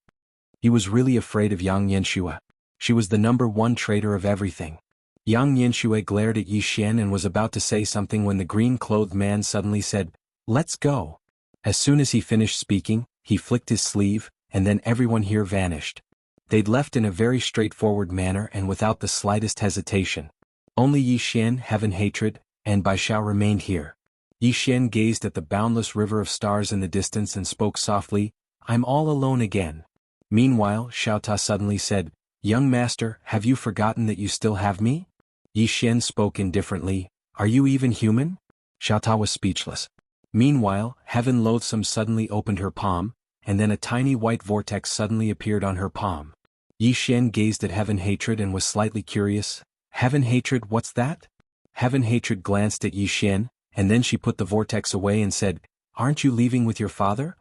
He was really afraid of Yang Yanxue. She was the #1 traitor of everything. Yang Yanxue glared at Yi Xian and was about to say something when the green-clothed man suddenly said, Let's go. As soon as he finished speaking, he flicked his sleeve, and then everyone here vanished. They'd left in a very straightforward manner and without the slightest hesitation. Only Yi Xian, Heaven Hatred, and Bai Xiao remained here. Yi Xian gazed at the boundless river of stars in the distance and spoke softly, I'm all alone again. Meanwhile, Xiao Ta suddenly said, Young master, have you forgotten that you still have me? Yi Xian spoke indifferently. Are you even human? Xiao Ta was speechless. Meanwhile, Heaven Loathsome suddenly opened her palm, and then a tiny white vortex suddenly appeared on her palm. Yi Xian gazed at Heaven Hatred and was slightly curious. Heaven Hatred, what's that? Heaven Hatred glanced at Yi Xian, and then she put the vortex away and said, Aren't you leaving with your father?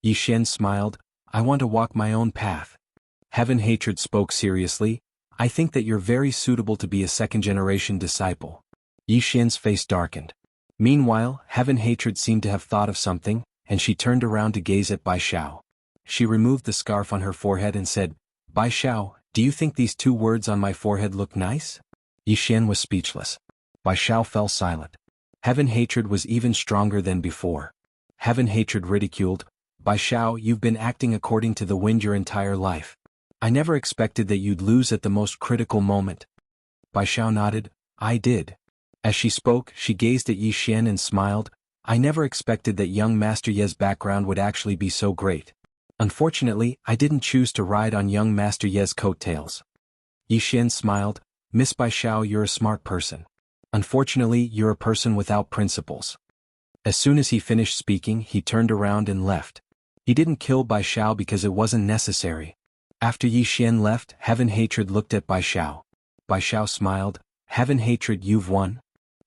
Yi Xian smiled. I want to walk my own path. Heaven Hatred spoke seriously. I think that you're very suitable to be a second-generation disciple. Yi Xian's face darkened. Meanwhile, Heaven Hatred seemed to have thought of something, and she turned around to gaze at Bai Xiao. She removed the scarf on her forehead and said, Bai Xiao, do you think these 2 words on my forehead look nice? Yi Xian was speechless. Bai Xiao fell silent. Heaven Hatred was even stronger than before. Heaven Hatred ridiculed, Bai Xiao, you've been acting according to the wind your entire life. I never expected that you'd lose at the most critical moment. Bai Xiao nodded. I did. As she spoke, she gazed at Yi Xian and smiled. I never expected that young Master Ye's background would actually be so great. Unfortunately, I didn't choose to ride on young Master Ye's coattails. Yi Xian smiled. Miss Bai Xiao, you're a smart person. Unfortunately, you're a person without principles. As soon as he finished speaking, he turned around and left. He didn't kill Bai Xiao because it wasn't necessary. After Yi Xian left, Heaven Hatred looked at Bai Xiao. Bai Xiao smiled. Heaven Hatred, you've won?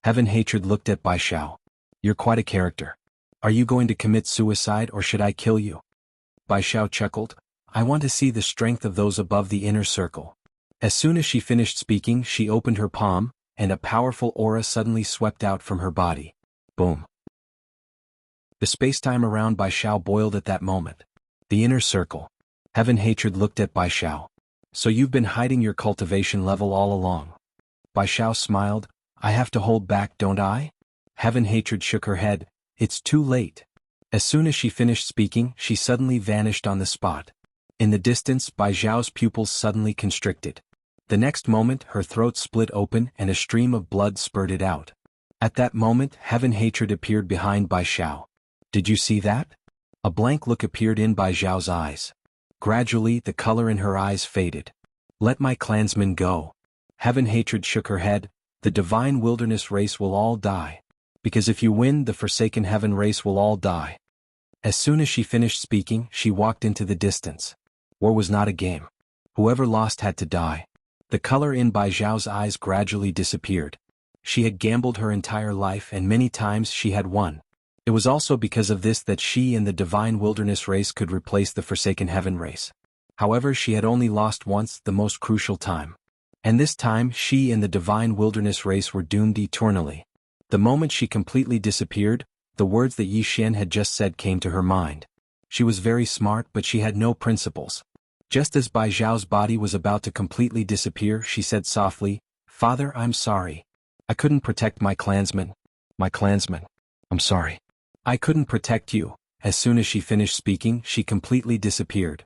Heaven Hatred looked at Bai Xiao. You're quite a character. Are you going to commit suicide or should I kill you? Bai Xiao chuckled. I want to see the strength of those above the inner circle. As soon as she finished speaking, she opened her palm, and a powerful aura suddenly swept out from her body. Boom. The space-time around Bai Xiao boiled at that moment. The inner circle. Heaven Hatred looked at Bai Xiao. So you've been hiding your cultivation level all along. Bai Xiao smiled. I have to hold back, don't I? Heaven Hatred shook her head. It's too late. As soon as she finished speaking, she suddenly vanished on the spot. In the distance, Bai Xiao's pupils suddenly constricted. The next moment, her throat split open and a stream of blood spurted out. At that moment, Heaven Hatred appeared behind Bai Xiao. Did you see that? A blank look appeared in Bai Xiao's eyes. Gradually, the color in her eyes faded. Let my clansmen go. Heaven Hatred shook her head. The divine wilderness race will all die. Because if you win, the forsaken heaven race will all die. As soon as she finished speaking, she walked into the distance. War was not a game. Whoever lost had to die. The color in Bai Xiao's eyes gradually disappeared. She had gambled her entire life and many times she had won. It was also because of this that she and the divine wilderness race could replace the forsaken heaven race. However, she had only lost once, the most crucial time. And this time, she and the divine wilderness race were doomed eternally. The moment she completely disappeared, the words that Yi Xian had just said came to her mind. She was very smart, but she had no principles. Just as Bai Xiao's body was about to completely disappear, she said softly, Father, I'm sorry. I couldn't protect my clansmen. My clansmen. I'm sorry. I couldn't protect you. As soon as she finished speaking, she completely disappeared.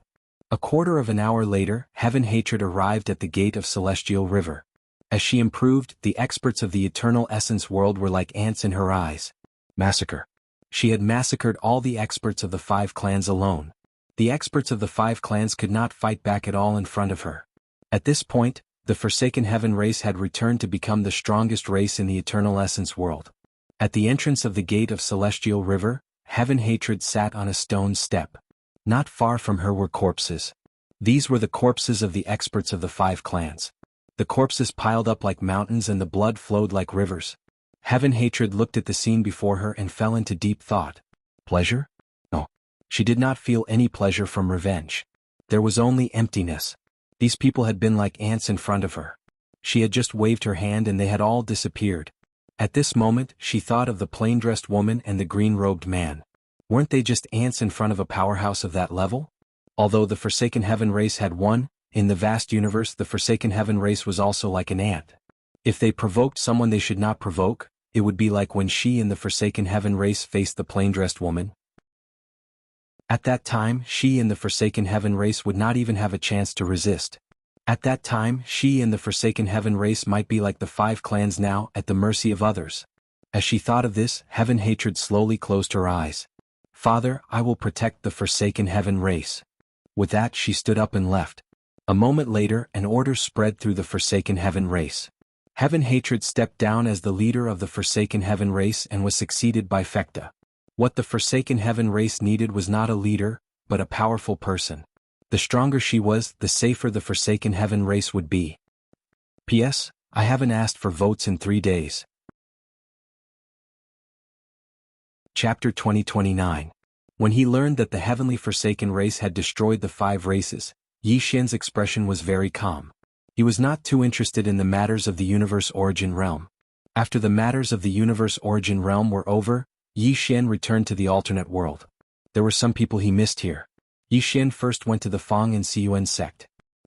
A quarter of an hour later, Heaven Hatred arrived at the gate of Celestial River. As she improved, the experts of the Eternal Essence world were like ants in her eyes. Massacre. She had massacred all the experts of the 5 clans alone. The experts of the 5 clans could not fight back at all in front of her. At this point, the Forsaken Heaven race had returned to become the strongest race in the Eternal Essence world. At the entrance of the gate of Celestial River, Heaven Hatred sat on a stone step. Not far from her were corpses. These were the corpses of the experts of the 5 clans. The corpses piled up like mountains and the blood flowed like rivers. Heaven Hatred looked at the scene before her and fell into deep thought. Pleasure? No. She did not feel any pleasure from revenge. There was only emptiness. These people had been like ants in front of her. She had just waved her hand and they had all disappeared. At this moment, she thought of the plain-dressed woman and the green-robed man. Weren't they just ants in front of a powerhouse of that level? Although the Forsaken Heaven race had won, in the vast universe the Forsaken Heaven race was also like an ant. If they provoked someone they should not provoke, it would be like when she and the Forsaken Heaven race faced the plain-dressed woman. At that time, she and the Forsaken Heaven race would not even have a chance to resist. At that time, she and the Forsaken Heaven race might be like the 5 clans now, at the mercy of others. As she thought of this, Heaven Hatred slowly closed her eyes. Father, I will protect the Forsaken Heaven race. With that, she stood up and left. A moment later, an order spread through the Forsaken Heaven race. Heaven Hatred stepped down as the leader of the Forsaken Heaven race and was succeeded by Fekta. What the Forsaken Heaven race needed was not a leader, but a powerful person. The stronger she was, the safer the Forsaken Heaven race would be. P.S. I haven't asked for votes in 3 days. Chapter 2029. When he learned that the Heavenly Forsaken race had destroyed the 5 races, Yi Xian's expression was very calm. He was not too interested in the matters of the Universe Origin Realm. After the matters of the Universe Origin Realm were over, Yi Xian returned to the alternate world. There were some people he missed here. Yi Xian first went to the Fang and Siyuan sect.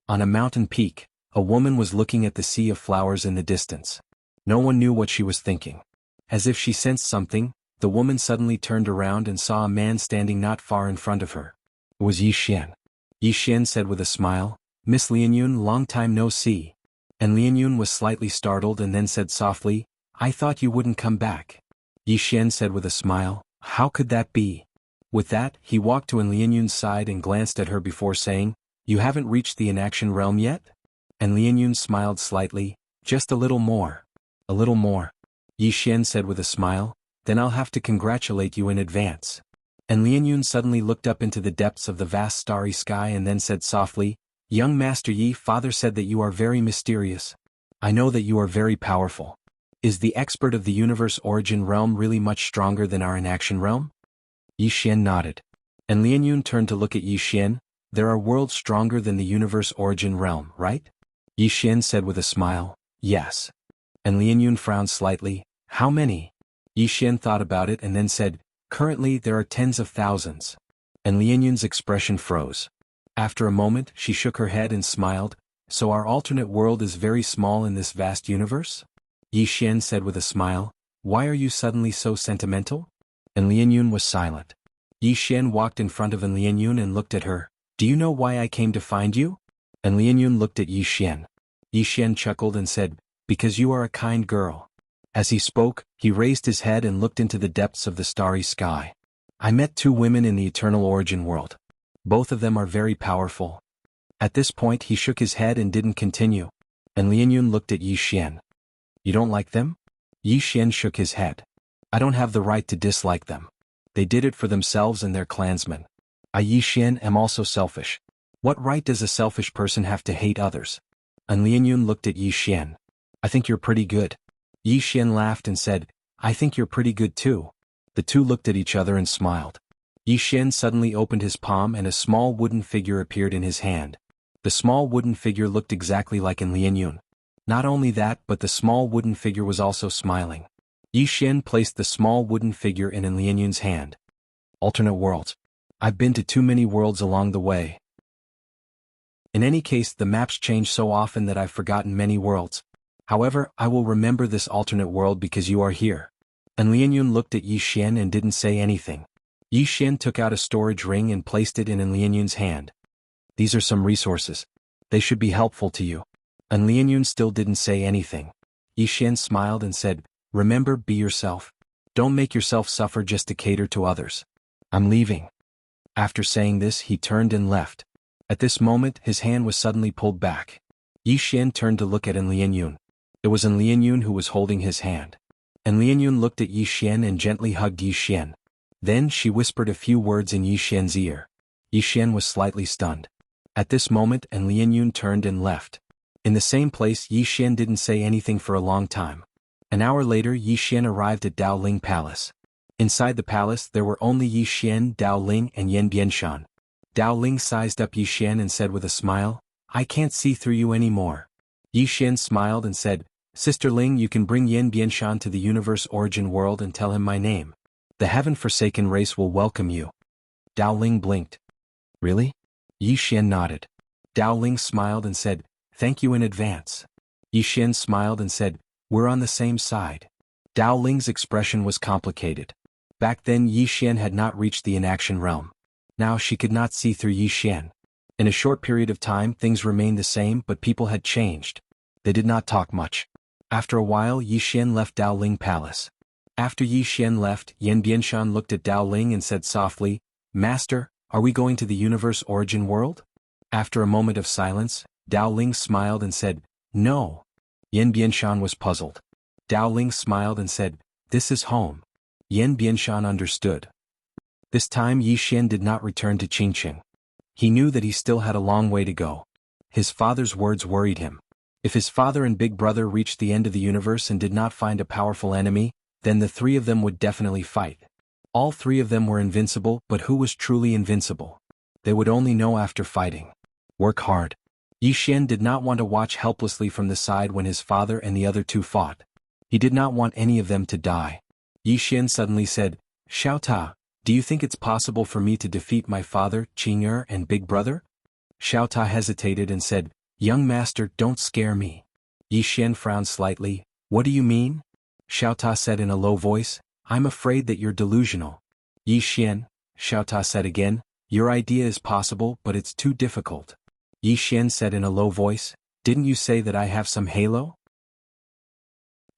On a mountain peak, a woman was looking at the sea of flowers in the distance. No one knew what she was thinking. As if she sensed something, the woman suddenly turned around and saw a man standing not far in front of her. It was Yi Xian. Yi Xian said with a smile, "Miss Lianyun, long time no see." And Lianyun was slightly startled and then said softly, "I thought you wouldn't come back." Yi Xian said with a smile, "How could that be?" With that, he walked to Lianyun's side and glanced at her before saying, "You haven't reached the inaction realm yet?" And Lianyun smiled slightly, "Just a little more." "A little more," Yi Xian said with a smile, "then I'll have to congratulate you in advance." And Lianyun suddenly looked up into the depths of the vast starry sky and then said softly, "Young Master Yi, father said that you are very mysterious. I know that you are very powerful. Is the expert of the Universe Origin Realm really much stronger than our inaction realm?" Yi Xian nodded. And Lianyun turned to look at Yi Xian. "There are worlds stronger than the Universe Origin Realm, right?" Yi Xian said with a smile, "Yes." And Lianyun frowned slightly. "How many?" Yi Xian thought about it and then said, "Currently there are tens of thousands." And Lianyun's expression froze. After a moment, she shook her head and smiled. "So our alternate world is very small in this vast universe?" Yi Xian said with a smile, "Why are you suddenly so sentimental?" And Lianyun was silent. Yi Xian walked in front of Lianyun and looked at her. "Do you know why I came to find you?" And Lianyun looked at Yi Xian. Yi Xian chuckled and said, "Because you are a kind girl." As he spoke, he raised his head and looked into the depths of the starry sky. "I met 2 women in the eternal origin world. Both of them are very powerful." At this point he shook his head and didn't continue. And Lianyun looked at Yi Xian. "You don't like them?" Yi Xian shook his head. "I don't have the right to dislike them. They did it for themselves and their clansmen. I, Yi Xian, am also selfish. What right does a selfish person have to hate others?" And Lianyun looked at Yi Xian. "I think you're pretty good." Yi Xian laughed and said, "I think you're pretty good too." The two looked at each other and smiled. Yi Xian suddenly opened his palm and a small wooden figure appeared in his hand. The small wooden figure looked exactly like Lianyun. Not only that, but the small wooden figure was also smiling. Yi Xian placed the small wooden figure in Lianyun's hand. "Alternate worlds. I've been to too many worlds along the way. In any case, the maps change so often that I've forgotten many worlds. However, I will remember this alternate world because you are here." And Lianyun looked at Yi Xian and didn't say anything. Yi Xian took out a storage ring and placed it in Lianyun's hand. "These are some resources. They should be helpful to you." And Lianyun still didn't say anything. Yi Xian smiled and said, "Remember, be yourself. Don't make yourself suffer just to cater to others. I'm leaving." After saying this, he turned and left. At this moment, his hand was suddenly pulled back. Yi Xian turned to look at Lianyun. It was Lianyun who was holding his hand. And Lianyun looked at Yi Xian and gently hugged Yi Xian. Then she whispered a few words in Yi Xian's ear. Yi Xian was slightly stunned. At this moment, Lianyun turned and left. In the same place, Yi Xian didn't say anything for a long time. An hour later, Yi Xian arrived at Dao Ling Palace. Inside the palace, there were only Yi Xian, Dao Ling, and Yan Bianshan. Dao Ling sized up Yi Xian and said with a smile, "I can't see through you anymore." Yi Xian smiled and said, "Sister Ling, you can bring Yan Bianshan to the Universe Origin World and tell him my name. The Heaven-Forsaken race will welcome you." Dao Ling blinked. "Really?" Yi Xian nodded. Dao Ling smiled and said, "Thank you in advance." Yi Xian smiled and said, "We're on the same side." Dao Ling's expression was complicated. Back then Yi Xian had not reached the inaction realm. Now she could not see through Yi Xian. In a short period of time things remained the same, but people had changed. They did not talk much. After a while Yi Xian left Dao Ling Palace. After Yi Xian left, Yan Bianshan looked at Dao Ling and said softly, "Master, are we going to the Universe Origin World?" After a moment of silence, Dao Ling smiled and said, "No." Yan Bianshan was puzzled. Dao Ling smiled and said, "This is home." Yan Bianshan understood. This time Yi Xian did not return to Qingqing. He knew that he still had a long way to go. His father's words worried him. If his father and big brother reached the end of the universe and did not find a powerful enemy, then the three of them would definitely fight. All three of them were invincible, but who was truly invincible? They would only know after fighting. Work hard. Yi Xian did not want to watch helplessly from the side when his father and the other two fought. He did not want any of them to die. Yi Xian suddenly said, "Xiao Ta, do you think it's possible for me to defeat my father, Qing and big brother?" Xiao Ta hesitated and said, "Young master, don't scare me." Yi Xian frowned slightly. "What do you mean?" Xiao Ta said in a low voice, "I'm afraid that you're delusional." "Yi Xian," Xiao Ta said again, "your idea is possible, but it's too difficult." Yi Xian said in a low voice, "Didn't you say that I have some halo?"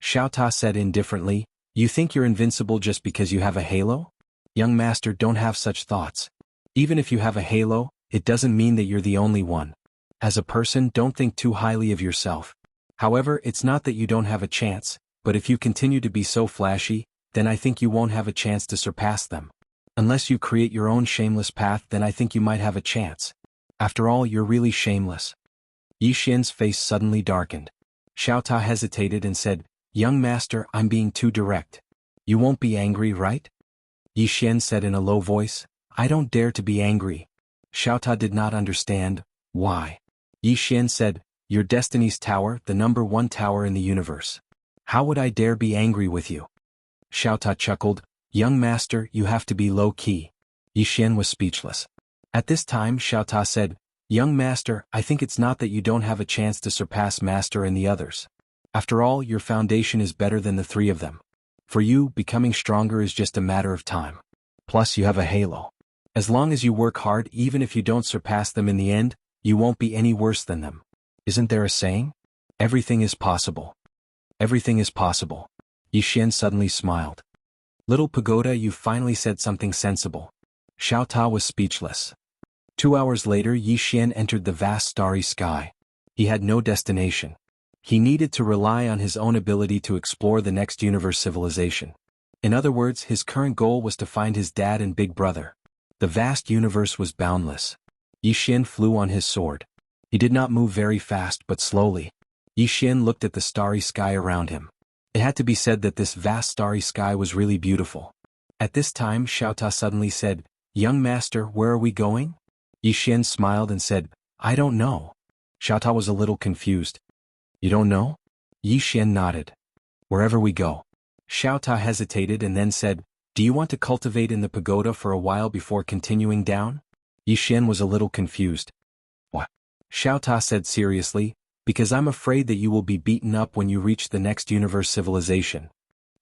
Xiao Ta said indifferently, "You think you're invincible just because you have a halo? Young master, don't have such thoughts. Even if you have a halo, it doesn't mean that you're the only one. As a person, don't think too highly of yourself. However, it's not that you don't have a chance, but if you continue to be so flashy, then I think you won't have a chance to surpass them. Unless you create your own shameless path, then I think you might have a chance. After all, you're really shameless." Yi Xian's face suddenly darkened. Xiao Ta hesitated and said, "Young master, I'm being too direct. You won't be angry, right?" Yi Xian said in a low voice, "I don't dare to be angry." Xiao Ta did not understand. Why? Yi Xian said, "Your destiny's tower, the #1 tower in the universe. How would I dare be angry with you?" Xiao Ta chuckled, "Young master, you have to be low-key." Yi Xian was speechless. At this time Xiao Ta said, "Young master, I think it's not that you don't have a chance to surpass master and the others. After all, your foundation is better than the three of them. For you, becoming stronger is just a matter of time. Plus you have a halo. As long as you work hard, even if you don't surpass them in the end, you won't be any worse than them. Isn't there a saying? Everything is possible. Everything is possible." Yi Xian suddenly smiled. "Little pagoda, you finally said something sensible." Xiao Ta was speechless. 2 hours later Yi Xian entered the vast starry sky. He had no destination. He needed to rely on his own ability to explore the next universe civilization. In other words, his current goal was to find his dad and big brother. The vast universe was boundless. Yi Xian flew on his sword. He did not move very fast but slowly. Yi Xian looked at the starry sky around him. It had to be said that this vast starry sky was really beautiful. At this time Xiao Ta suddenly said, "Young master, where are we going?" Yi Xian smiled and said, "I don't know." Xiao Ta was a little confused. "You don't know?" Yi Xian nodded. "Wherever we go." Xiao Ta hesitated and then said, "Do you want to cultivate in the pagoda for a while before continuing down?" Yi Xian was a little confused. "What?" Xiao Ta said seriously, "Because I'm afraid that you will be beaten up when you reach the next universe civilization."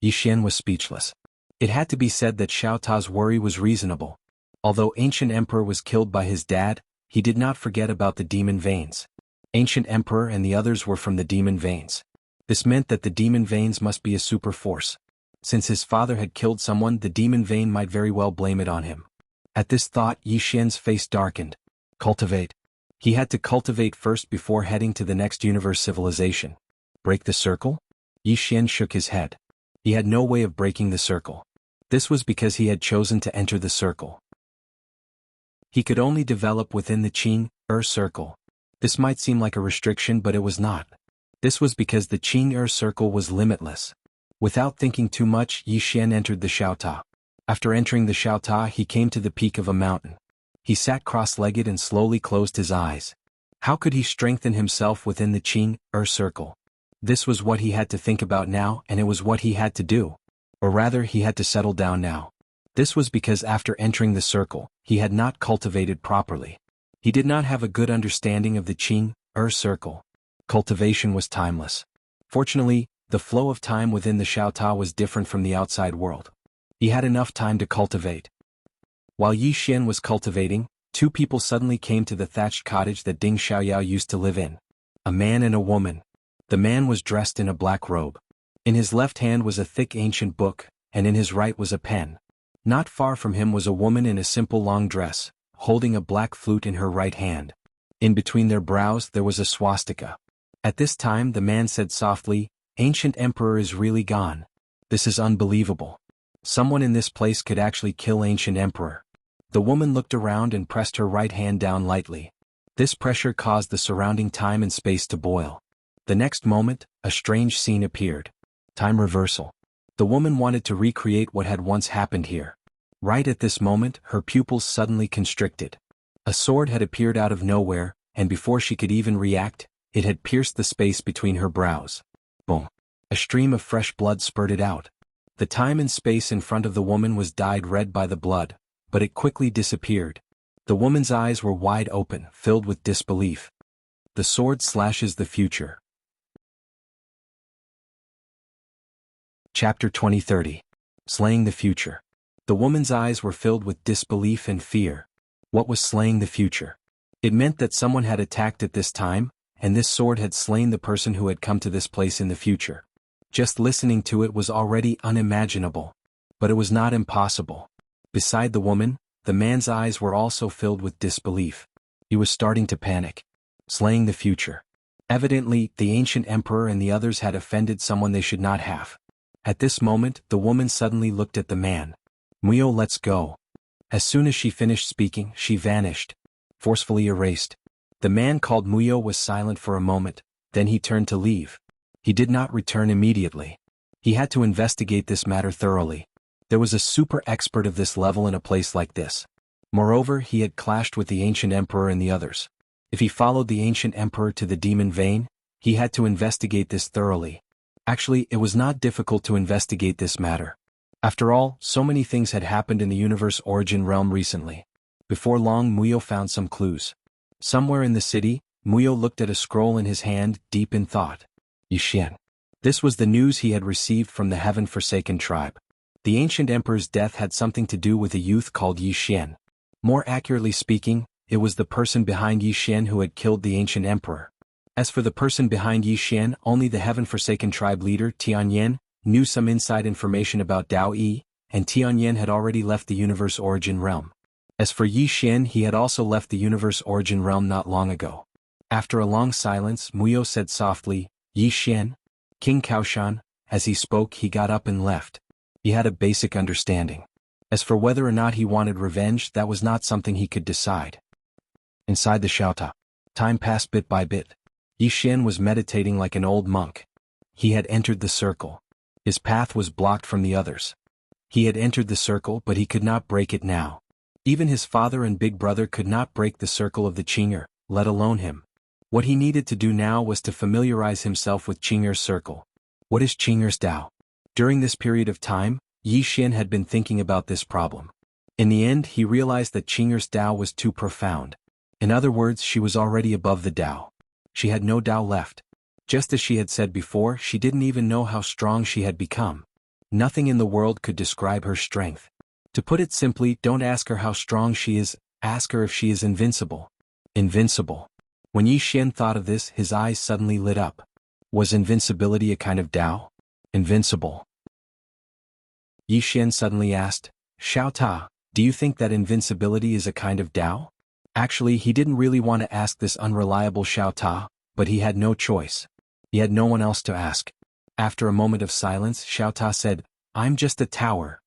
Yi Xian was speechless. It had to be said that Xiao Ta's worry was reasonable. Although Ancient Emperor was killed by his dad, he did not forget about the demon veins. Ancient Emperor and the others were from the demon veins. This meant that the demon veins must be a super force. Since his father had killed someone, the demon vein might very well blame it on him. At this thought Yi Xian's face darkened. Cultivate. He had to cultivate first before heading to the next universe civilization. Break the circle? Yi Xian shook his head. He had no way of breaking the circle. This was because he had chosen to enter the circle. He could only develop within the Qing circle. This might seem like a restriction, but it was not. This was because the Qing circle was limitless. Without thinking too much, Yi Xian entered the Xiao Ta. After entering the Xiao Ta, he came to the peak of a mountain. He sat cross-legged and slowly closed his eyes. How could he strengthen himself within the Qing circle? This was what he had to think about now, and it was what he had to do. Or rather, he had to settle down now. This was because after entering the circle, he had not cultivated properly. He did not have a good understanding of the Qing circle. Cultivation was timeless. Fortunately, the flow of time within the Xiao Ta was different from the outside world. He had enough time to cultivate. While Yi Xian was cultivating, two people suddenly came to the thatched cottage that Ding Xiaoyao used to live in. A man and a woman. The man was dressed in a black robe. In his left hand was a thick ancient book, and in his right was a pen. Not far from him was a woman in a simple long dress, holding a black flute in her right hand. In between their brows there was a swastika. At this time the man said softly, "Ancient Emperor is really gone. This is unbelievable. Someone in this place could actually kill Ancient Emperor." The woman looked around and pressed her right hand down lightly. This pressure caused the surrounding time and space to boil. The next moment, a strange scene appeared. Time reversal. The woman wanted to recreate what had once happened here. Right at this moment, her pupils suddenly constricted. A sword had appeared out of nowhere, and before she could even react, it had pierced the space between her brows. Boom. A stream of fresh blood spurted out. The time and space in front of the woman was dyed red by the blood, but it quickly disappeared. The woman's eyes were wide open, filled with disbelief. The sword slashes the future. Chapter 2030. Slaying the future. The woman's eyes were filled with disbelief and fear. What was slaying the future? It meant that someone had attacked at this time, and this sword had slain the person who had come to this place in the future. Just listening to it was already unimaginable. But it was not impossible. Beside the woman, the man's eyes were also filled with disbelief. He was starting to panic. Slaying the future. Evidently, the ancient emperor and the others had offended someone they should not have. At this moment, the woman suddenly looked at the man. "Muyo, let's go." As soon as she finished speaking, she vanished. Forcefully erased. The man called Muyo was silent for a moment, then he turned to leave. He did not return immediately. He had to investigate this matter thoroughly. There was a super expert of this level in a place like this. Moreover, he had clashed with the ancient emperor and the others. If he followed the ancient emperor to the demon vein, he had to investigate this thoroughly. Actually, it was not difficult to investigate this matter. After all, so many things had happened in the universe origin realm recently. Before long, Muyo found some clues. Somewhere in the city, Muyo looked at a scroll in his hand, deep in thought. Yixian. This was the news he had received from the heaven-forsaken tribe. The ancient emperor's death had something to do with a youth called Yixian. More accurately speaking, it was the person behind Yixian who had killed the ancient emperor. As for the person behind Yixian, only the heaven-forsaken tribe leader, Tianyan, knew some inside information about Dao Yi, and Tianyan had already left the universe origin realm. As for Yixian, he had also left the universe origin realm not long ago. After a long silence, Muyo said softly, "Yixian?" King Kaoshan. As he spoke, he got up and left. He had a basic understanding. As for whether or not he wanted revenge, that was not something he could decide. Inside the Xiaota, time passed bit by bit. Yixian was meditating like an old monk. He had entered the circle. His path was blocked from the others. He had entered the circle, but he could not break it now. Even his father and big brother could not break the circle of the Qing'er, let alone him. What he needed to do now was to familiarize himself with Qing'er's circle. What is Qing'er's Tao? During this period of time, Yixian had been thinking about this problem. In the end, he realized that Qing'er's Tao was too profound. In other words, she was already above the Tao. She had no Tao left. Just as she had said before, she didn't even know how strong she had become. Nothing in the world could describe her strength. To put it simply, don't ask her how strong she is, ask her if she is invincible. Invincible. When Yixian thought of this, his eyes suddenly lit up. Was invincibility a kind of Tao? Invincible. Yixian suddenly asked, "Xiao Ta, do you think that invincibility is a kind of Tao?" Actually, he didn't really want to ask this unreliable Xiao Ta, but he had no choice. He had no one else to ask. After a moment of silence, Xiao Ta said, "I'm just a tower."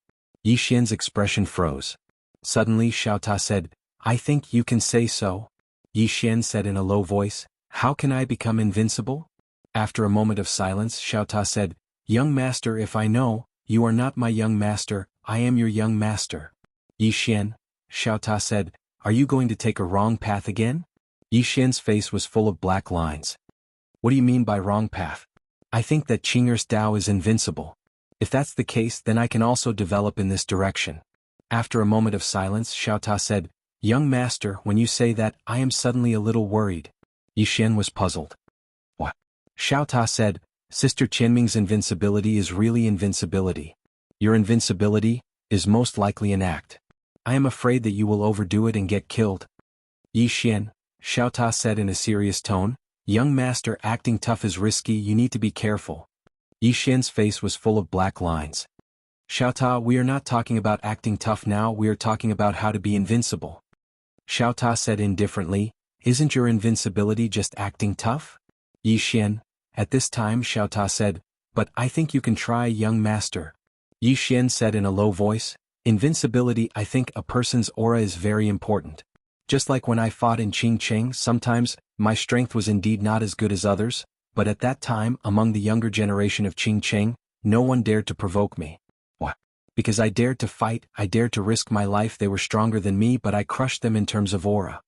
Yixian's expression froze. Suddenly Xiao Ta said, "I think you can say so." Yixian said in a low voice, "How can I become invincible?" After a moment of silence, Xiao Ta said, "Young master, if I know, you are not my young master, I am your young master." Yixian, Xiao Ta said, "Are you going to take a wrong path again?" Yixian's face was full of black lines. "What do you mean by wrong path? I think that Qing'er's Tao is invincible. If that's the case, then I can also develop in this direction." After a moment of silence, Xiao Ta said, "Young master, when you say that, I am suddenly a little worried." Yixian was puzzled. "What?" Xiao Ta said, "Sister Qianming's invincibility is really invincibility. Your invincibility is most likely an act. I am afraid that you will overdo it and get killed." "Yixian," Xiao Ta said in a serious tone, "Young master, acting tough is risky, you need to be careful." Yixian's face was full of black lines. "Xiao Ta, we are not talking about acting tough now, we are talking about how to be invincible." Xiao Ta said indifferently, Isn't your invincibility just acting tough? Yi Xian, at this time Xiao Ta said, but I think you can try, young master. Yi Xian said in a low voice, invincibility. I think a person's aura is very important. Just like when I fought in Qingcheng, sometimes my strength was indeed not as good as others, but at that time, among the younger generation of Qingcheng, no one dared to provoke me. What? Because I dared to fight, I dared to risk my life. They were stronger than me, but I crushed them in terms of aura.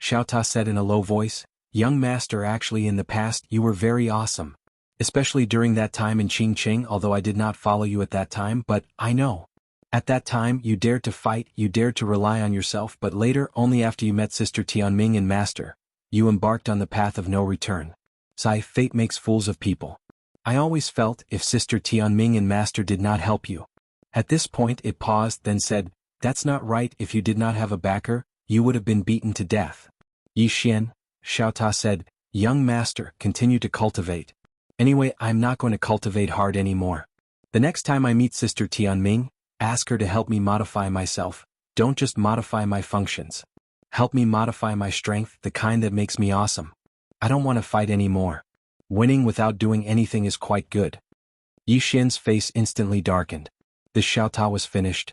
Xiao Ta said in a low voice, young master, actually in the past you were very awesome. Especially during that time in Qingcheng, although I did not follow you at that time, but I know. At that time you dared to fight, you dared to rely on yourself, but later, only after you met Sister Tianming and Master, you embarked on the path of no return. Sai, fate makes fools of people. I always felt if Sister Tianming and Master did not help you. At this point it paused, then said, that's not right. If you did not have a backer, you would have been beaten to death. Yi Xian, Xiao Ta said, young master, continue to cultivate. Anyway, I'm not going to cultivate hard anymore. The next time I meet Sister Tianming, ask her to help me modify myself. Don't just modify my functions. Help me modify my strength, the kind that makes me awesome. I don't want to fight anymore. Winning without doing anything is quite good. Yi Xian's face instantly darkened. The Xiao Ta was finished.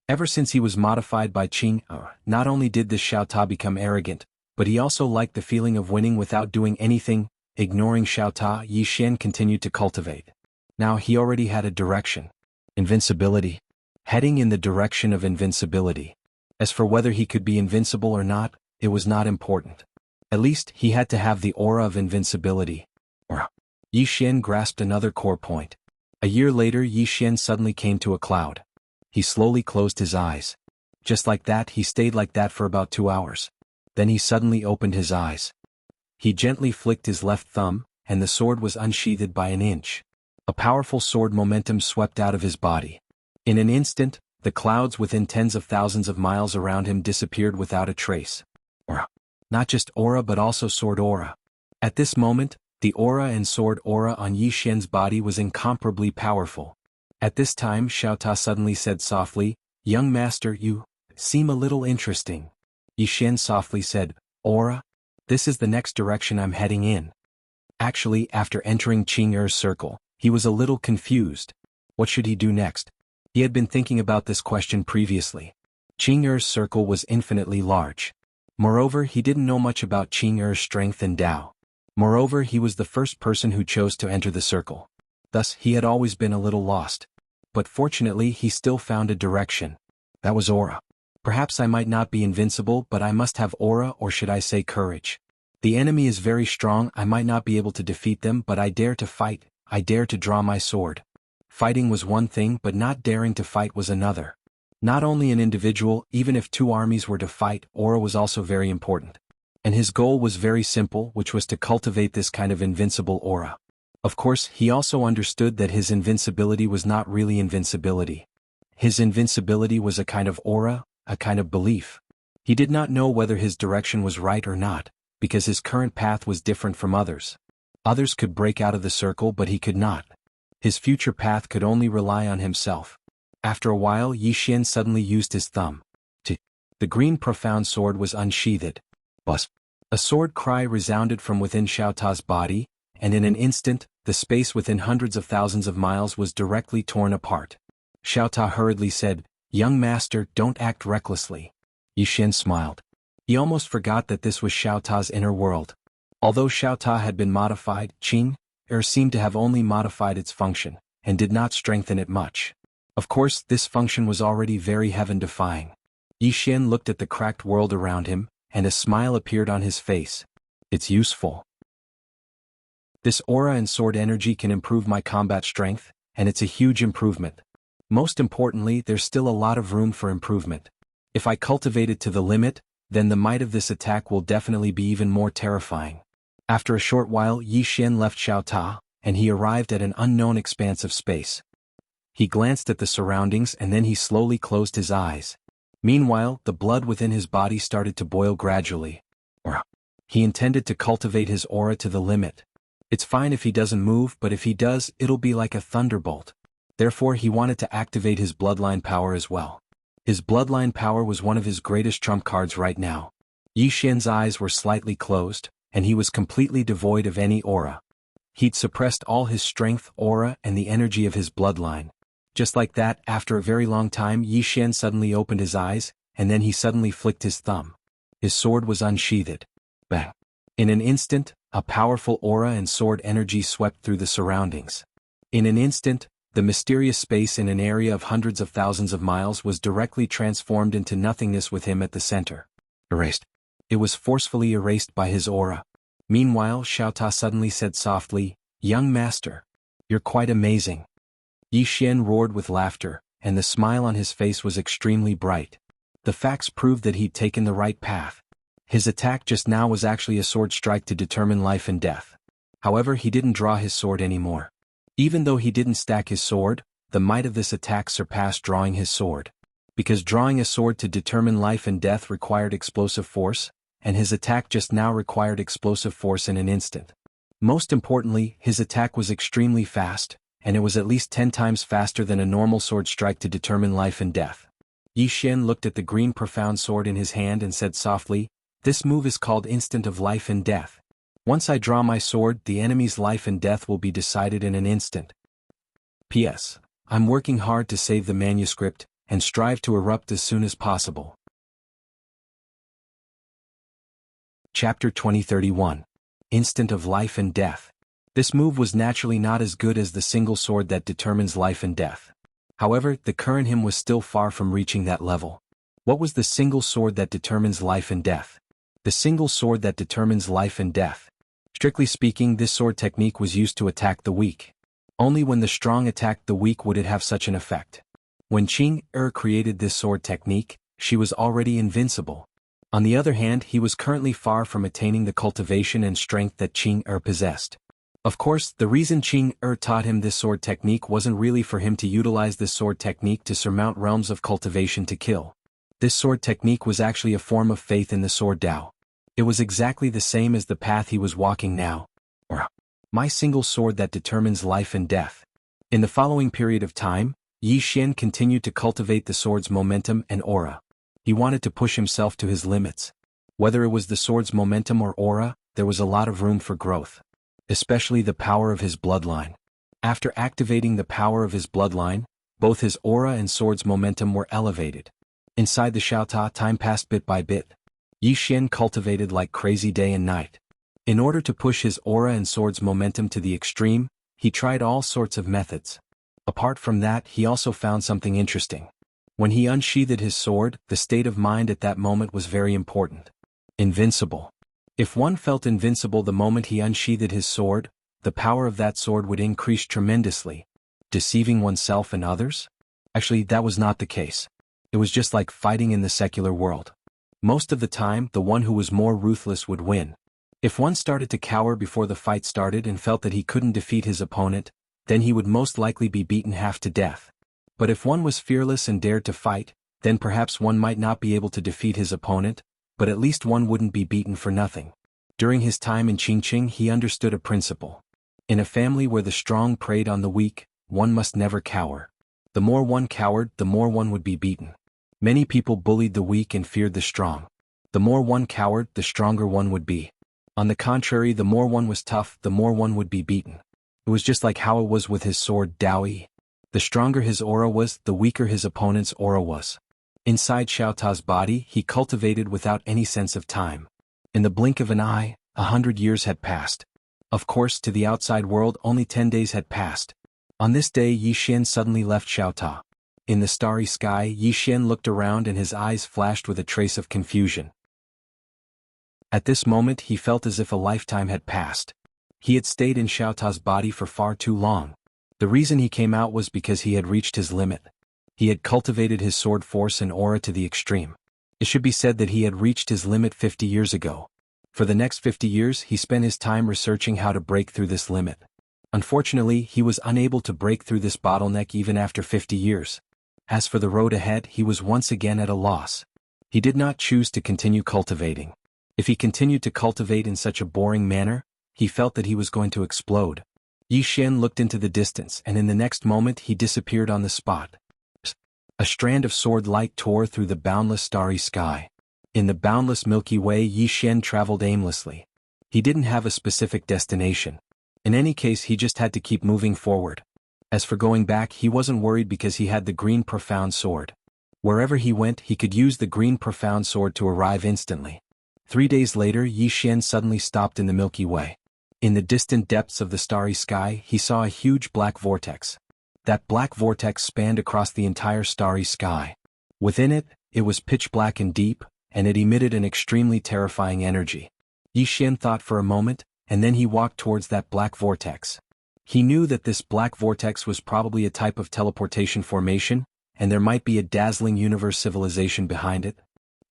Ever since he was modified by Qing, not only did this Xiao Ta become arrogant, but he also liked the feeling of winning without doing anything. Ignoring Xiao Ta, Yi Xian continued to cultivate. Now he already had a direction. Invincibility. Heading in the direction of invincibility. As for whether he could be invincible or not, it was not important. At least he had to have the aura of invincibility. Yi Xian grasped another core point. A year later, Yi Xian suddenly came to a cloud. He slowly closed his eyes. Just like that, he stayed like that for about 2 hours. Then he suddenly opened his eyes. He gently flicked his left thumb, and the sword was unsheathed by an inch. A powerful sword momentum swept out of his body. In an instant, the clouds within tens of thousands of miles around him disappeared without a trace. Aura. Not just aura but also sword aura. At this moment, the aura and sword aura on Yi Xian's body was incomparably powerful. At this time Xiao Ta suddenly said softly, young master, you seem a little interesting. Yi Xian softly said, aura? This is the next direction I'm heading in. Actually, after entering Qing Er's circle, he was a little confused. What should he do next? He had been thinking about this question previously. Qing Er's circle was infinitely large. Moreover, he didn't know much about Qing Er's strength and Tao. Moreover, he was the first person who chose to enter the circle. Thus, he had always been a little lost. But fortunately, he still found a direction. That was aura. Perhaps I might not be invincible, but I must have aura, or should I say courage. The enemy is very strong, I might not be able to defeat them, but I dare to fight, I dare to draw my sword. Fighting was one thing, but not daring to fight was another. Not only an individual, even if 2 armies were to fight, aura was also very important. And his goal was very simple, which was to cultivate this kind of invincible aura. Of course, he also understood that his invincibility was not really invincibility. His invincibility was a kind of aura, a kind of belief. He did not know whether his direction was right or not, because his current path was different from others. Others could break out of the circle, but he could not. His future path could only rely on himself. After a while, Yi Xian suddenly used his thumb. The green profound sword was unsheathed. Buzz. A sword cry resounded from within Xiao Ta's body, and in an instant, the space within hundreds of thousands of miles was directly torn apart. Xiao Ta hurriedly said, young master, don't act recklessly. Yi Xian smiled. He almost forgot that this was Xiao Ta's inner world. Although Xiao Ta had been modified, Qing Er seemed to have only modified its function, and did not strengthen it much. Of course, this function was already very heaven-defying. Yi Xian looked at the cracked world around him, and a smile appeared on his face. It's useful. This aura and sword energy can improve my combat strength, and it's a huge improvement. Most importantly, there's still a lot of room for improvement. If I cultivate it to the limit, then the might of this attack will definitely be even more terrifying. After a short while, Yi Xian left Xiao Ta, and he arrived at an unknown expanse of space. He glanced at the surroundings and then he slowly closed his eyes. Meanwhile, the blood within his body started to boil gradually. He intended to cultivate his aura to the limit. It's fine if he doesn't move, but if he does, it'll be like a thunderbolt. Therefore, he wanted to activate his bloodline power as well. His bloodline power was one of his greatest trump cards right now. Yi Xian's eyes were slightly closed, and he was completely devoid of any aura. He'd suppressed all his strength, aura, and the energy of his bloodline. Just like that, after a very long time, Yi Xian suddenly opened his eyes, and then he suddenly flicked his thumb. His sword was unsheathed. Bang! In an instant, a powerful aura and sword energy swept through the surroundings. In an instant, the mysterious space in an area of hundreds of thousands of miles was directly transformed into nothingness with him at the center. Erased. It was forcefully erased by his aura. Meanwhile, Xiao Ta suddenly said softly, "Young master, you're quite amazing." Yi Xian roared with laughter, and the smile on his face was extremely bright. The facts proved that he'd taken the right path. His attack just now was actually a sword strike to determine life and death. However, he didn't draw his sword anymore. Even though he didn't stack his sword, the might of this attack surpassed drawing his sword. Because drawing a sword to determine life and death required explosive force, and his attack just now required explosive force in an instant. Most importantly, his attack was extremely fast, and it was at least 10 times faster than a normal sword strike to determine life and death. Yi Xian looked at the green profound sword in his hand and said softly, "This move is called Instant of Life and Death. Once I draw my sword, the enemy's life and death will be decided in an instant. P.S. I'm working hard to save the manuscript, and strive to erupt as soon as possible." Chapter 2031. Instant of Life and Death. This move was naturally not as good as the single sword that determines life and death. However, the current him was still far from reaching that level. What was the single sword that determines life and death? The single sword that determines life and death. Strictly speaking, this sword technique was used to attack the weak. Only when the strong attacked the weak would it have such an effect. When Qing created this sword technique, she was already invincible. On the other hand, he was currently far from attaining the cultivation and strength that Qing possessed. Of course, the reason Qing taught him this sword technique wasn't really for him to utilize this sword technique to surmount realms of cultivation to kill. This sword technique was actually a form of faith in the sword Tao. It was exactly the same as the path he was walking now. My single sword that determines life and death. In the following period of time, Yi Xian continued to cultivate the sword's momentum and aura. He wanted to push himself to his limits. Whether it was the sword's momentum or aura, there was a lot of room for growth. Especially the power of his bloodline. After activating the power of his bloodline, both his aura and sword's momentum were elevated. Inside the Xiao Ta, time passed bit by bit. Yi Xian cultivated like crazy day and night. In order to push his aura and sword's momentum to the extreme, he tried all sorts of methods. Apart from that, he also found something interesting. When he unsheathed his sword, the state of mind at that moment was very important. Invincible. If one felt invincible the moment he unsheathed his sword, the power of that sword would increase tremendously. Deceiving oneself and others? Actually, that was not the case. It was just like fighting in the secular world. Most of the time, the one who was more ruthless would win. If one started to cower before the fight started and felt that he couldn't defeat his opponent, then he would most likely be beaten half to death. But if one was fearless and dared to fight, then perhaps one might not be able to defeat his opponent, but at least one wouldn't be beaten for nothing. During his time in Qingqing, he understood a principle. In a family where the strong preyed on the weak, one must never cower. The more one cowered, the more one would be beaten. Many people bullied the weak and feared the strong. The more one cowered, the stronger one would be. On the contrary, the more one was tough, the more one would be beaten. It was just like how it was with his sword Daoyi. The stronger his aura was, the weaker his opponent's aura was. Inside Xiao Ta's body, he cultivated without any sense of time. In the blink of an eye, 100 years had passed. Of course, to the outside world, only 10 days had passed. On this day, Yi Xian suddenly left Xiao Ta. In the starry sky, Yi Xian looked around and his eyes flashed with a trace of confusion. At this moment, he felt as if a lifetime had passed. He had stayed in Xiao Ta's body for far too long. The reason he came out was because he had reached his limit. He had cultivated his sword force and aura to the extreme. It should be said that he had reached his limit 50 years ago. For the next 50 years, he spent his time researching how to break through this limit. Unfortunately, he was unable to break through this bottleneck even after 50 years. As for the road ahead, he was once again at a loss. He did not choose to continue cultivating. If he continued to cultivate in such a boring manner, he felt that he was going to explode. Yi Xian looked into the distance and in the next moment he disappeared on the spot. A strand of sword light tore through the boundless starry sky. In the boundless Milky Way, Yi Xian traveled aimlessly. He didn't have a specific destination. In any case, he just had to keep moving forward. As for going back, he wasn't worried because he had the green profound sword. Wherever he went, he could use the green profound sword to arrive instantly. 3 days later, Yi Xian suddenly stopped in the Milky Way. In the distant depths of the starry sky, he saw a huge black vortex. That black vortex spanned across the entire starry sky. Within it, it was pitch black and deep, and it emitted an extremely terrifying energy. Yi Xian thought for a moment, and then he walked towards that black vortex. He knew that this black vortex was probably a type of teleportation formation, and there might be a dazzling universe civilization behind it.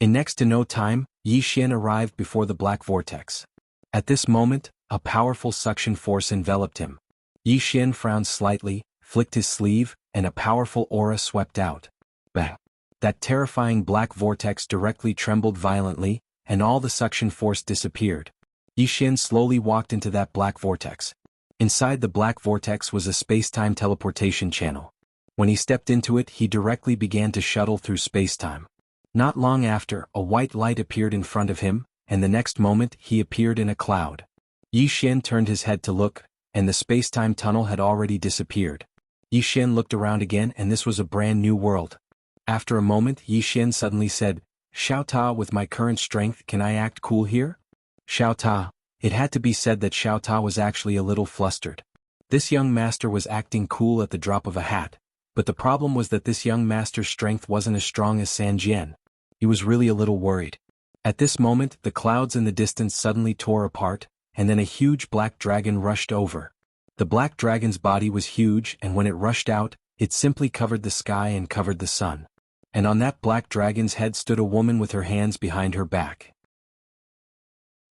In next to no time, Yi Xian arrived before the black vortex. At this moment, a powerful suction force enveloped him. Yi Xian frowned slightly, flicked his sleeve, and a powerful aura swept out. Bang! That terrifying black vortex directly trembled violently, and all the suction force disappeared. Yi Xian slowly walked into that black vortex. Inside the black vortex was a space-time teleportation channel. When he stepped into it, he directly began to shuttle through space-time. Not long after, a white light appeared in front of him, and the next moment he appeared in a cloud. Yi Xian turned his head to look, and the space-time tunnel had already disappeared. Yi Xian looked around again, and this was a brand new world. After a moment, Yi Xian suddenly said, "Xiao Ta, with my current strength, can I act cool here?" Xiao Ta. It had to be said that Xiao Ta was actually a little flustered. This young master was acting cool at the drop of a hat, but the problem was that this young master's strength wasn't as strong as San Jian. He was really a little worried. At this moment, the clouds in the distance suddenly tore apart, and then a huge black dragon rushed over. The black dragon's body was huge, and when it rushed out, it simply covered the sky and covered the sun. And on that black dragon's head stood a woman with her hands behind her back.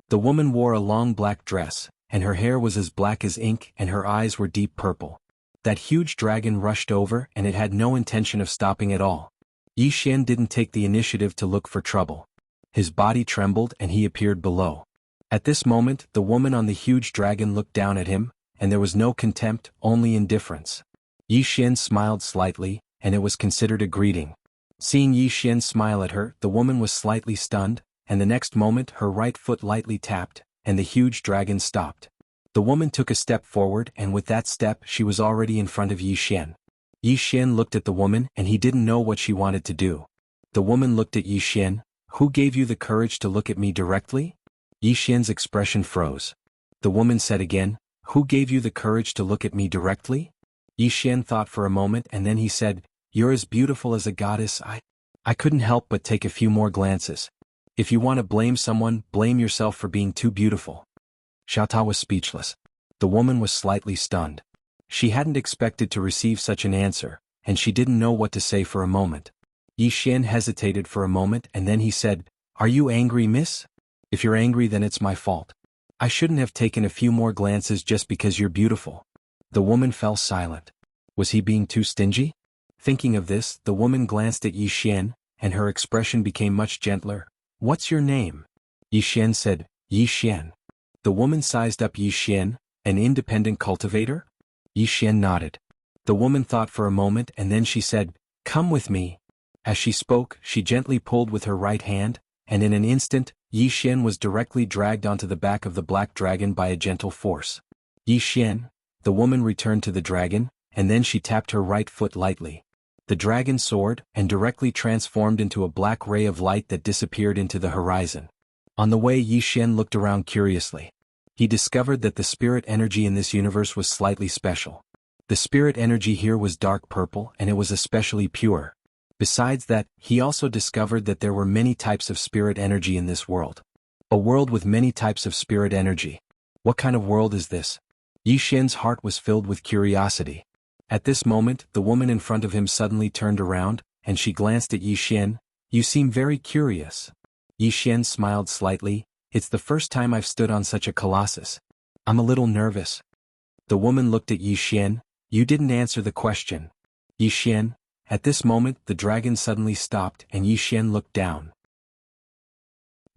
The woman wore a long black dress, and her hair was as black as ink, and her eyes were deep purple. That huge dragon rushed over, and it had no intention of stopping at all. Yi Xian didn't take the initiative to look for trouble. His body trembled, and he appeared below. At this moment, the woman on the huge dragon looked down at him, and there was no contempt, only indifference. Yi Xian smiled slightly, and it was considered a greeting. Seeing Yi Xian smile at her, the woman was slightly stunned, and the next moment her right foot lightly tapped, and the huge dragon stopped. The woman took a step forward, and with that step she was already in front of Yi Xian. Yi Xian looked at the woman, and he didn't know what she wanted to do. The woman looked at Yi Xian. "Who gave you the courage to look at me directly?" Yi Xian's expression froze. The woman said again, "Who gave you the courage to look at me directly?" Yi Xian thought for a moment, and then he said, "You're as beautiful as a goddess. I couldn't help but take a few more glances. If you want to blame someone, blame yourself for being too beautiful." Xiao Ta was speechless. The woman was slightly stunned. She hadn't expected to receive such an answer, and she didn't know what to say for a moment. Yi Xian hesitated for a moment, and then he said, "Are you angry, miss? If you're angry, then it's my fault. I shouldn't have taken a few more glances just because you're beautiful." The woman fell silent. Was he being too stingy? Thinking of this, the woman glanced at Yi Xian, and her expression became much gentler. "What's your name?" Yi Xian said, "Yi Xian." The woman sized up Yi Xian, "An independent cultivator?" Yi Xian nodded. The woman thought for a moment, and then she said, "Come with me." As she spoke, she gently pulled with her right hand, and in an instant, Yi Xian was directly dragged onto the back of the black dragon by a gentle force. "Yi Xian." The woman returned to the dragon, and then she tapped her right foot lightly. The dragon soared, and directly transformed into a black ray of light that disappeared into the horizon. On the way, Yi Xian looked around curiously. He discovered that the spirit energy in this universe was slightly special. The spirit energy here was dark purple, and it was especially pure. Besides that, he also discovered that there were many types of spirit energy in this world. A world with many types of spirit energy. What kind of world is this? Yi Xian's heart was filled with curiosity. At this moment, the woman in front of him suddenly turned around, and she glanced at Yi Xian. "You seem very curious." Yi Xian smiled slightly. "It's the first time I've stood on such a colossus. I'm a little nervous." The woman looked at Yi Xian. "You didn't answer the question." Yi Xian. At this moment, the dragon suddenly stopped, and Yi Xian looked down.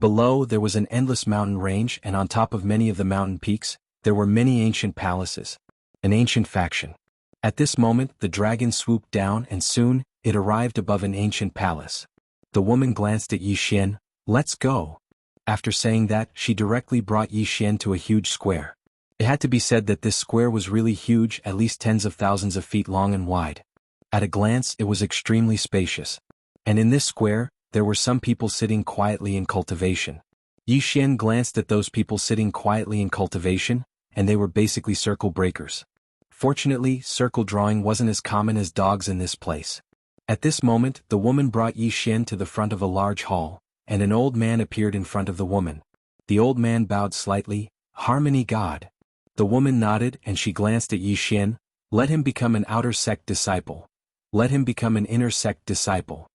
Below, there was an endless mountain range, and on top of many of the mountain peaks, there were many ancient palaces. An ancient faction. At this moment, the dragon swooped down, and soon, it arrived above an ancient palace. The woman glanced at Yi Xian. Let's go. After saying that, she directly brought Yi Xian to a huge square. It had to be said that this square was really huge, at least tens of thousands of feet long and wide. At a glance, it was extremely spacious. And in this square, there were some people sitting quietly in cultivation. Yi Xian glanced at those people sitting quietly in cultivation, and they were basically circle breakers. Fortunately, circle drawing wasn't as common as dogs in this place. At this moment, the woman brought Yi Xian to the front of a large hall, and an old man appeared in front of the woman. The old man bowed slightly. "Harmony God." The woman nodded and she glanced at Yi Xian. "Let him become an outer sect disciple. Let him become an inner sect disciple."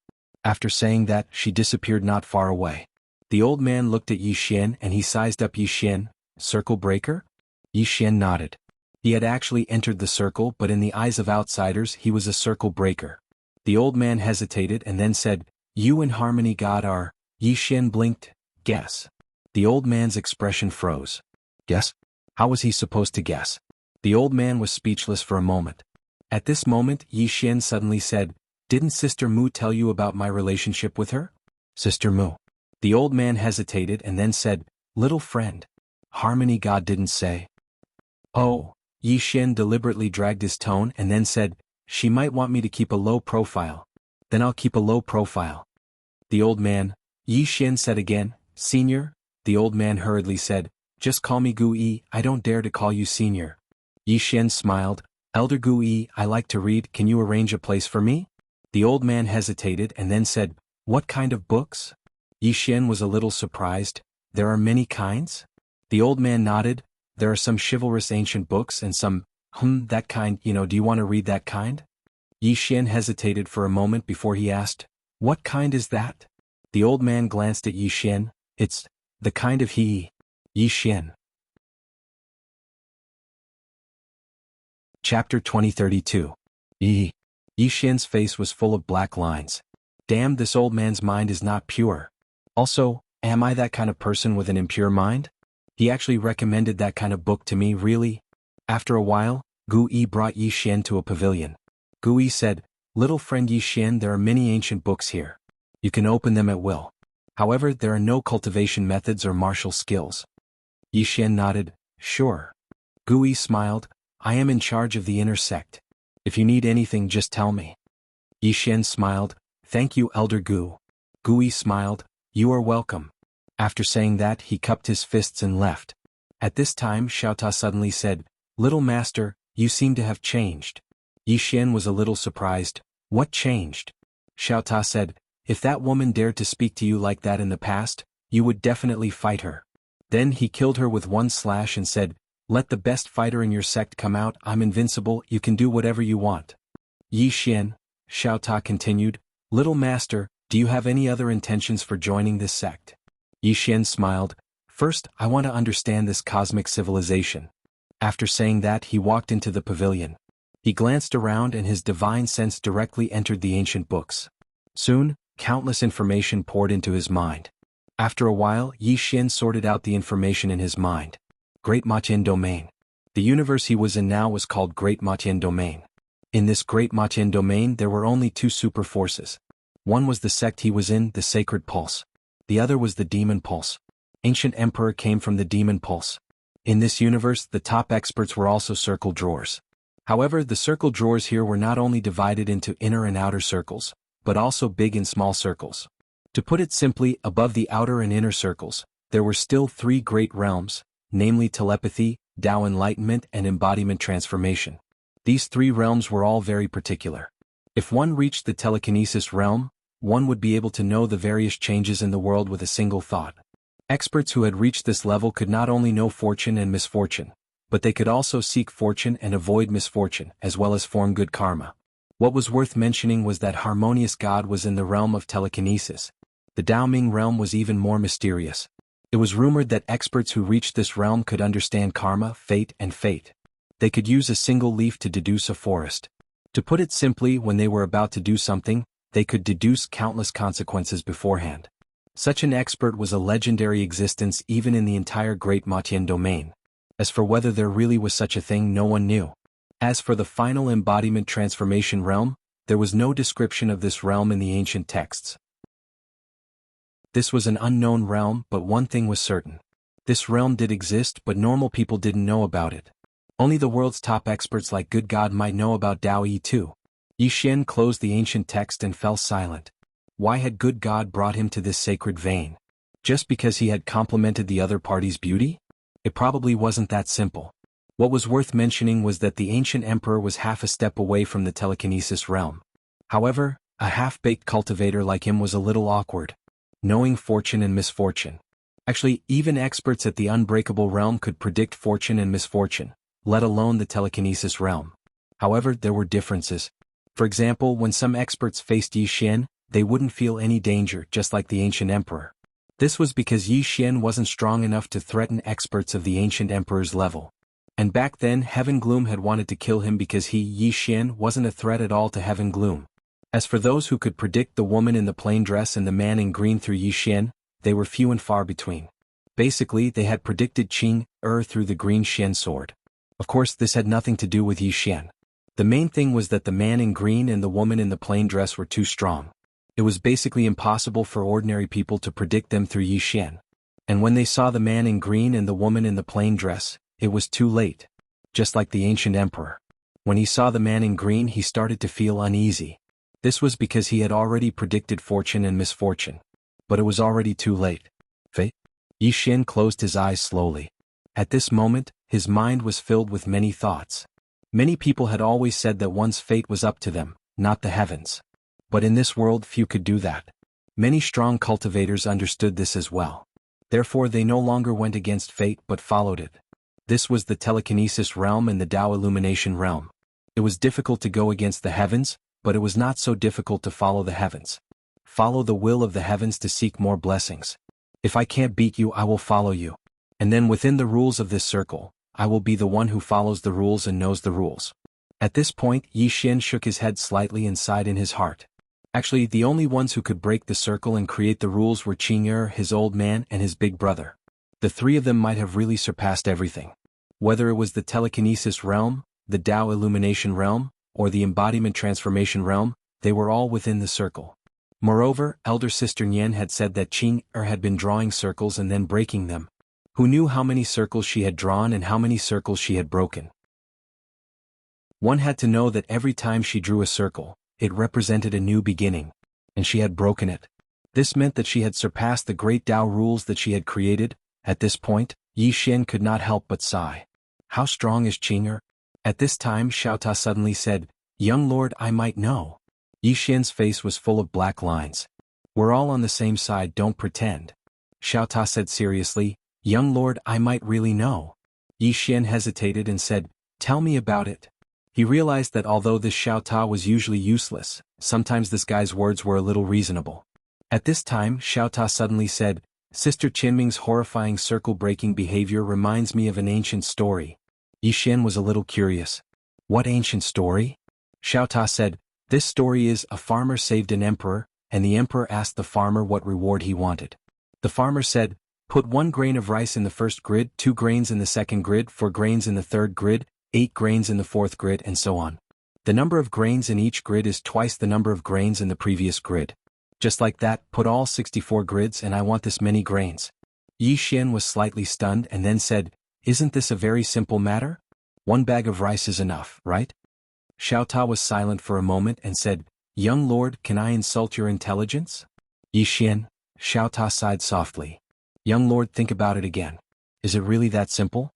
After saying that, she disappeared not far away. The old man looked at Yi Xian and he sized up Yi Xian. "Circle breaker?" Yi Xian nodded. He had actually entered the circle, but in the eyes of outsiders he was a circle breaker. The old man hesitated and then said, "You and Harmony God are..." Yi Xian blinked. "Guess." The old man's expression froze. Guess? How was he supposed to guess? The old man was speechless for a moment. At this moment, Yi Xian suddenly said, "Didn't Sister Mu tell you about my relationship with her?" "Sister Mu." The old man hesitated and then said, "Little friend. Harmony God didn't say." "Oh." Yi Xian deliberately dragged his tone and then said, "She might want me to keep a low profile. Then I'll keep a low profile." The old man, Yi Xian said again, "Senior?" The old man hurriedly said, "Just call me Gu Yi, I don't dare to call you senior." Yi Xian smiled, "Elder Gu Yi, I like to read, can you arrange a place for me?" The old man hesitated and then said, "What kind of books?" Yi Xian was a little surprised. "There are many kinds?" The old man nodded. "There are some chivalrous ancient books and some, that kind, do you want to read that kind?" Yi Xian hesitated for a moment before he asked, "What kind is that?" The old man glanced at Yi Xian. "It's the kind of Yi Xian." Chapter 2032. Yi Xian's face was full of black lines. Damn, this old man's mind is not pure. Also, am I that kind of person with an impure mind? He actually recommended that kind of book to me, really? After a while, Gu Yi brought Yi Xian to a pavilion. Gu Yi said, "Little friend Yi Xian, there are many ancient books here. You can open them at will. However, there are no cultivation methods or martial skills." Yi Xian nodded, "Sure." Gu Yi smiled, "I am in charge of the inner sect. If you need anything, just tell me." Yi Xian smiled, "Thank you, Elder Gu." Gu Yi smiled, "You are welcome." After saying that, he cupped his fists and left. At this time, Xiaota suddenly said, "Little master, you seem to have changed." Yi Xian was a little surprised. "What changed?" Xiaota said, "If that woman dared to speak to you like that in the past, you would definitely fight her." Then he killed her with one slash and said, "Let the best fighter in your sect come out, I'm invincible, you can do whatever you want." Yi Xian, Xiaota continued, "Little master, do you have any other intentions for joining this sect?" Yi Xian smiled, "First, I want to understand this cosmic civilization." After saying that, he walked into the pavilion. He glanced around and his divine sense directly entered the ancient books. Soon, countless information poured into his mind. After a while, Yi Xian sorted out the information in his mind. Great Matian Domain. The universe he was in now was called Great Matian Domain. In this Great Matian Domain there were only two super forces. One was the sect he was in, the Sacred Pulse. The other was the Demon Pulse. Ancient Emperor came from the Demon Pulse. In this universe, the top experts were also circle drawers. However, the circle drawers here were not only divided into inner and outer circles, but also big and small circles. To put it simply, above the outer and inner circles, there were still three great realms, namely telepathy, Tao enlightenment and embodiment transformation. These three realms were all very particular. If one reached the telekinesis realm, one would be able to know the various changes in the world with a single thought. Experts who had reached this level could not only know fortune and misfortune, but they could also seek fortune and avoid misfortune, as well as form good karma. What was worth mentioning was that harmonious God was in the realm of telekinesis. The Daoming realm was even more mysterious. It was rumored that experts who reached this realm could understand karma, fate, and fate. They could use a single leaf to deduce a forest. To put it simply, when they were about to do something, they could deduce countless consequences beforehand. Such an expert was a legendary existence even in the entire Great Matian Domain. As for whether there really was such a thing, no one knew. As for the final embodiment transformation realm, there was no description of this realm in the ancient texts. This was an unknown realm, but one thing was certain. This realm did exist, but normal people didn't know about it. Only the world's top experts like Good God might know about Dao Yi too. Yi Xian closed the ancient text and fell silent. Why had Good God brought him to this sacred vein? Just because he had complimented the other party's beauty? It probably wasn't that simple. What was worth mentioning was that the ancient emperor was half a step away from the telekinesis realm. However, a half-baked cultivator like him was a little awkward, knowing fortune and misfortune. Actually, even experts at the unbreakable realm could predict fortune and misfortune, let alone the telekinesis realm. However, there were differences. For example, when some experts faced Yi Xian, they wouldn't feel any danger, just like the ancient emperor. This was because Yi Xian wasn't strong enough to threaten experts of the ancient emperor's level. And back then, Heaven Gloom had wanted to kill him because he, Yi Xian, wasn't a threat at all to Heaven Gloom. As for those who could predict the woman in the plain dress and the man in green through Yi Xian, they were few and far between. Basically, they had predicted Qing through the green Xian sword. Of course, this had nothing to do with Yi Xian. The main thing was that the man in green and the woman in the plain dress were too strong. It was basically impossible for ordinary people to predict them through Yi Xian. And when they saw the man in green and the woman in the plain dress, it was too late. Just like the ancient emperor. When he saw the man in green, he started to feel uneasy. This was because he had already predicted fortune and misfortune. But it was already too late. Fate? Yi Xian closed his eyes slowly. At this moment, his mind was filled with many thoughts. Many people had always said that one's fate was up to them, not the heavens. But in this world few could do that. Many strong cultivators understood this as well. Therefore they no longer went against fate but followed it. This was the telekinesis realm and the Tao illumination realm. It was difficult to go against the heavens, but it was not so difficult to follow the heavens. Follow the will of the heavens to seek more blessings. If I can't beat you, I will follow you. And then within the rules of this circle, I will be the one who follows the rules and knows the rules. At this point, Yi Xian shook his head slightly and sighed in his heart. Actually, the only ones who could break the circle and create the rules were Qing his old man, and his big brother. The three of them might have really surpassed everything. Whether it was the telekinesis realm, the Tao illumination realm, or the embodiment transformation realm, they were all within the circle. Moreover, elder sister Nian had said that Qing had been drawing circles and then breaking them. Who knew how many circles she had drawn and how many circles she had broken? One had to know that every time she drew a circle, it represented a new beginning, and she had broken it. This meant that she had surpassed the great Tao rules that she had created. At this point, Yi Xian could not help but sigh. How strong is Qing? At this time Xiao Ta suddenly said, "Young lord, I might know." Yi Xian's face was full of black lines. "We're all on the same side, don't pretend." Xiao Ta said seriously, "Young lord, I might really know." Yi Xian hesitated and said, "Tell me about it." He realized that although this Xiao Ta was usually useless, sometimes this guy's words were a little reasonable. At this time Xiao Ta suddenly said, "Sister Qinming's horrifying circle-breaking behavior reminds me of an ancient story." Yi Xian was a little curious. "What ancient story?" Xiao Ta said, "This story is, a farmer saved an emperor, and the emperor asked the farmer what reward he wanted. The farmer said, 'Put 1 grain of rice in the first grid, 2 grains in the second grid, 4 grains in the third grid, 8 grains in the fourth grid, and so on. The number of grains in each grid is twice the number of grains in the previous grid. Just like that, put all 64 grids and I want this many grains.'" Yi Xian was slightly stunned and then said, "Isn't this a very simple matter? 1 bag of rice is enough, right?" Xiao Ta was silent for a moment and said, "Young lord, can I insult your intelligence?" "Yi Xian," Xiao Ta sighed softly. "Young lord, think about it again. Is it really that simple?"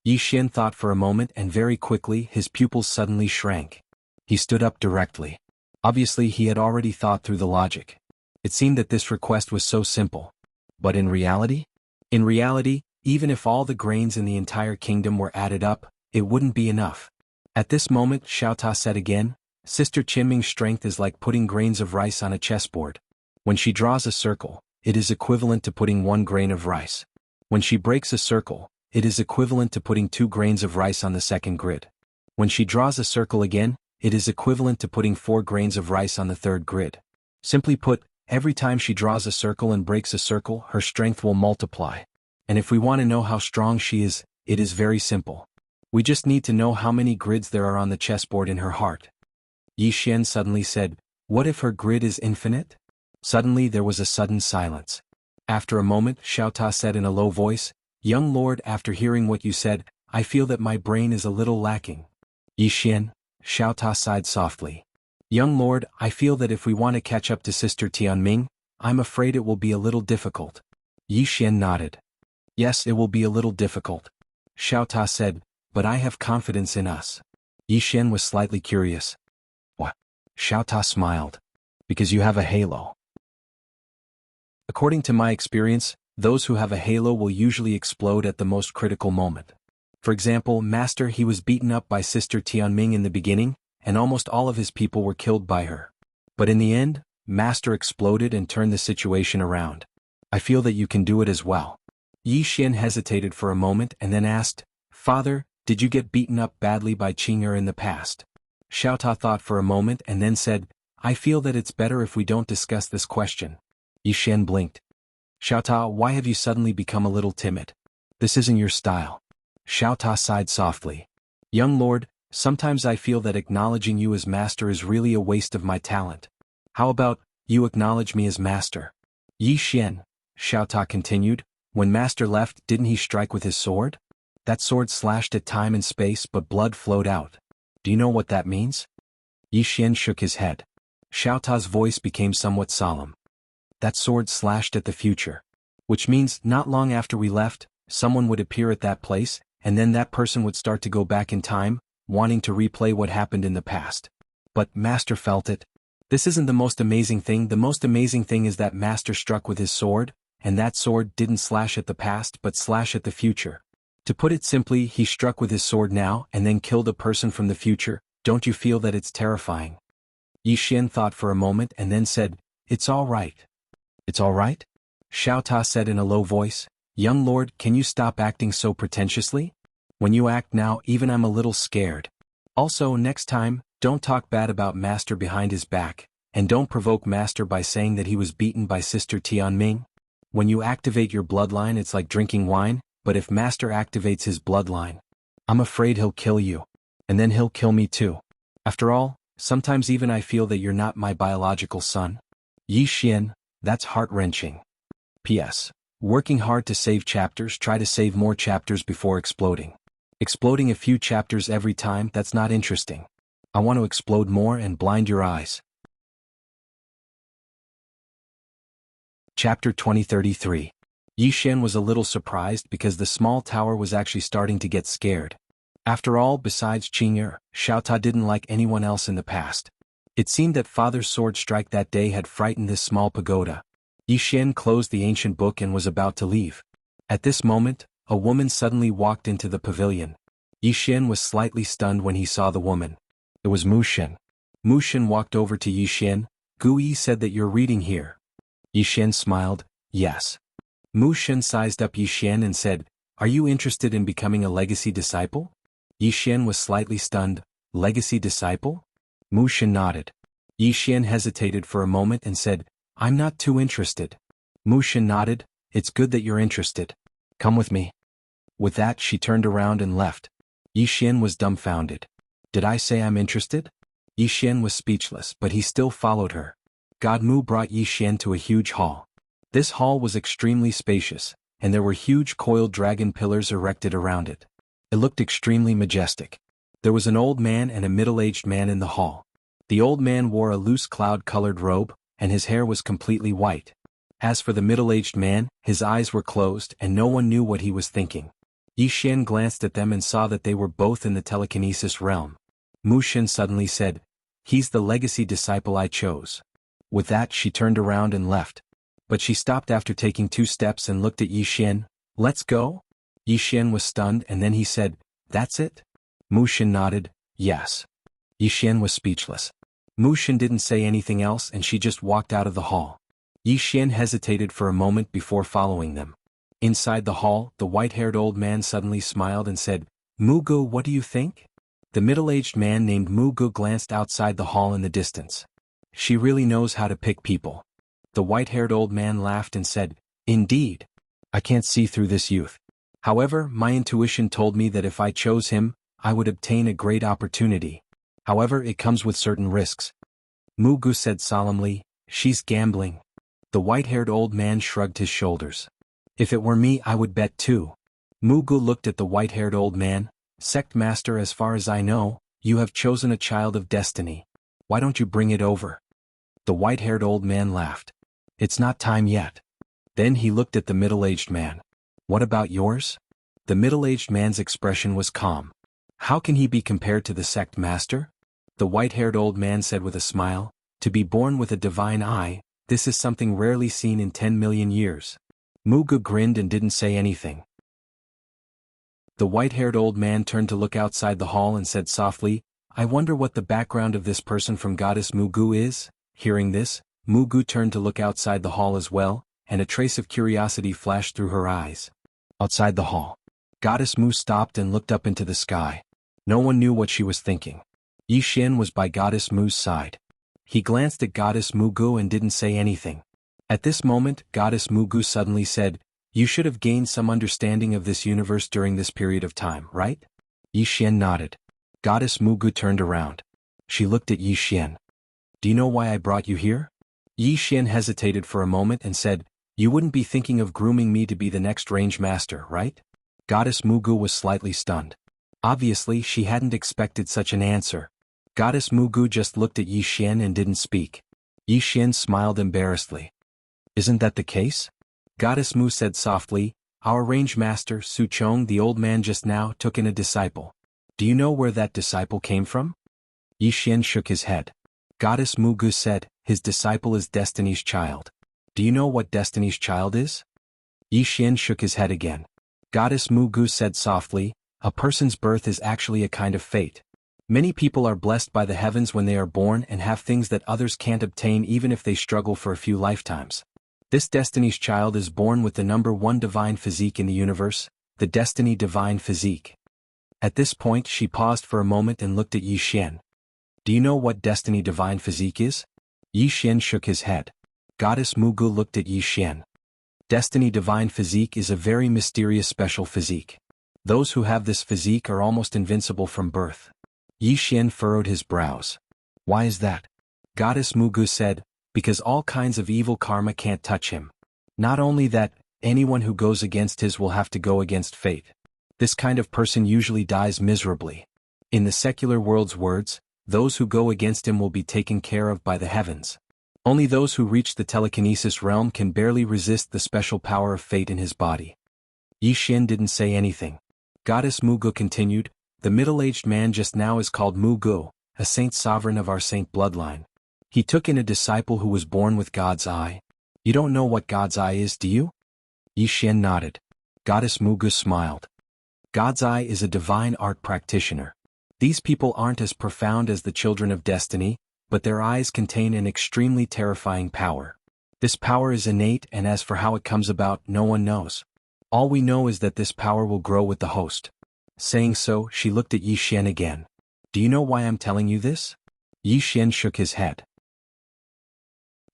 Yi Xian thought for a moment and very quickly his pupils suddenly shrank. He stood up directly. Obviously he had already thought through the logic. It seemed that this request was so simple. But in reality? In reality, even if all the grains in the entire kingdom were added up, it wouldn't be enough. At this moment Xiao Ta said again, "Sister Qinming's strength is like putting grains of rice on a chessboard. When she draws a circle, it is equivalent to putting 1 grain of rice. When she breaks a circle, it is equivalent to putting 2 grains of rice on the second grid. When she draws a circle again, it is equivalent to putting 4 grains of rice on the third grid. Simply put, every time she draws a circle and breaks a circle, her strength will multiply. And if we want to know how strong she is, it is very simple. We just need to know how many grids there are on the chessboard in her heart." Yi Xian suddenly said, "What if her grid is infinite?" Suddenly there was a sudden silence. After a moment, Xiao Ta said in a low voice, "Young lord, after hearing what you said, I feel that my brain is a little lacking." Yi Xian, Xiao Ta sighed softly. "Young lord, I feel that if we want to catch up to Sister Tianming, I'm afraid it will be a little difficult." Yi Xian nodded. "Yes, it will be a little difficult," Xiao Ta said, "but I have confidence in us." Yi Xian was slightly curious. "What?" Xiao Ta smiled. "Because you have a halo." According to my experience, those who have a halo will usually explode at the most critical moment. For example, Master, he was beaten up by Sister Tianming in the beginning, and almost all of his people were killed by her. But in the end, Master exploded and turned the situation around. I feel that you can do it as well. Yi Xian hesitated for a moment and then asked, "Father, did you get beaten up badly by Qing'er in the past?" Xiao Ta thought for a moment and then said, "I feel that it's better if we don't discuss this question." Yi Xian blinked. "Xiao Ta, why have you suddenly become a little timid? This isn't your style." Xiao Ta sighed softly. "Young lord, sometimes I feel that acknowledging you as master is really a waste of my talent. How about, you acknowledge me as master?" Yi Xian, Xiao Ta continued, "When master left, didn't he strike with his sword? That sword slashed at time and space but blood flowed out. Do you know what that means?" Yi Xian shook his head. Xiao Ta's voice became somewhat solemn. "That sword slashed at the future. Which means, not long after we left, someone would appear at that place, and then that person would start to go back in time, wanting to replay what happened in the past. But master felt it. This isn't the most amazing thing. The most amazing thing is that master struck with his sword, and that sword didn't slash at the past but slash at the future. To put it simply, he struck with his sword now and then killed a person from the future. Don't you feel that it's terrifying?" Yi Xian thought for a moment and then said, "It's all right." "It's all right?" Xiao Ta said in a low voice, "Young lord, can you stop acting so pretentiously? When you act now, even I'm a little scared. Also, next time, don't talk bad about master behind his back, and don't provoke master by saying that he was beaten by Sister Tianming. When you activate your bloodline, it's like drinking wine, but if master activates his bloodline, I'm afraid he'll kill you. And then he'll kill me too. After all, sometimes even I feel that you're not my biological son." Yi Xian, that's heart-wrenching. P.S. Working hard to save chapters, try to save more chapters before exploding. Exploding a few chapters every time, that's not interesting. I want to explode more and blind your eyes. Chapter 2033. Yi Xian was a little surprised because the small tower was actually starting to get scared. After all, besides Qing'er, Xiao Ta didn't like anyone else in the past. It seemed that father's sword strike that day had frightened this small pagoda. Yi Xian closed the ancient book and was about to leave. At this moment, a woman suddenly walked into the pavilion. Yi Xian was slightly stunned when he saw the woman. It was Mu Shen. Mu Shen walked over to Yi Xian. "Gu Yi said that you're reading here." Yi Xian smiled, "Yes." Mu Shen sized up Yi Xian and said, "Are you interested in becoming a legacy disciple?" Yi Xian was slightly stunned. "Legacy disciple?" Mu Shen nodded. Yi Xian hesitated for a moment and said, "I'm not too interested." Mu Shen nodded. "It's good that you're interested. Come with me." With that, she turned around and left. Yi Xian was dumbfounded. "Did I say I'm interested?" Yi Xian was speechless, but he still followed her. God Mu brought Yi Xian to a huge hall. This hall was extremely spacious, and there were huge coiled dragon pillars erected around it. It looked extremely majestic. There was an old man and a middle-aged man in the hall. The old man wore a loose cloud-colored robe, and his hair was completely white. As for the middle-aged man, his eyes were closed and no one knew what he was thinking. Yi Xian glanced at them and saw that they were both in the telekinesis realm. Mu Shen suddenly said, "He's the legacy disciple I chose." With that, she turned around and left. But she stopped after taking 2 steps and looked at Yi Xian. "Let's go?" Yi Xian was stunned and then he said, "That's it?" Mu Shen nodded, "Yes." Yi Xian was speechless. Mu Shen didn't say anything else and she just walked out of the hall. Yi Xian hesitated for a moment before following them. Inside the hall, the white-haired old man suddenly smiled and said, "Mugu, what do you think?" The middle-aged man named Mugu glanced outside the hall in the distance. "She really knows how to pick people." The white-haired old man laughed and said, "Indeed. I can't see through this youth. However, my intuition told me that if I chose him, I would obtain a great opportunity. However, it comes with certain risks." Mugu said solemnly, "She's gambling." The white-haired old man shrugged his shoulders. If it were me, I would bet too. Mugu looked at the white-haired old man. Sect master, as far as I know, you have chosen a child of destiny. Why don't you bring it over? The white-haired old man laughed. It's not time yet. Then he looked at the middle-aged man. What about yours? The middle-aged man's expression was calm. How can he be compared to the sect master? The white-haired old man said with a smile, to be born with a divine eye, this is something rarely seen in 10 million years. Mugu grinned and didn't say anything. The white-haired old man turned to look outside the hall and said softly, I wonder what the background of this person from Goddess Mugu is? Hearing this, Mugu turned to look outside the hall as well, and a trace of curiosity flashed through her eyes. Outside the hall, Goddess Mu stopped and looked up into the sky. No one knew what she was thinking. Yi Xian was by Goddess Mu's side. He glanced at Goddess Mugu and didn't say anything. At this moment, Goddess Mugu suddenly said, You should have gained some understanding of this universe during this period of time, right? Yi Xian nodded. Goddess Mugu turned around. She looked at Yi Xian. Do you know why I brought you here? Yi Xian hesitated for a moment and said, You wouldn't be thinking of grooming me to be the next range master, right? Goddess Mugu was slightly stunned. Obviously, she hadn't expected such an answer. Goddess Mugu just looked at Yi Xian and didn't speak. Yi Xian smiled embarrassedly. Isn't that the case? Goddess Mu said softly, Our range master, Su Chong, the old man just now, took in a disciple. Do you know where that disciple came from? Yi Xian shook his head. Goddess Mugu said, His disciple is Destiny's child. Do you know what Destiny's child is? Yi Xian shook his head again. Goddess Mugu said softly, A person's birth is actually a kind of fate. Many people are blessed by the heavens when they are born and have things that others can't obtain even if they struggle for a few lifetimes. This Destiny's child is born with the number 1 divine physique in the universe, the Destiny divine physique. At this point she paused for a moment and looked at Yi Xian. Do you know what Destiny divine physique is? Yi Xian shook his head. Goddess Mugu looked at Yi Xian. Destiny divine physique is a very mysterious special physique. Those who have this physique are almost invincible from birth. Yi Xian furrowed his brows. Why is that? Goddess Mugu said, Because all kinds of evil karma can't touch him. Not only that, anyone who goes against his will have to go against fate. This kind of person usually dies miserably. In the secular world's words, those who go against him will be taken care of by the heavens. Only those who reach the telekinesis realm can barely resist the special power of fate in his body. Yi Xian didn't say anything. Goddess Mugu continued, The middle-aged man just now is called Mugu, a saint sovereign of our saint bloodline. He took in a disciple who was born with God's eye. You don't know what God's eye is, do you? Yi Xian nodded. Goddess Mugu smiled. God's eye is a divine art practitioner. These people aren't as profound as the children of destiny, but their eyes contain an extremely terrifying power. This power is innate, and as for how it comes about, no one knows. All we know is that this power will grow with the host. Saying so, she looked at Yi Xian again. Do you know why I'm telling you this? Yi Xian shook his head.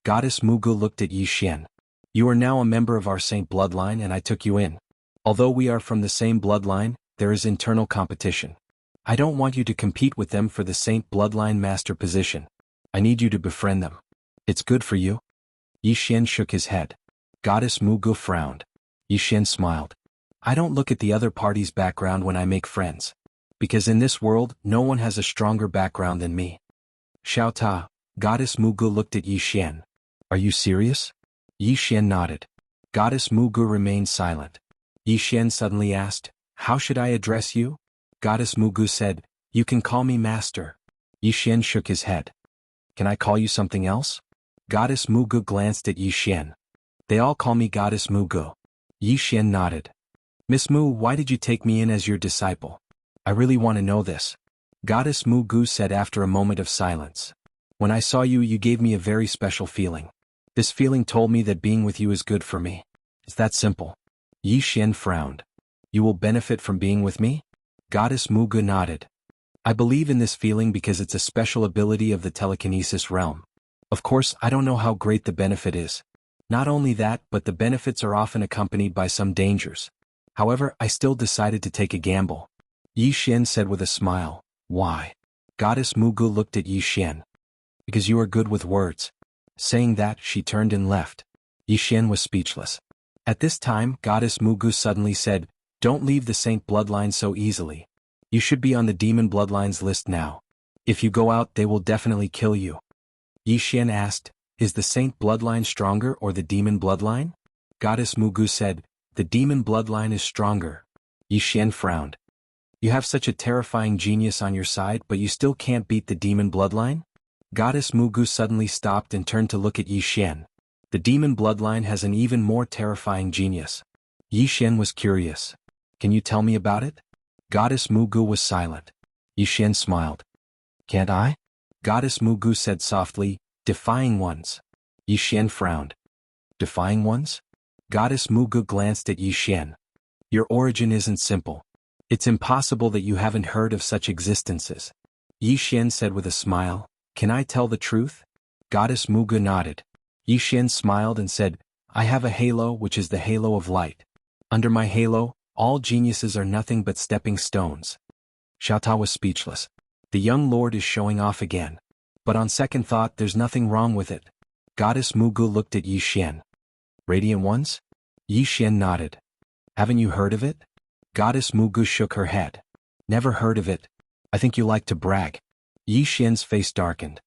Goddess Mugu looked at Yi Xian. You are now a member of our saint bloodline and I took you in. Although we are from the same bloodline, there is internal competition. I don't want you to compete with them for the saint bloodline master position. I need you to befriend them. It's good for you. Yi Xian shook his head. Goddess Mugu frowned. Yi Xian smiled. I don't look at the other party's background when I make friends. Because in this world, no one has a stronger background than me. Xiao Ta, Goddess Mugu looked at Yi Xian. Are you serious? Yi Xian nodded. Goddess Mugu remained silent. Yi Xian suddenly asked, How should I address you? Goddess Mugu said, You can call me master. Yi Xian shook his head. Can I call you something else? Goddess Mugu glanced at Yi Xian. They all call me Goddess Mugu. Yi Xian nodded. Miss Mu, why did you take me in as your disciple? I really want to know this. Goddess Mugu said after a moment of silence. When I saw you, you gave me a very special feeling. This feeling told me that being with you is good for me. It's that simple. Yi Xian frowned. You will benefit from being with me? Goddess Mugu nodded. I believe in this feeling because it's a special ability of the telekinesis realm. Of course, I don't know how great the benefit is. Not only that, but the benefits are often accompanied by some dangers. However, I still decided to take a gamble. Yi Xian said with a smile. Why? Goddess Mugu looked at Yi Xian. Because you are good with words. Saying that, she turned and left. Xian was speechless. At this time, Goddess Mugu suddenly said, "Don't leave the saint bloodline so easily. You should be on the demon bloodlines list now. If you go out they will definitely kill you." Xian asked, "Is the saint bloodline stronger or the demon bloodline?" Goddess Mugu said, "The demon bloodline is stronger." Xian frowned. "You have such a terrifying genius on your side but you still can't beat the demon bloodline?" Goddess Mugu suddenly stopped and turned to look at Xian. "The demon bloodline has an even more terrifying genius." Xian was curious. "Can you tell me about it?" Goddess Mugu was silent. Xian smiled. "Can't I?" Goddess Mugu said softly, "Defying ones." Xian frowned. "Defying ones?" Goddess Mugu glanced at Xian. "Your origin isn't simple. It's impossible that you haven't heard of such existences." Xian said with a smile, "Can I tell the truth?" Goddess Mugu nodded. Xian smiled and said, "I have a halo which is the halo of light. Under my halo, all geniuses are nothing but stepping stones." Xiaota was speechless. The young lord is showing off again. But on second thought there's nothing wrong with it. Goddess Mugu looked at Xian. "Radiant ones?" Xian nodded. "Haven't you heard of it?" Goddess Mugu shook her head. "Never heard of it. I think you like to brag." Xian's face darkened.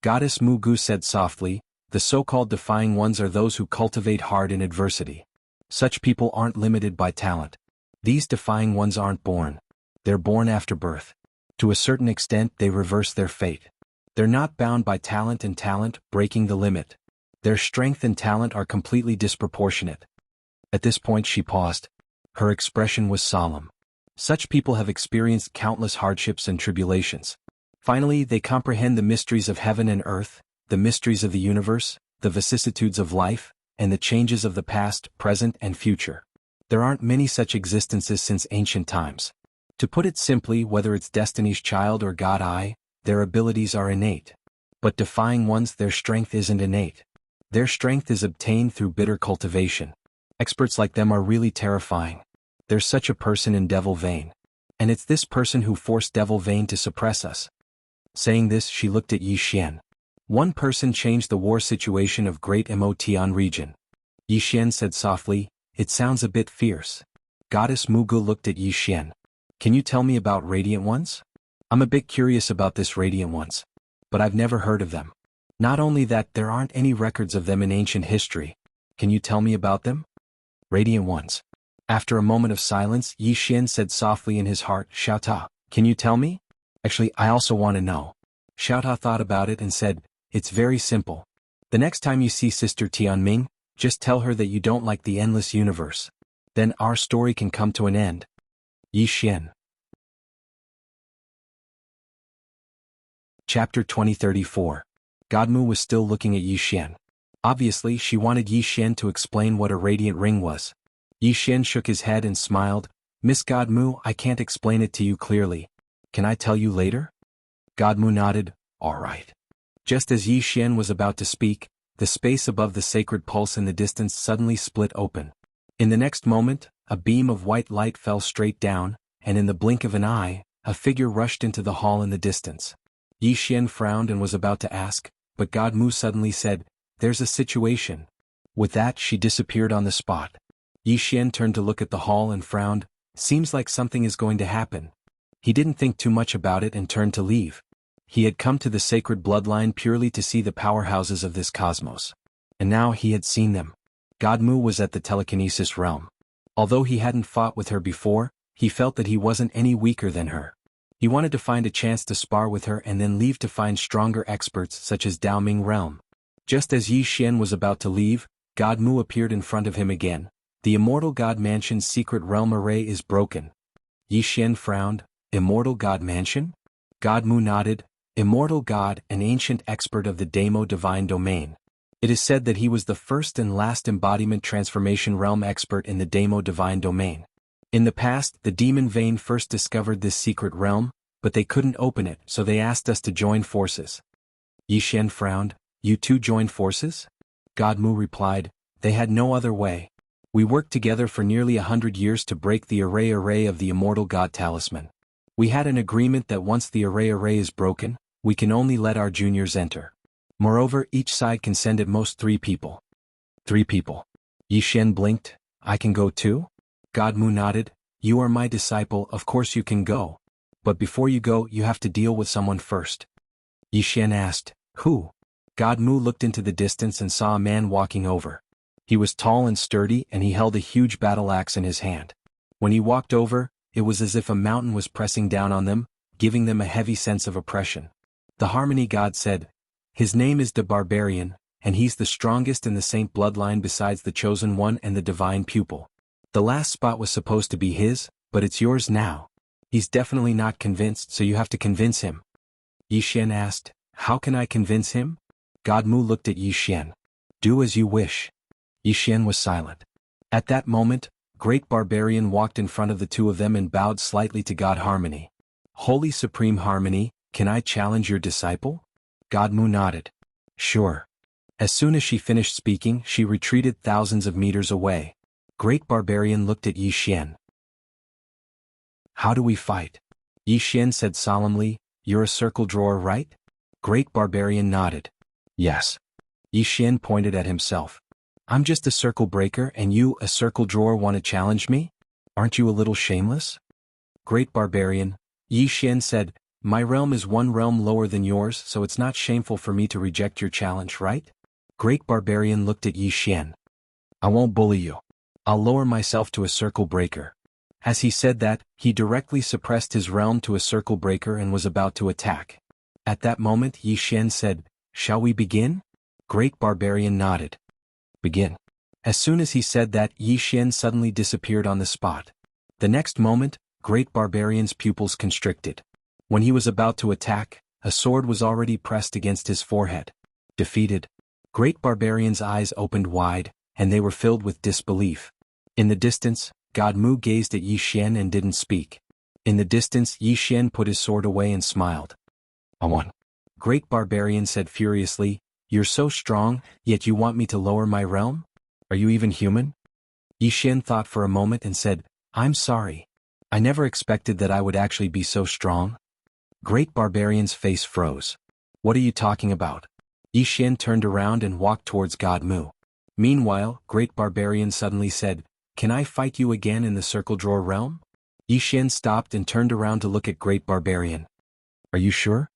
Goddess Mugu said softly, "The so-called defying ones are those who cultivate hard in adversity. Such people aren't limited by talent. These defying ones aren't born. They're born after birth. To a certain extent they reverse their fate. They're not bound by talent and talent breaking the limit. Their strength and talent are completely disproportionate." At this point she paused. Her expression was solemn. Such people have experienced countless hardships and tribulations. Finally, they comprehend the mysteries of heaven and earth, the mysteries of the universe, the vicissitudes of life, and the changes of the past, present, and future. There aren't many such existences since ancient times. To put it simply, whether it's Destiny's Child or God Eye, their abilities are innate. But defying ones, their strength isn't innate. Their strength is obtained through bitter cultivation. Experts like them are really terrifying. There's such a person in Devil Vein. And it's this person who forced Devil Vein to suppress us. Saying this, she looked at Xian. "One person changed the war situation of Great Motian region." Xian said softly, "It sounds a bit fierce." Goddess Mugu looked at Xian. "Can you tell me about Radiant Ones? I'm a bit curious about this Radiant Ones. But I've never heard of them. Not only that, there aren't any records of them in ancient history. Can you tell me about them?" Radiant Ones. After a moment of silence, Xian said softly in his heart, "Xiaota, can you tell me? Actually, I also want to know." Xiaota thought about it and said, "It's very simple. The next time you see Sister Tianming, just tell her that you don't like the endless universe. Then our story can come to an end." Xian. Chapter 2034. Godmu was still looking at Xian. Obviously, she wanted Xian to explain what a radiant ring was. Xian shook his head and smiled, "Miss Godmu, I can't explain it to you clearly. Can I tell you later?" Godmu nodded, "All right." Just as Xian was about to speak, the space above the sacred pulse in the distance suddenly split open. In the next moment, a beam of white light fell straight down, and in the blink of an eye, a figure rushed into the hall in the distance. Xian frowned and was about to ask, but Godmu suddenly said, "There's a situation." With that, she disappeared on the spot. Xian turned to look at the hall and frowned, "Seems like something is going to happen." He didn't think too much about it and turned to leave. He had come to the sacred bloodline purely to see the powerhouses of this cosmos. And now he had seen them. Godmu was at the telekinesis realm. Although he hadn't fought with her before, he felt that he wasn't any weaker than her. He wanted to find a chance to spar with her and then leave to find stronger experts such as Daoming realm. Just as Xian was about to leave, Godmu appeared in front of him again. "The Immortal God Mansion's secret realm array is broken." Xian frowned. "Immortal God Mansion?" Godmu nodded. "Immortal God, an ancient expert of the Demo divine domain. It is said that he was the first and last embodiment transformation realm expert in the Demo divine domain. In the past, the Demon Vein first discovered this secret realm, but they couldn't open it, so they asked us to join forces." Xian frowned. "You two joined forces?" Godmu replied, "They had no other way. We worked together for nearly 100 years to break the array of the Immortal God Talisman. We had an agreement that once the array is broken, we can only let our juniors enter. Moreover, each side can send at most 3 people. 3 people. Yi Xian blinked. I can go too? God Mu nodded. You are my disciple, of course you can go. But before you go, you have to deal with someone first. Yi Xian asked, who? God Mu looked into the distance and saw a man walking over. He was tall and sturdy and he held a huge battle axe in his hand. When he walked over, it was as if a mountain was pressing down on them, giving them a heavy sense of oppression. The Harmony God said, his name is the Barbarian, and he's the strongest in the saint bloodline besides the Chosen One and the Divine Pupil. The last spot was supposed to be his, but it's yours now. He's definitely not convinced, so you have to convince him. Yi Xian asked, how can I convince him? God Mu looked at Yi Xian. Do as you wish. Yi Xian was silent. At that moment, Great Barbarian walked in front of the two of them and bowed slightly to God Harmony. Holy Supreme Harmony, can I challenge your disciple? God Mu nodded. Sure. As soon as she finished speaking, she retreated thousands of meters away. Great Barbarian looked at Yi Xian. How do we fight? Yi Xian said solemnly, you're a circle drawer, right? Great Barbarian nodded. Yes. Yi Xian pointed at himself. I'm just a circle breaker and you, a circle drawer, want to challenge me? Aren't you a little shameless? Great Barbarian, Yi Xian said, my realm is 1 realm lower than yours, so it's not shameful for me to reject your challenge, right? Great Barbarian looked at Yi Xian. I won't bully you. I'll lower myself to a circle breaker. As he said that, he directly suppressed his realm to a circle breaker and was about to attack. At that moment Yi Xian said, shall we begin? Great Barbarian nodded. Begin. As soon as he said that, Yi Xian suddenly disappeared on the spot. The next moment, Great Barbarian's pupils constricted. When he was about to attack, a sword was already pressed against his forehead. Defeated. Great Barbarian's eyes opened wide, and they were filled with disbelief. In the distance, God Mu gazed at Yi Xian and didn't speak. In the distance, Yi Xian put his sword away and smiled. I won. Great Barbarian said furiously, you're so strong, yet you want me to lower my realm? Are you even human? Yi Xian thought for a moment and said, I'm sorry. I never expected that I would actually be so strong. Great Barbarian's face froze. What are you talking about? Yi Xian turned around and walked towards God Mu. Meanwhile, Great Barbarian suddenly said, can I fight you again in the circle drawer realm? Yi Xian stopped and turned around to look at Great Barbarian. Are you sure?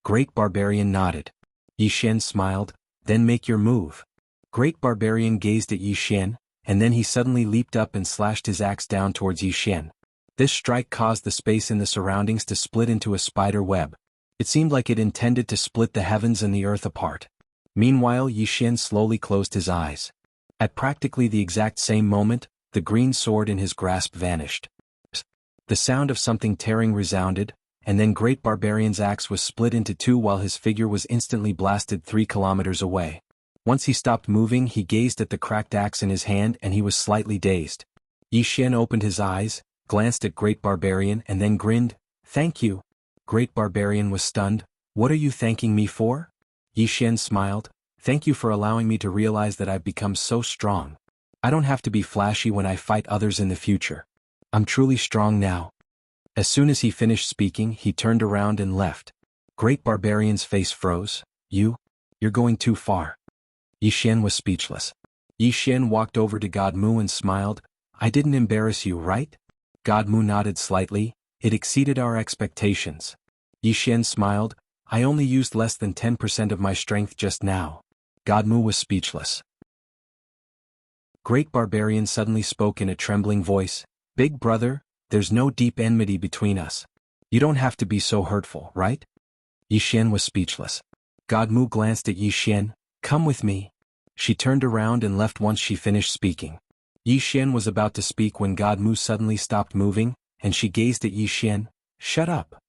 Great Barbarian nodded. Yi Xian smiled, then make your move. Great Barbarian gazed at Yi Xian, and then he suddenly leaped up and slashed his axe down towards Yi Xian. This strike caused the space in the surroundings to split into a spider web. It seemed like it intended to split the heavens and the earth apart. Meanwhile, Yi Xian slowly closed his eyes. At practically the exact same moment, the green sword in his grasp vanished. The sound of something tearing resounded, and then Great Barbarian's axe was split into 2 while his figure was instantly blasted 3 kilometers away. Once he stopped moving, he gazed at the cracked axe in his hand and he was slightly dazed. Yi Xian opened his eyes, glanced at Great Barbarian and then grinned, thank you. Great Barbarian was stunned. What are you thanking me for? Yi Xian smiled, thank you for allowing me to realize that I've become so strong. I don't have to be flashy when I fight others in the future. I'm truly strong now. As soon as he finished speaking, he turned around and left. Great Barbarian's face froze. You're going too far. Yi Xian was speechless. Yi Xian walked over to God Mu and smiled. I didn't embarrass you, right? God Mu nodded slightly. It exceeded our expectations. Yi Xian smiled. I only used less than 10% of my strength just now. God Mu was speechless. Great Barbarian suddenly spoke in a trembling voice. Big brother, there's no deep enmity between us. You don't have to be so hurtful, right? Yi Xian was speechless. God Mu glanced at Yi Xian. Come with me. She turned around and left once she finished speaking. Yi Xian was about to speak when God Mu suddenly stopped moving, and she gazed at Yi Xian. Shut up.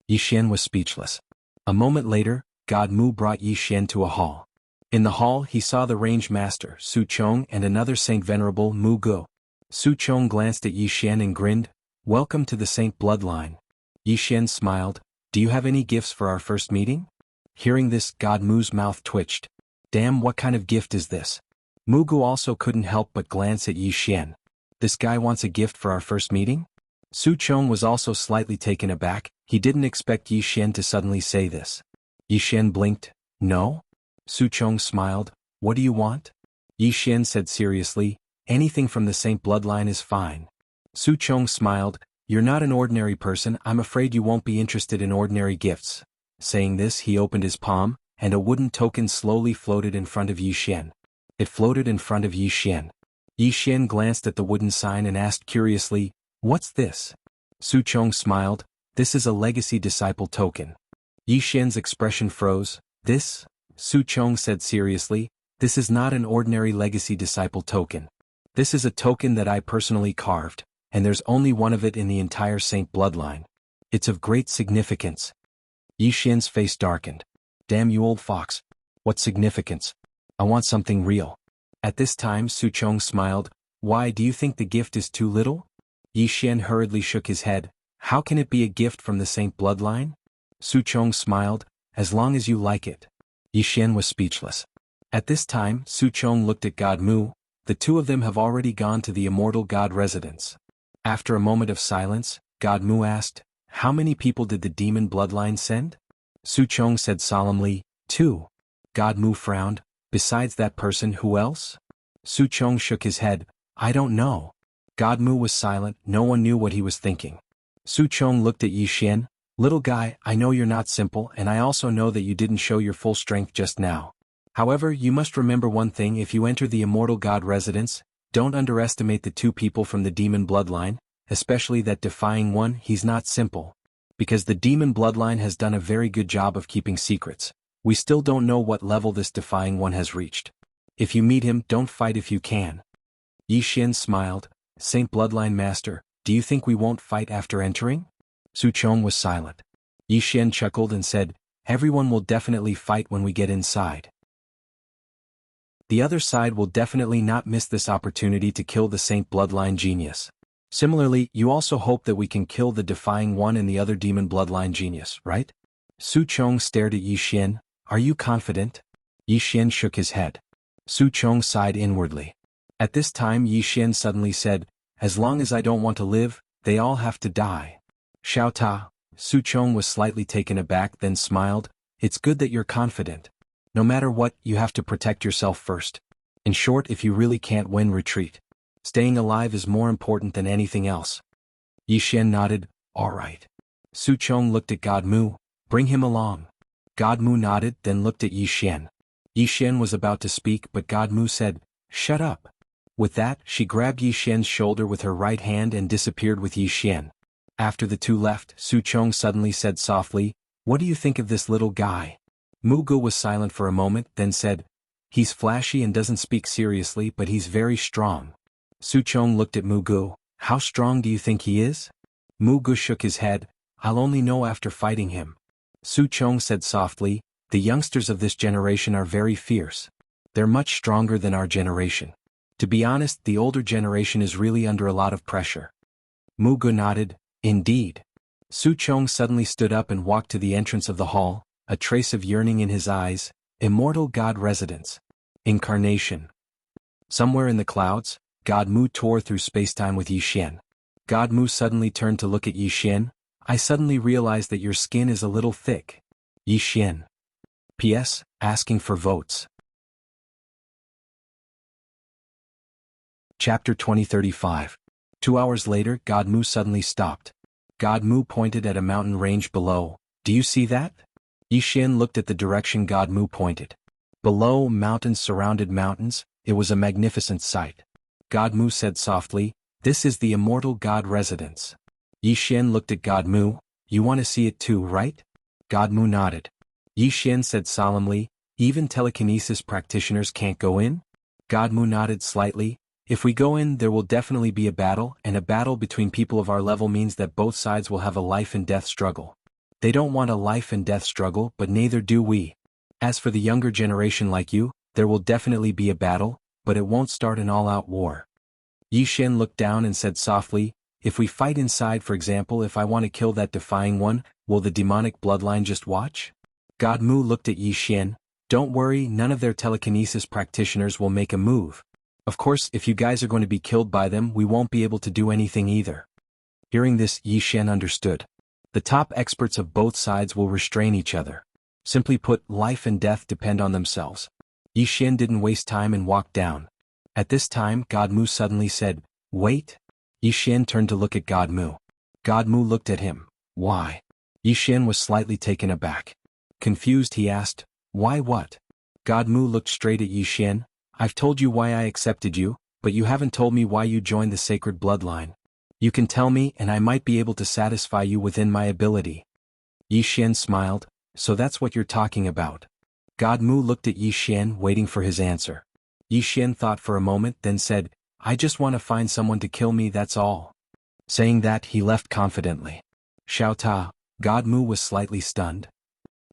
Yi Xian was speechless. A moment later, God Mu brought Yi Xian to a hall. In the hall he saw the range master, Su Chong, and another Saint Venerable, Mu Gu. Su Chong glanced at Yi Xian and grinned. Welcome to the Saint bloodline. Yi Xian smiled. Do you have any gifts for our first meeting? Hearing this, God Mu's mouth twitched. Damn, what kind of gift is this? Mu Gu also couldn't help but glance at Yi Xian. This guy wants a gift for our first meeting? Su Chong was also slightly taken aback. He didn't expect Yi Xian to suddenly say this. Yi Xian blinked. No? Su Chong smiled. What do you want? Yi Xian said seriously, anything from the Saint bloodline is fine. Su Chong smiled, you're not an ordinary person, I'm afraid you won't be interested in ordinary gifts. Saying this he opened his palm, and a wooden token slowly floated in front of Yi Xian. It floated in front of Yi Xian. Yi Xian glanced at the wooden sign and asked curiously, what's this? Su Chong smiled, this is a legacy disciple token. Yi Xian's expression froze. This? Su Chong said seriously, this is not an ordinary legacy disciple token. This is a token that I personally carved, and there's only one of it in the entire Saint bloodline. It's of great significance. Yi Xian's face darkened. Damn you old fox. What significance? I want something real. At this time Su Chong smiled, why do you think the gift is too little? Yi Xian hurriedly shook his head, how can it be a gift from the Saint bloodline? Su Chong smiled, as long as you like it. Yi Xian was speechless. At this time Su Chong looked at God Mu, the two of them have already gone to the immortal God residence. After a moment of silence, God Mu asked, how many people did the demon bloodline send? Su Chong said solemnly, 2. God Mu frowned, besides that person who else? Su Chong shook his head, I don't know. God Mu was silent, no one knew what he was thinking. Su Chong looked at Yi Xian, little guy, I know you're not simple and I also know that you didn't show your full strength just now. However, you must remember one thing, if you enter the immortal God residence, don't underestimate the 2 people from the demon bloodline, especially that defying one, he's not simple. Because the demon bloodline has done a very good job of keeping secrets. We still don't know what level this defying one has reached. If you meet him, don't fight if you can. Yi Xian smiled, Saint Bloodline Master, do you think we won't fight after entering? Su Chong was silent. Yi Xian chuckled and said, everyone will definitely fight when we get inside. The other side will definitely not miss this opportunity to kill the Saint Bloodline genius. Similarly, you also hope that we can kill the defying one and the other demon bloodline genius, right? Su Chong stared at Yi Xian, are you confident? Yi Xian shook his head. Su Chong sighed inwardly. At this time Yi Xian suddenly said, as long as I don't want to live, they all have to die. Xiao Ta. Su Chong was slightly taken aback then smiled, it's good that you're confident. No matter what, you have to protect yourself first. In short, if you really can't win, retreat. Staying alive is more important than anything else. Yi Xian nodded, all right. Su Chong looked at God Mu, bring him along. God Mu nodded then looked at Yi Xian. Yi Xian was about to speak but God Mu said, shut up. With that, she grabbed Yi Xian's shoulder with her right hand and disappeared with Yi Xian. After the two left, Su Chong suddenly said softly, what do you think of this little guy? Mu Gu was silent for a moment then said, he's flashy and doesn't speak seriously but he's very strong. Su Chong looked at Mu Gu, how strong do you think he is? Mu Gu shook his head, I'll only know after fighting him. Su Chong said softly, the youngsters of this generation are very fierce. They're much stronger than our generation. To be honest, the older generation is really under a lot of pressure. Mu Gu nodded, indeed. Su Chong suddenly stood up and walked to the entrance of the hall, a trace of yearning in his eyes, immortal God residence. Incarnation. Somewhere in the clouds, God Mu tore through spacetime with Yi Xian. God Mu suddenly turned to look at Yi Xian, I suddenly realized that your skin is a little thick. Yi Xian. P.S. Asking for votes. Chapter 2035. 2 hours later, God Mu suddenly stopped. God Mu pointed at a mountain range below. Do you see that? Yi Xian looked at the direction God Mu pointed. Below, mountains surrounded mountains, it was a magnificent sight. God Mu said softly, this is the immortal God residence. Yi Xian looked at God Mu, you want to see it too, right? God Mu nodded. Yi Xian said solemnly, even telekinesis practitioners can't go in? God Mu nodded slightly, if we go in there will definitely be a battle, and a battle between people of our level means that both sides will have a life and death struggle. They don't want a life and death struggle but neither do we. As for the younger generation like you, there will definitely be a battle, but it won't start an all-out war. Yi Xian looked down and said softly, if we fight inside, for example, if I want to kill that defying one, will the demonic bloodline just watch? God Mu looked at Yi Xian, don't worry, none of their telekinesis practitioners will make a move. Of course, if you guys are going to be killed by them, we won't be able to do anything either. Hearing this, Yi Xian understood. The top experts of both sides will restrain each other. Simply put, life and death depend on themselves. Yi Xian didn't waste time and walked down. At this time, God Mu suddenly said, "Wait." Yi Xian turned to look at God Mu. God Mu looked at him. "Why?" Yi Xian was slightly taken aback. Confused, he asked, "Why what?" God Mu looked straight at Yi Xian. "I've told you why I accepted you, but you haven't told me why you joined the sacred bloodline. You can tell me and I might be able to satisfy you within my ability." Yi Xian smiled, "So that's what you're talking about." God Mu looked at Yi Xian, waiting for his answer. Yi Xian thought for a moment, then said, "I just want to find someone to kill me, that's all." Saying that, he left confidently. Xiao Ta. God Mu was slightly stunned.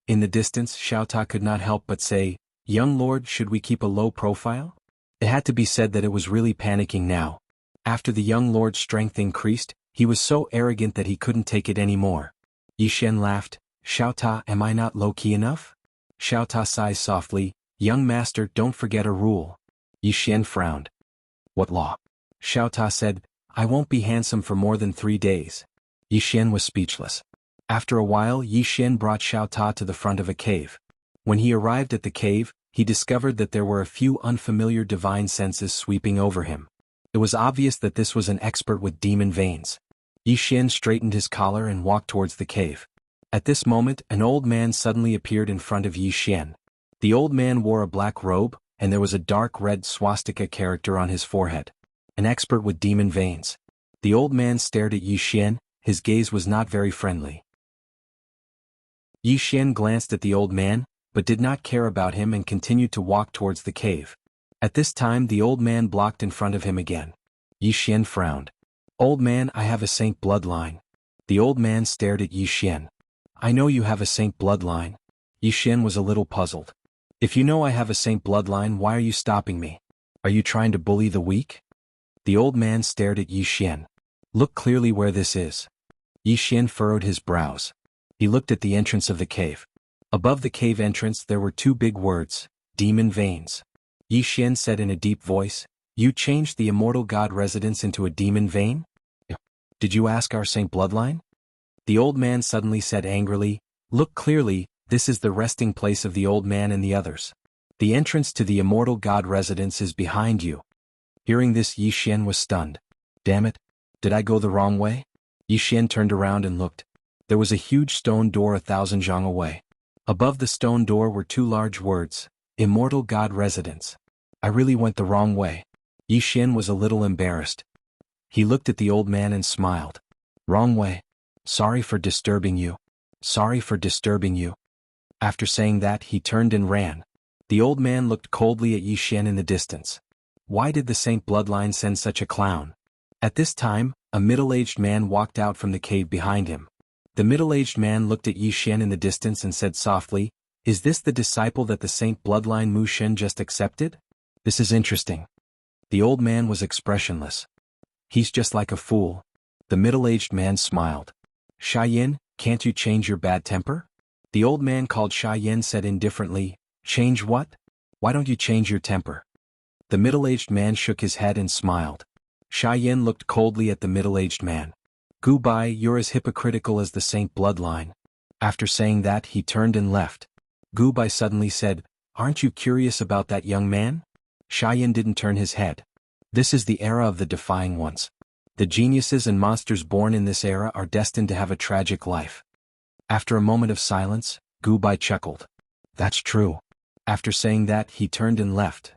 In the distance, Xiao Ta could not help but say, "Young lord, should we keep a low profile?" It had to be said that it was really panicking now. After the young lord's strength increased, he was so arrogant that he couldn't take it anymore. Yi Xian laughed, "Xiao Ta, am I not low-key enough?" Xiao Ta sighs softly, "Young master, don't forget a rule." Yi Xian frowned. "What law?" Xiao Ta said, "I won't be handsome for more than 3 days." Yi Xian was speechless. After a while, Yi Xian brought Xiao Ta to the front of a cave. When he arrived at the cave, he discovered that there were a few unfamiliar divine senses sweeping over him. It was obvious that this was an expert with demon veins. Yi Xian straightened his collar and walked towards the cave. At this moment, an old man suddenly appeared in front of Yi Xian. The old man wore a black robe, and there was a dark red swastika character on his forehead. An expert with demon veins. The old man stared at Yi Xian, his gaze was not very friendly. Yi Xian glanced at the old man, but did not care about him and continued to walk towards the cave. At this time the old man blocked in front of him again. Yi Xian frowned. "Old man, I have a saint bloodline." The old man stared at Yi Xian. "I know you have a saint bloodline." Yi Xian was a little puzzled. "If you know I have a saint bloodline, why are you stopping me? Are you trying to bully the weak?" The old man stared at Yi Xian. "Look clearly where this is." Yi Xian furrowed his brows. He looked at the entrance of the cave. Above the cave entrance there were 2 big words, "Demon Veins." Yi Xian said in a deep voice, "You changed the immortal god residence into a demon vein? Did you ask our saint bloodline?" The old man suddenly said angrily, "Look clearly, this is the resting place of the old man and the others. The entrance to the immortal god residence is behind you." Hearing this, Yi Xian was stunned. "Damn it! Did I go the wrong way?" Yi Xian turned around and looked. There was a huge stone door 1,000 zhang away. Above the stone door were 2 large words, "Immortal God Residence." I really went the wrong way. Yi Xian was a little embarrassed. He looked at the old man and smiled. "Wrong way. Sorry for disturbing you. Sorry for disturbing you." After saying that, he turned and ran. The old man looked coldly at Yi Xian in the distance. Why did the saint bloodline send such a clown? At this time, a middle-aged man walked out from the cave behind him. The middle-aged man looked at Yi Xian in the distance and said softly, "Is this the disciple that the saint bloodline Mu Shen just accepted? This is interesting." The old man was expressionless. "He's just like a fool." The middle-aged man smiled. "Yin, can't you change your bad temper?" The old man called Yin said indifferently, "Change what? Why don't you change your temper?" The middle-aged man shook his head and smiled. Yin looked coldly at the middle-aged man. "Gu Bai, you're as hypocritical as the saint bloodline." After saying that, he turned and left. Gu Bai suddenly said, "Aren't you curious about that young man?" Yin didn't turn his head. This is the era of the defying ones. The geniuses and monsters born in this era are destined to have a tragic life. After a moment of silence, Gu Bai chuckled. "That's true." After saying that, he turned and left.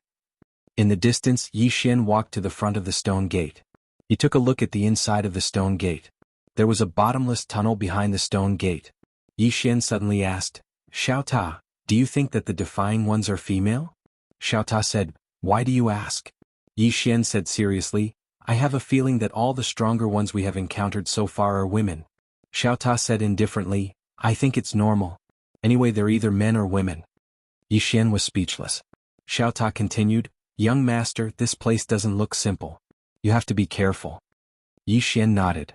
In the distance, Yi Xian walked to the front of the stone gate. He took a look at the inside of the stone gate. There was a bottomless tunnel behind the stone gate. Yi Xian suddenly asked, "Xiao Ta, do you think that the defying ones are female?" Xiao Ta said, "Why do you ask?" Yi Xian said seriously, "I have a feeling that all the stronger ones we have encountered so far are women." Xiao Ta said indifferently, "I think it's normal. Anyway, they're either men or women." Yi Xian was speechless. Xiao Ta continued, "Young master, this place doesn't look simple. You have to be careful." Yi Xian nodded.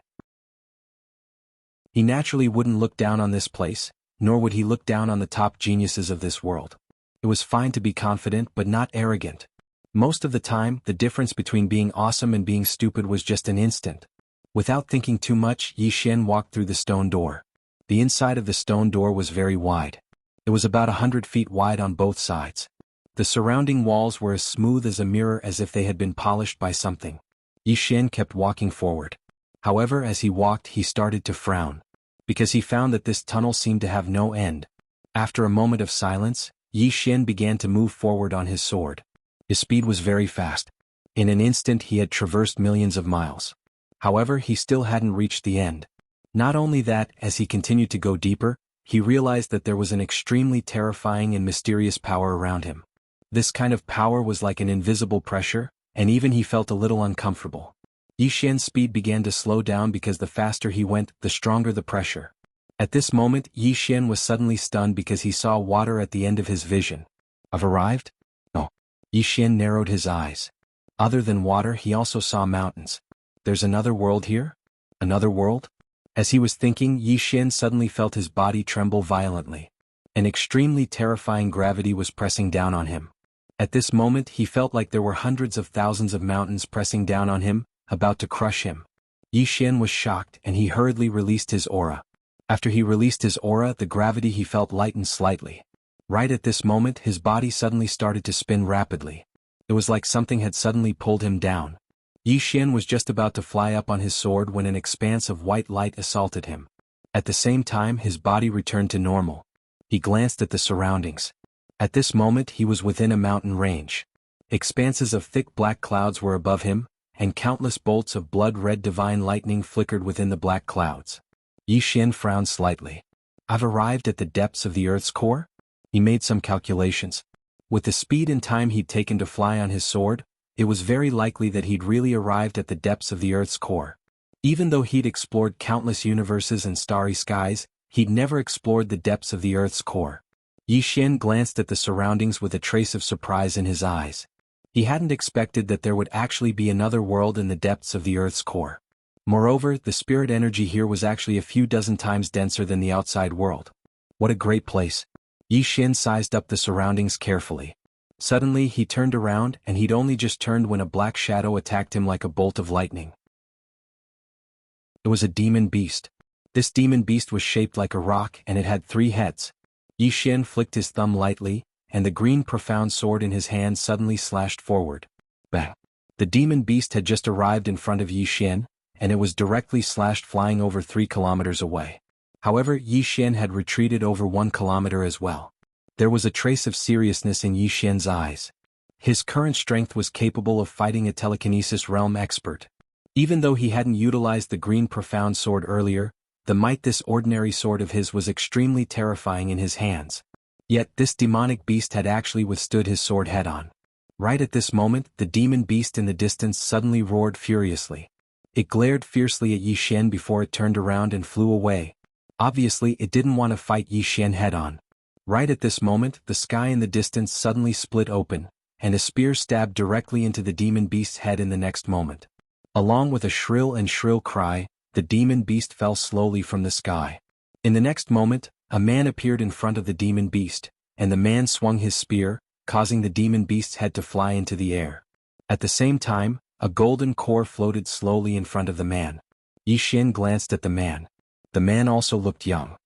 He naturally wouldn't look down on this place, nor would he look down on the top geniuses of this world. It was fine to be confident but not arrogant. Most of the time, the difference between being awesome and being stupid was just an instant. Without thinking too much, Yi Xian walked through the stone door. The inside of the stone door was very wide. It was about 100 feet wide on both sides. The surrounding walls were as smooth as a mirror, as if they had been polished by something. Yi Xian kept walking forward. However, as he walked, he started to frown, because he found that this tunnel seemed to have no end. After a moment of silence, Yi Xian began to move forward on his sword. His speed was very fast. In an instant he had traversed millions of miles. However, he still hadn't reached the end. Not only that, as he continued to go deeper, he realized that there was an extremely terrifying and mysterious power around him. This kind of power was like an invisible pressure, and even he felt a little uncomfortable. Yi Xian's speed began to slow down because the faster he went, the stronger the pressure. At this moment, Yi Xian was suddenly stunned because he saw water at the end of his vision. I've arrived? No. Yi Xian narrowed his eyes. Other than water, he also saw mountains. There's another world here? Another world? As he was thinking, Yi Xian suddenly felt his body tremble violently. An extremely terrifying gravity was pressing down on him. At this moment, he felt like there were hundreds of thousands of mountains pressing down on him, about to crush him. Yi Xian was shocked, and he hurriedly released his aura. After he released his aura, the gravity he felt lightened slightly. Right at this moment, his body suddenly started to spin rapidly. It was like something had suddenly pulled him down. Yi Xian was just about to fly up on his sword when an expanse of white light assaulted him. At the same time, his body returned to normal. He glanced at the surroundings. At this moment, he was within a mountain range. Expanses of thick black clouds were above him, and countless bolts of blood-red divine lightning flickered within the black clouds. Yi Xian frowned slightly. I've arrived at the depths of the Earth's core? He made some calculations. With the speed and time he'd taken to fly on his sword, it was very likely that he'd really arrived at the depths of the Earth's core. Even though he'd explored countless universes and starry skies, he'd never explored the depths of the Earth's core. Yi Xian glanced at the surroundings with a trace of surprise in his eyes. He hadn't expected that there would actually be another world in the depths of the Earth's core. Moreover, the spirit energy here was actually a few dozen times denser than the outside world. What a great place. Yi Xian sized up the surroundings carefully. Suddenly he turned around, and he'd only just turned when a black shadow attacked him like a bolt of lightning. It was a demon beast. This demon beast was shaped like a rock, and it had 3 heads. Yi Xian flicked his thumb lightly, and the green profound sword in his hand suddenly slashed forward. Bang! The demon beast had just arrived in front of Yi Xian, and it was directly slashed flying over 3 kilometers away. However, Yi Xian had retreated over 1 kilometer as well. There was a trace of seriousness in Yi Xian's eyes. His current strength was capable of fighting a telekinesis realm expert. Even though he hadn't utilized the green profound sword earlier, the might this ordinary sword of his was extremely terrifying in his hands. Yet this demonic beast had actually withstood his sword head-on. Right at this moment, the demon beast in the distance suddenly roared furiously. It glared fiercely at Yi Xian before it turned around and flew away. Obviously, it didn't want to fight Yi Xian head-on. Right at this moment, the sky in the distance suddenly split open, and a spear stabbed directly into the demon beast's head in the next moment. Along with a shrill cry, the demon beast fell slowly from the sky. In the next moment, a man appeared in front of the demon beast, and the man swung his spear, causing the demon beast's head to fly into the air. At the same time, a golden core floated slowly in front of the man. Yi Xian glanced at the man. The man also looked young.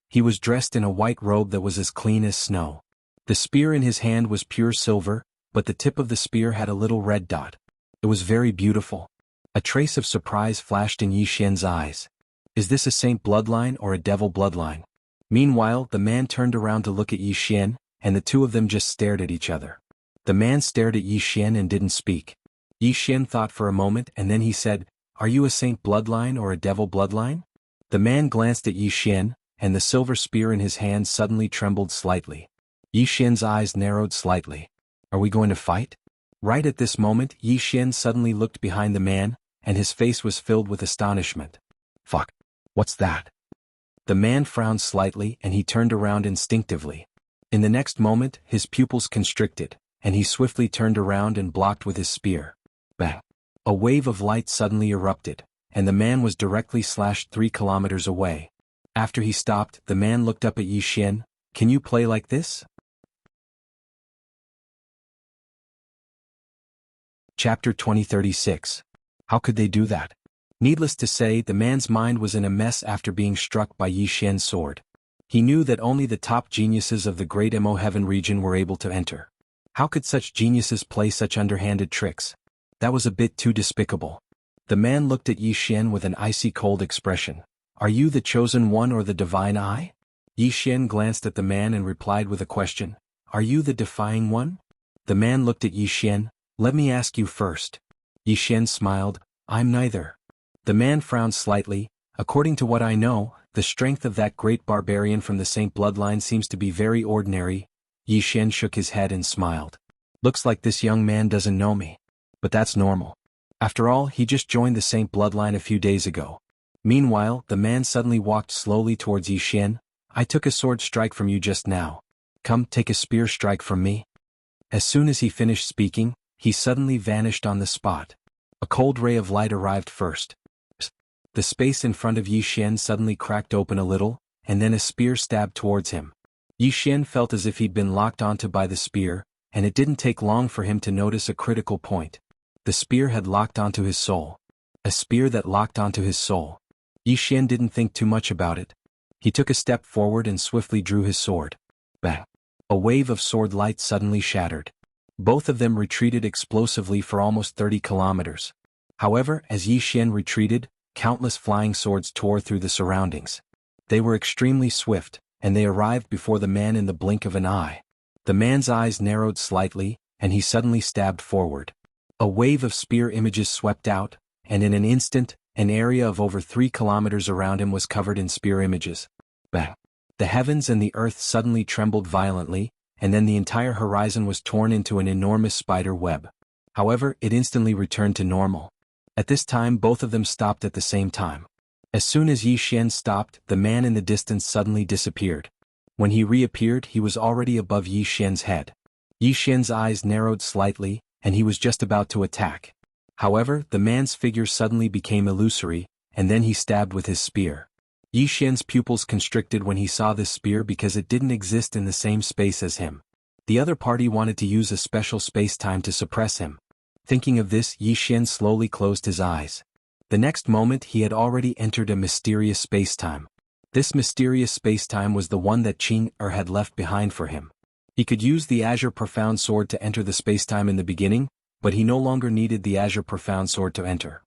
He was dressed in a white robe that was as clean as snow. The spear in his hand was pure silver, but the tip of the spear had a little red dot. It was very beautiful. A trace of surprise flashed in Yi Xian's eyes. Is this a saint bloodline or a devil bloodline? Meanwhile, the man turned around to look at Yi Xian, and the two of them just stared at each other. The man stared at Yi Xian and didn't speak. Yi Xian thought for a moment, and then he said, "Are you a saint bloodline or a devil bloodline?" The man glanced at Yi Xian, and the silver spear in his hand suddenly trembled slightly. Yi Xian's eyes narrowed slightly. Are we going to fight? Right at this moment, Yi Xian suddenly looked behind the man, and his face was filled with astonishment. Fuck. What's that? The man frowned slightly and he turned around instinctively. In the next moment, his pupils constricted, and he swiftly turned around and blocked with his spear. Bang! A wave of light suddenly erupted, and the man was directly slashed 3 kilometers away. After he stopped, the man looked up at Yi Xian. Can you play like this? Chapter 2036. How could they do that? Needless to say, the man's mind was in a mess after being struck by Yi Xian's sword. He knew that only the top geniuses of the great Mo Heaven region were able to enter. How could such geniuses play such underhanded tricks? That was a bit too despicable. The man looked at Yi Xian with an icy cold expression. Are you the chosen one or the divine eye? Yi Xian glanced at the man and replied with a question. Are you the defying one? The man looked at Yi Xian. Let me ask you first. Yi Xian smiled. I'm neither. The man frowned slightly. According to what I know, the strength of that great barbarian from the Saint bloodline seems to be very ordinary. Yi Xian shook his head and smiled. Looks like this young man doesn't know me. But that's normal. After all, he just joined the Saint bloodline a few days ago. Meanwhile, the man suddenly walked slowly towards Yi Xian. I took a sword strike from you just now. Come, take a spear strike from me. As soon as he finished speaking, he suddenly vanished on the spot. A cold ray of light arrived first. The space in front of Yi Xian suddenly cracked open a little, and then a spear stabbed towards him. Yi Xian felt as if he'd been locked onto by the spear, and it didn't take long for him to notice a critical point. The spear had locked onto his soul. A spear that locked onto his soul. Yi Xian didn't think too much about it. He took a step forward and swiftly drew his sword. Bang! A wave of sword light suddenly shattered. Both of them retreated explosively for almost 30 kilometers. However, as Yi Xian retreated, countless flying swords tore through the surroundings. They were extremely swift, and they arrived before the man in the blink of an eye. The man's eyes narrowed slightly, and he suddenly stabbed forward. A wave of spear images swept out, and in an instant, an area of over 3 kilometers around him was covered in spear images. Bang! The heavens and the earth suddenly trembled violently, and then the entire horizon was torn into an enormous spider web. However, it instantly returned to normal. At this time both of them stopped at the same time. As soon as Yi Xian stopped, the man in the distance suddenly disappeared. When he reappeared, he was already above Yi Xian's head. Yi Xian's eyes narrowed slightly, and he was just about to attack. However, the man's figure suddenly became illusory, and then he stabbed with his spear. Yi Xian's pupils constricted when he saw this spear because it didn't exist in the same space as him. The other party wanted to use a special space-time to suppress him. Thinking of this, Yi Xian slowly closed his eyes. The next moment he had already entered a mysterious space-time. This mysterious space-time was the one that Qin Er had left behind for him. He could use the Azure Profound Sword to enter the space-time in the beginning, but he no longer needed the Azure Profound Sword to enter.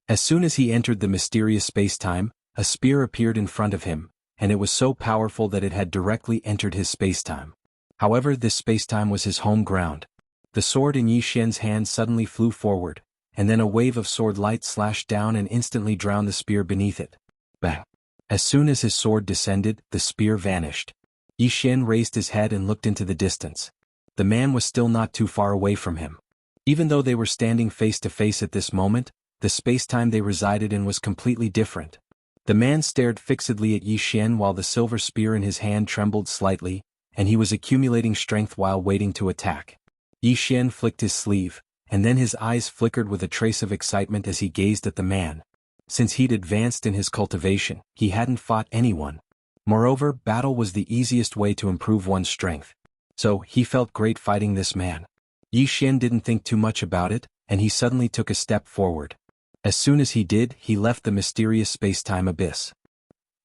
As soon as he entered the mysterious space-time, a spear appeared in front of him, and it was so powerful that it had directly entered his space-time. However, this space-time was his home ground. The sword in Yi Xian's hand suddenly flew forward, and then a wave of sword light slashed down and instantly drowned the spear beneath it. Bang! As soon as his sword descended, the spear vanished. Yi Xian raised his head and looked into the distance. The man was still not too far away from him. Even though they were standing face to face at this moment, the space-time they resided in was completely different. The man stared fixedly at Yi Xian while the silver spear in his hand trembled slightly, and he was accumulating strength while waiting to attack. Yi Xian flicked his sleeve, and then his eyes flickered with a trace of excitement as he gazed at the man. Since he'd advanced in his cultivation, he hadn't fought anyone. Moreover, battle was the easiest way to improve one's strength. So, he felt great fighting this man. Yi Xian didn't think too much about it, and he suddenly took a step forward. As soon as he did, he left the mysterious space-time abyss.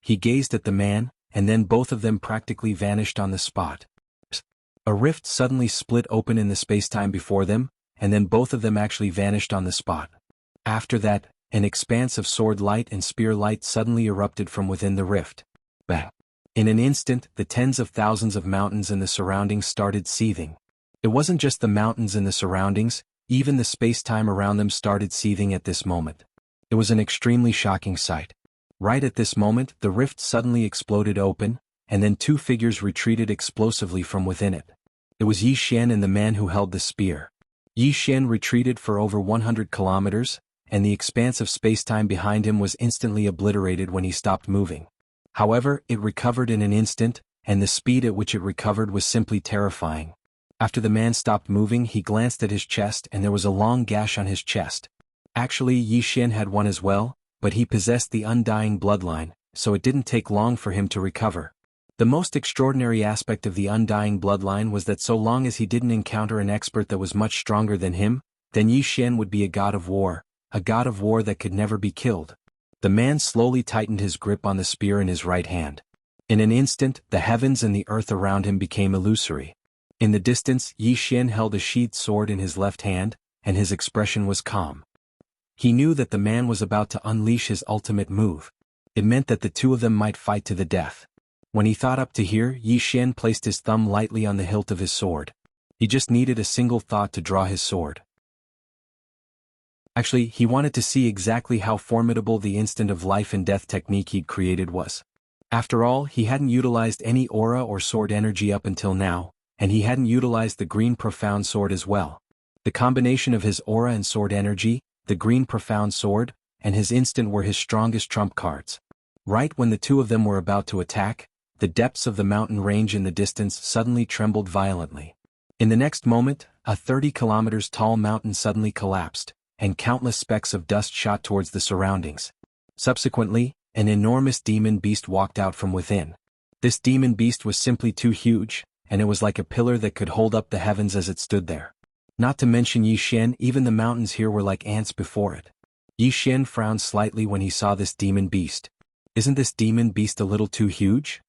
He gazed at the man, and then both of them practically vanished on the spot. A rift suddenly split open in the space-time before them, and then both of them actually vanished on the spot. After that, an expanse of sword light and spear light suddenly erupted from within the rift. Bang! In an instant, the tens of thousands of mountains in the surroundings started seething. It wasn't just the mountains in the surroundings, even the space-time around them started seething at this moment. It was an extremely shocking sight. Right at this moment, the rift suddenly exploded open, and then two figures retreated explosively from within it. It was Yi Xian and the man who held the spear. Yi Xian retreated for over 100 kilometers, and the expanse of space-time behind him was instantly obliterated when he stopped moving. However, it recovered in an instant, and the speed at which it recovered was simply terrifying. After the man stopped moving, he glanced at his chest and there was a long gash on his chest. Actually, Yi Xian had one as well, but he possessed the undying bloodline, so it didn't take long for him to recover. The most extraordinary aspect of the undying bloodline was that so long as he didn't encounter an expert that was much stronger than him, then Yi Xian would be a god of war that could never be killed. The man slowly tightened his grip on the spear in his right hand. In an instant, the heavens and the earth around him became illusory. In the distance, Yi Xian held a sheathed sword in his left hand, and his expression was calm. He knew that the man was about to unleash his ultimate move. It meant that the two of them might fight to the death. When he thought up to here, Yi Xian placed his thumb lightly on the hilt of his sword. He just needed a single thought to draw his sword. Actually, he wanted to see exactly how formidable the instant of life and death technique he'd created was. After all, he hadn't utilized any aura or sword energy up until now, and he hadn't utilized the green profound sword as well. The combination of his aura and sword energy, the green profound sword, and his instant were his strongest trump cards. Right when the two of them were about to attack, the depths of the mountain range in the distance suddenly trembled violently. In the next moment, a 30 kilometers tall mountain suddenly collapsed, and countless specks of dust shot towards the surroundings. Subsequently, an enormous demon beast walked out from within. This demon beast was simply too huge, and it was like a pillar that could hold up the heavens as it stood there. Not to mention Yi Xian, even the mountains here were like ants before it. Yi Xian frowned slightly when he saw this demon beast. Isn't this demon beast a little too huge?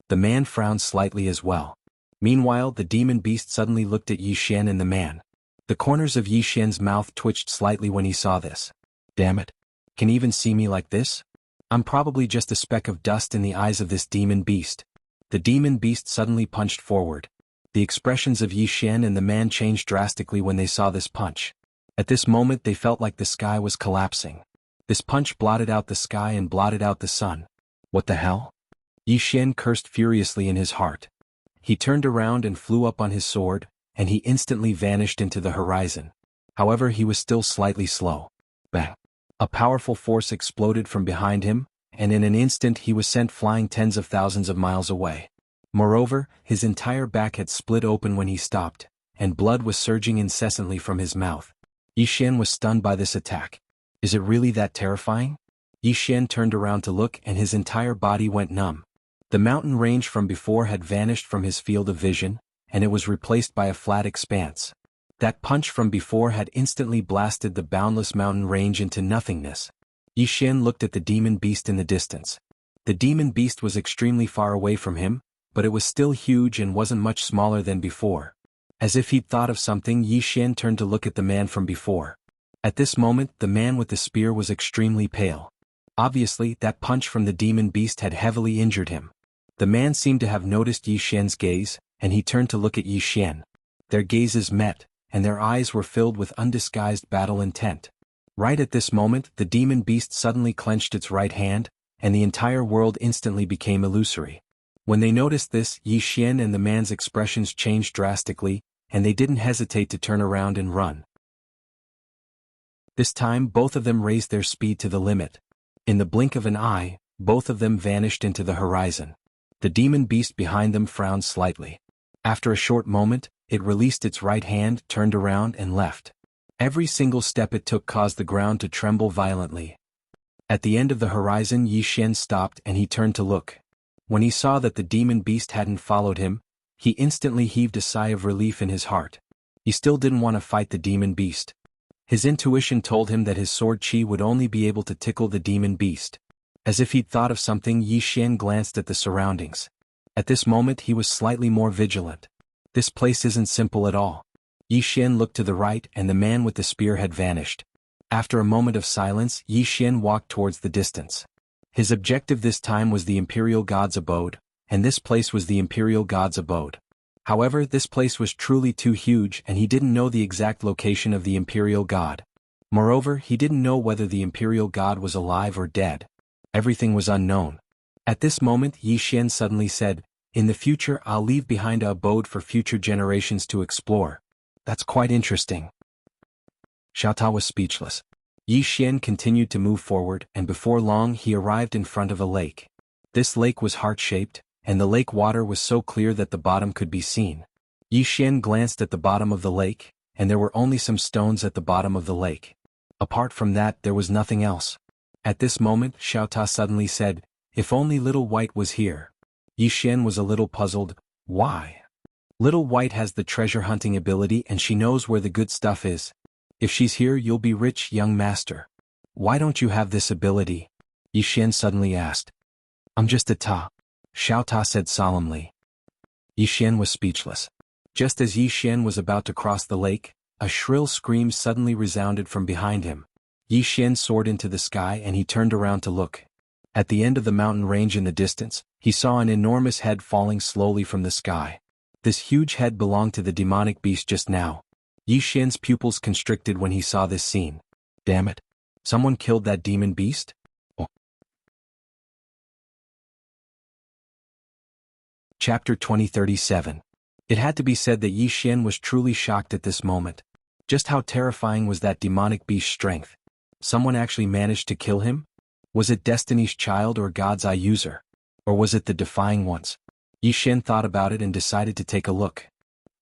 The man frowned slightly as well. Meanwhile, the demon beast suddenly looked at Yi Xian and the man. The corners of Yi Xian's mouth twitched slightly when he saw this. Damn it. Can he even see me like this? I'm probably just a speck of dust in the eyes of this demon beast. The demon beast suddenly punched forward. The expressions of Yi Xian and the man changed drastically when they saw this punch. At this moment they felt like the sky was collapsing. This punch blotted out the sky and blotted out the sun. What the hell? Yi Xian cursed furiously in his heart. He turned around and flew up on his sword, and he instantly vanished into the horizon. However, he was still slightly slow. Bang! A powerful force exploded from behind him, and in an instant he was sent flying tens of thousands of miles away. Moreover, his entire back had split open when he stopped, and blood was surging incessantly from his mouth. Yi Xian was stunned by this attack. Is it really that terrifying? Yi Xian turned around to look and his entire body went numb. The mountain range from before had vanished from his field of vision, and it was replaced by a flat expanse. That punch from before had instantly blasted the boundless mountain range into nothingness. Yi Xian looked at the demon beast in the distance. The demon beast was extremely far away from him, but it was still huge and wasn't much smaller than before. As if he'd thought of something, Yi Xian turned to look at the man from before. At this moment, the man with the spear was extremely pale. Obviously, that punch from the demon beast had heavily injured him. The man seemed to have noticed Yi Xian's gaze, and he turned to look at Yi Xian. Their gazes met, and their eyes were filled with undisguised battle intent. Right at this moment, the demon beast suddenly clenched its right hand, and the entire world instantly became illusory. When they noticed this, Yi Xian and the man's expressions changed drastically, and they didn't hesitate to turn around and run. This time, both of them raised their speed to the limit. In the blink of an eye, both of them vanished into the horizon. The demon beast behind them frowned slightly. After a short moment, it released its right hand, turned around and left. Every single step it took caused the ground to tremble violently. At the end of the horizon, Yi Xian stopped and he turned to look. When he saw that the demon beast hadn't followed him, he instantly heaved a sigh of relief in his heart. He still didn't want to fight the demon beast. His intuition told him that his sword chi would only be able to tickle the demon beast. As if he'd thought of something, Yi Xian glanced at the surroundings. At this moment he was slightly more vigilant. This place isn't simple at all. Yi Xian looked to the right and the man with the spear had vanished. After a moment of silence, Yi Xian walked towards the distance. His objective this time was the Imperial God's abode, and this place was the Imperial God's abode. However, this place was truly too huge and he didn't know the exact location of the Imperial God. Moreover, he didn't know whether the Imperial God was alive or dead. Everything was unknown. At this moment, Yi Xian suddenly said, "In the future I'll leave behind a abode for future generations to explore." That's quite interesting. Xiao Ta was speechless. Yi Xian continued to move forward, and before long he arrived in front of a lake. This lake was heart-shaped, and the lake water was so clear that the bottom could be seen. Yi Xian glanced at the bottom of the lake, and there were only some stones at the bottom of the lake. Apart from that, there was nothing else. At this moment, Xiao Ta suddenly said, "If only Little White was here." Yi Xian was a little puzzled. Why? Little White has the treasure hunting ability and she knows where the good stuff is. If she's here, you'll be rich, young master. Why don't you have this ability? Yixian suddenly asked. I'm just a Ta. Xiao Ta said solemnly. Yixian was speechless. Just as Yixian was about to cross the lake, a shrill scream suddenly resounded from behind him. Yixian soared into the sky and he turned around to look. At the end of the mountain range in the distance, he saw an enormous head falling slowly from the sky. This huge head belonged to the demonic beast just now. Yixian's pupils constricted when he saw this scene. Damn it! Someone killed that demon beast? Oh. Chapter 2037. It had to be said that Yixian was truly shocked at this moment. Just how terrifying was that demonic beast's strength? Someone actually managed to kill him? Was it Destiny's Child or God's Eye user? Or was it the Defying Ones? Yixian thought about it and decided to take a look.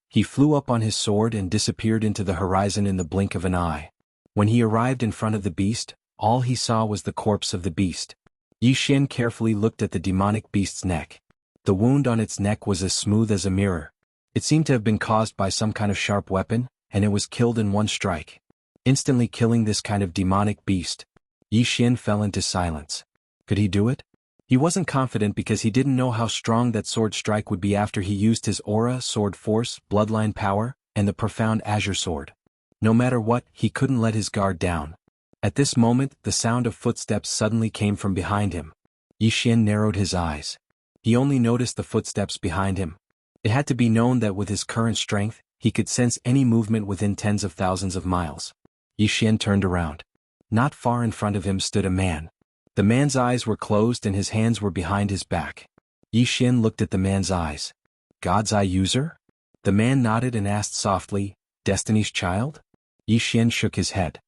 He flew up on his sword and disappeared into the horizon in the blink of an eye. When he arrived in front of the beast, all he saw was the corpse of the beast. Yixian carefully looked at the demonic beast's neck. The wound on its neck was as smooth as a mirror. It seemed to have been caused by some kind of sharp weapon, and it was killed in one strike. Instantly killing this kind of demonic beast. Yixian fell into silence. Could he do it? He wasn't confident because he didn't know how strong that sword strike would be after he used his aura, sword force, bloodline power, and the profound azure sword. No matter what, he couldn't let his guard down. At this moment, the sound of footsteps suddenly came from behind him. Yixian narrowed his eyes. He only noticed the footsteps behind him. It had to be known that with his current strength, he could sense any movement within tens of thousands of miles. Yixian turned around. Not far in front of him stood a man. The man's eyes were closed and his hands were behind his back. Yixian looked at the man's eyes. God's Eye user? The man nodded and asked softly, Destiny's Child? Yixian shook his head.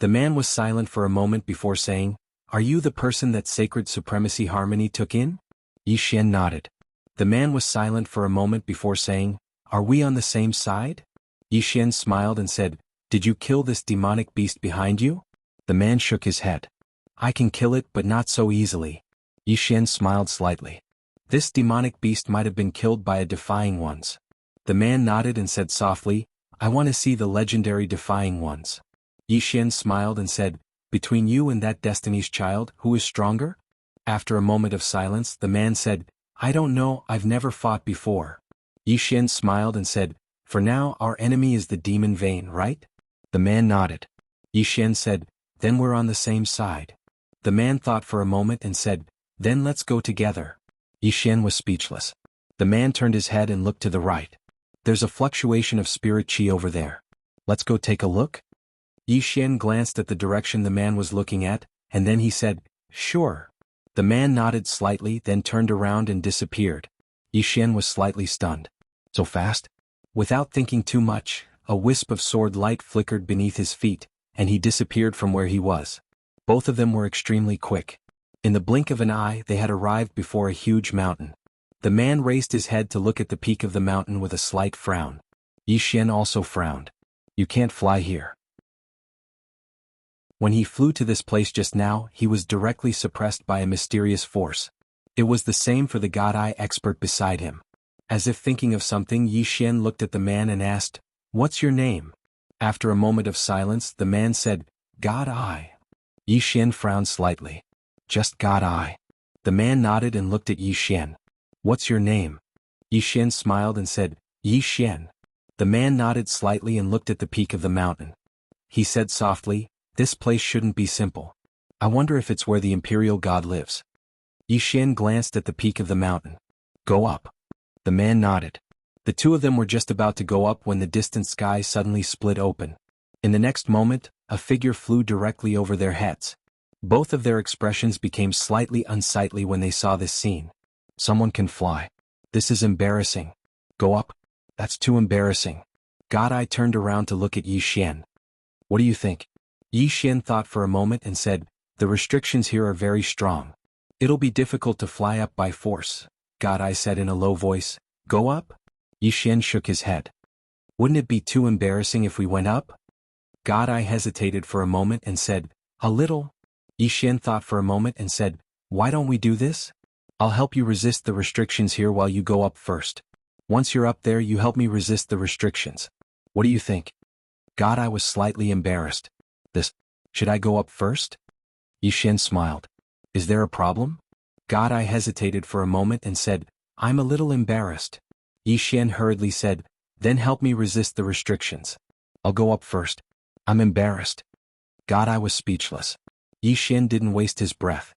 The man was silent for a moment before saying, Are you the person that Sacred Supremacy Harmony took in? Yixian nodded. The man was silent for a moment before saying, Are we on the same side? Yixian smiled and said, Did you kill this demonic beast behind you? The man shook his head. I can kill it but not so easily. Yixian smiled slightly. This demonic beast might have been killed by a Defying Ones. The man nodded and said softly, I want to see the legendary Defying Ones. Yixian smiled and said, Between you and that Destiny's Child, who is stronger? After a moment of silence, the man said, I don't know, I've never fought before. Yixian smiled and said, For now our enemy is the demon vein, right? The man nodded. Yixian said, Then we're on the same side. The man thought for a moment and said, Then let's go together. Yixian was speechless. The man turned his head and looked to the right. There's a fluctuation of spirit chi over there. Let's go take a look? Yixian glanced at the direction the man was looking at, and then he said, Sure. The man nodded slightly, then turned around and disappeared. Yixian was slightly stunned. So fast? Without thinking too much, a wisp of sword light flickered beneath his feet, and he disappeared from where he was. Both of them were extremely quick. In the blink of an eye, they had arrived before a huge mountain. The man raised his head to look at the peak of the mountain with a slight frown. Yixian also frowned. You can't fly here. When he flew to this place just now, he was directly suppressed by a mysterious force. It was the same for the God Eye expert beside him. As if thinking of something, Yixian looked at the man and asked, What's your name? After a moment of silence, the man said, God Eye. Yixian frowned slightly. Just God Eye. The man nodded and looked at Yixian. What's your name? Yixian smiled and said, Yixian. The man nodded slightly and looked at the peak of the mountain. He said softly, This place shouldn't be simple. I wonder if it's where the Imperial God lives. Yixian glanced at the peak of the mountain. Go up. The man nodded. The two of them were just about to go up when the distant sky suddenly split open. In the next moment, a figure flew directly over their heads. Both of their expressions became slightly unsightly when they saw this scene. Someone can fly. This is embarrassing. Go up. That's too embarrassing. God Eye turned around to look at Yixian. What do you think? Yixian thought for a moment and said, The restrictions here are very strong. It'll be difficult to fly up by force. God Eye said in a low voice, Go up? Yixian shook his head. Wouldn't it be too embarrassing if we went up? God Eye hesitated for a moment and said, A little. Yixian thought for a moment and said, Why don't we do this? I'll help you resist the restrictions here while you go up first. Once you're up there, you help me resist the restrictions. What do you think? God Eye was slightly embarrassed. Should I go up first? Yixian smiled. Is there a problem? God I hesitated for a moment and said, I'm a little embarrassed. Yi Xian hurriedly said, then help me resist the restrictions. I'll go up first. I'm embarrassed. God I was speechless. Yi Xian didn't waste his breath.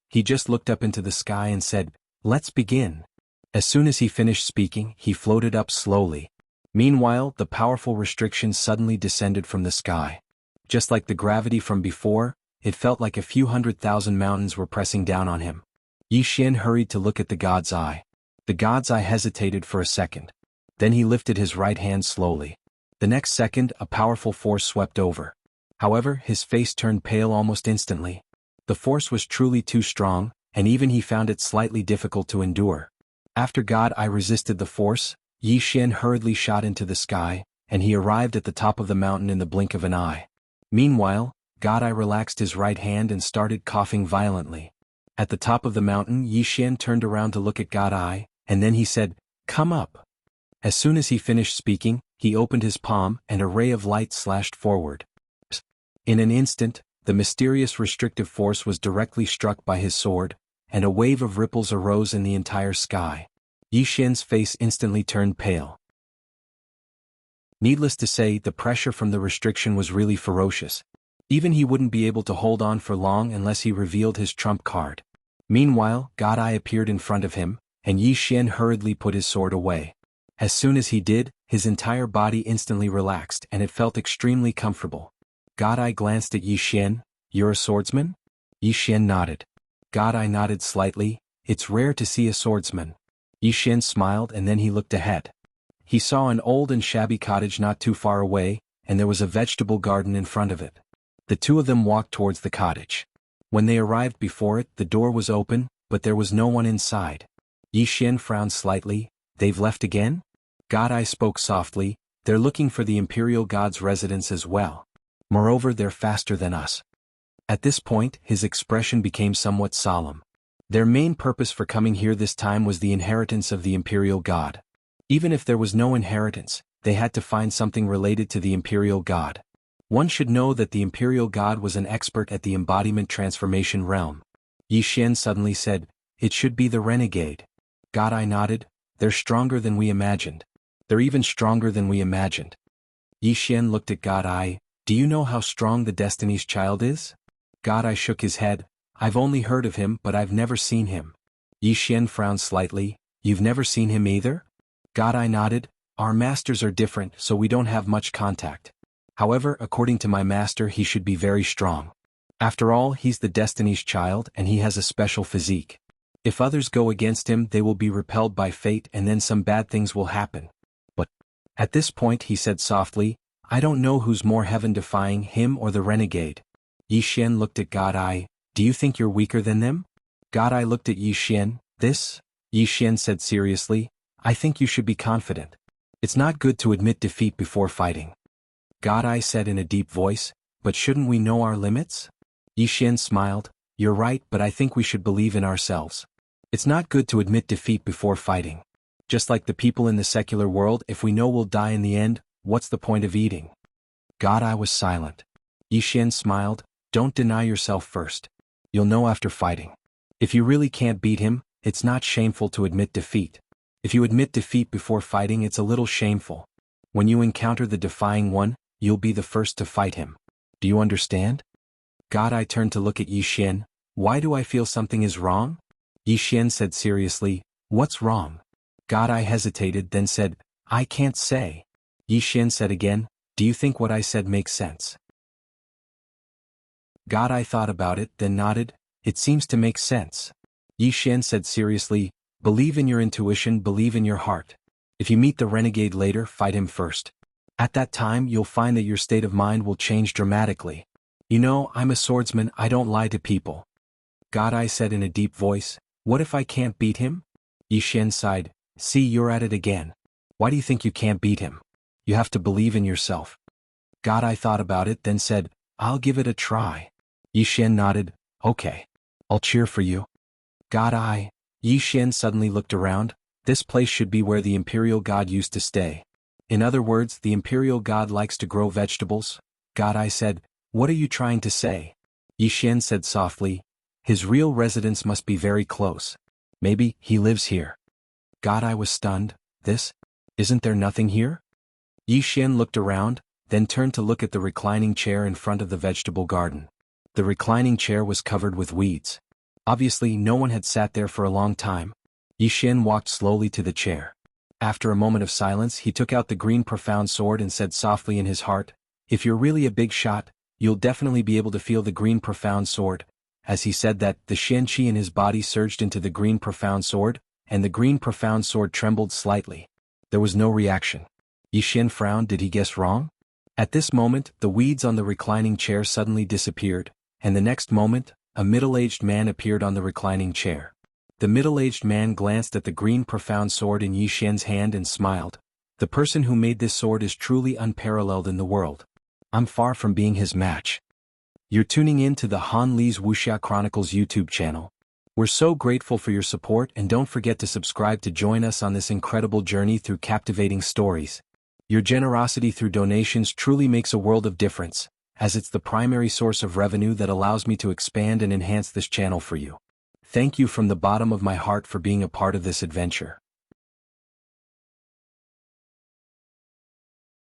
He just looked up into the sky and said, let's begin. As soon as he finished speaking, he floated up slowly. Meanwhile, the powerful restrictions suddenly descended from the sky. Just like the gravity from before, it felt like a few 100,000 mountains were pressing down on him. Yi Xian hurried to look at the god's eye. The god's eye hesitated for a second. Then he lifted his right hand slowly. The next second, a powerful force swept over. However, his face turned pale almost instantly. The force was truly too strong, and even he found it slightly difficult to endure. After God I resisted the force, Yi Xian hurriedly shot into the sky, and he arrived at the top of the mountain in the blink of an eye. Meanwhile, God I relaxed his right hand and started coughing violently. At the top of the mountain, Yi Xian turned around to look at God I, and then he said, come up. As soon as he finished speaking, he opened his palm and a ray of light slashed forward. In an instant, the mysterious restrictive force was directly struck by his sword, and a wave of ripples arose in the entire sky. Yi Xian's face instantly turned pale. Needless to say, the pressure from the restriction was really ferocious. Even he wouldn't be able to hold on for long unless he revealed his trump card. Meanwhile, God Eye appeared in front of him, and Yi Xian hurriedly put his sword away. As soon as he did, his entire body instantly relaxed and it felt extremely comfortable. God Eye glanced at Yi Xian. You're a swordsman? Yi Xian nodded. God Eye nodded slightly. It's rare to see a swordsman. Yi Xian smiled and then he looked ahead. He saw an old and shabby cottage not too far away, and there was a vegetable garden in front of it. The two of them walked towards the cottage. When they arrived before it, the door was open, but there was no one inside. Yi Xian frowned slightly. They've left again? God Eye spoke softly. They're looking for the Imperial God's residence as well. Moreover, they're faster than us. At this point, his expression became somewhat solemn. Their main purpose for coming here this time was the inheritance of the Imperial God. Even if there was no inheritance, they had to find something related to the Imperial God. One should know that the Imperial God was an expert at the embodiment transformation realm. Yi Xian suddenly said, it should be the renegade. God Eye nodded. They're stronger than we imagined. They're even stronger than we imagined. Yi Xian looked at God Eye. Do you know how strong the Destiny's Child is? God Eye shook his head. I've only heard of him, but I've never seen him. Yi Xian frowned slightly. You've never seen him either? God Eye nodded. Our masters are different, so we don't have much contact. However, according to my master, he should be very strong. After all, he's the Destiny's Child and he has a special physique. If others go against him, they will be repelled by fate and then some bad things will happen. But at this point he said softly, I don't know who's more heaven-defying, him or the renegade. Yi Xian looked at God Eye. Do you think you're weaker than them? God Eye looked at Yi Xian. Yi Xian said seriously, I think you should be confident. It's not good to admit defeat before fighting. God Eye said in a deep voice, but shouldn't we know our limits? Yi Xian smiled. You're right, but I think we should believe in ourselves. It's not good to admit defeat before fighting. Just like the people in the secular world, if we know we'll die in the end, what's the point of eating? God Eye was silent. Yi Xian smiled. Don't deny yourself first. You'll know after fighting. If you really can't beat him, it's not shameful to admit defeat. If you admit defeat before fighting, it's a little shameful. When you encounter the defying one, you'll be the first to fight him. Do you understand? God Eye turned to look at Yi Xian. Why do I feel something is wrong? Yi Xian said seriously, what's wrong? God Eye hesitated, then said, I can't say. Yi Xian said again, do you think what I said makes sense? God Eye thought about it, then nodded, it seems to make sense. Yi Xian said seriously, believe in your intuition, believe in your heart. If you meet the renegade later, fight him first. At that time, you'll find that your state of mind will change dramatically. You know, I'm a swordsman, I don't lie to people. God Eye said in a deep voice, what if I can't beat him? Yi Xian sighed, see, you're at it again. Why do you think you can't beat him? You have to believe in yourself. God Eye thought about it, then said, I'll give it a try. Yi Xian nodded, okay. I'll cheer for you. God Eye. Yi Xian suddenly looked around. This place should be where the Imperial God used to stay. In other words, the Imperial God likes to grow vegetables. God Eye said, what are you trying to say? Yi Xian said softly, His real residence must be very close. Maybe he lives here. God, I was stunned. Isn't there nothing here? Yi Xian looked around, then turned to look at the reclining chair in front of the vegetable garden. The reclining chair was covered with weeds. Obviously, no one had sat there for a long time. Yi Xian walked slowly to the chair. After a moment of silence, he took out the green profound sword and said softly in his heart, "If you're really a big shot, you'll definitely be able to feel the green profound sword." As he said that, the Xian Qi in his body surged into the green profound sword, and the green profound sword trembled slightly. There was no reaction. Yi Xian frowned. Did he guess wrong? At this moment, the weeds on the reclining chair suddenly disappeared, and the next moment, a middle-aged man appeared on the reclining chair. The middle-aged man glanced at the green profound sword in Yi Xian's hand and smiled. The person who made this sword is truly unparalleled in the world. I'm far from being his match. You're tuning in to the Han Li's Wuxia Chronicles YouTube channel. We're so grateful for your support, and don't forget to subscribe to join us on this incredible journey through captivating stories. Your generosity through donations truly makes a world of difference, as it's the primary source of revenue that allows me to expand and enhance this channel for you. Thank you from the bottom of my heart for being a part of this adventure.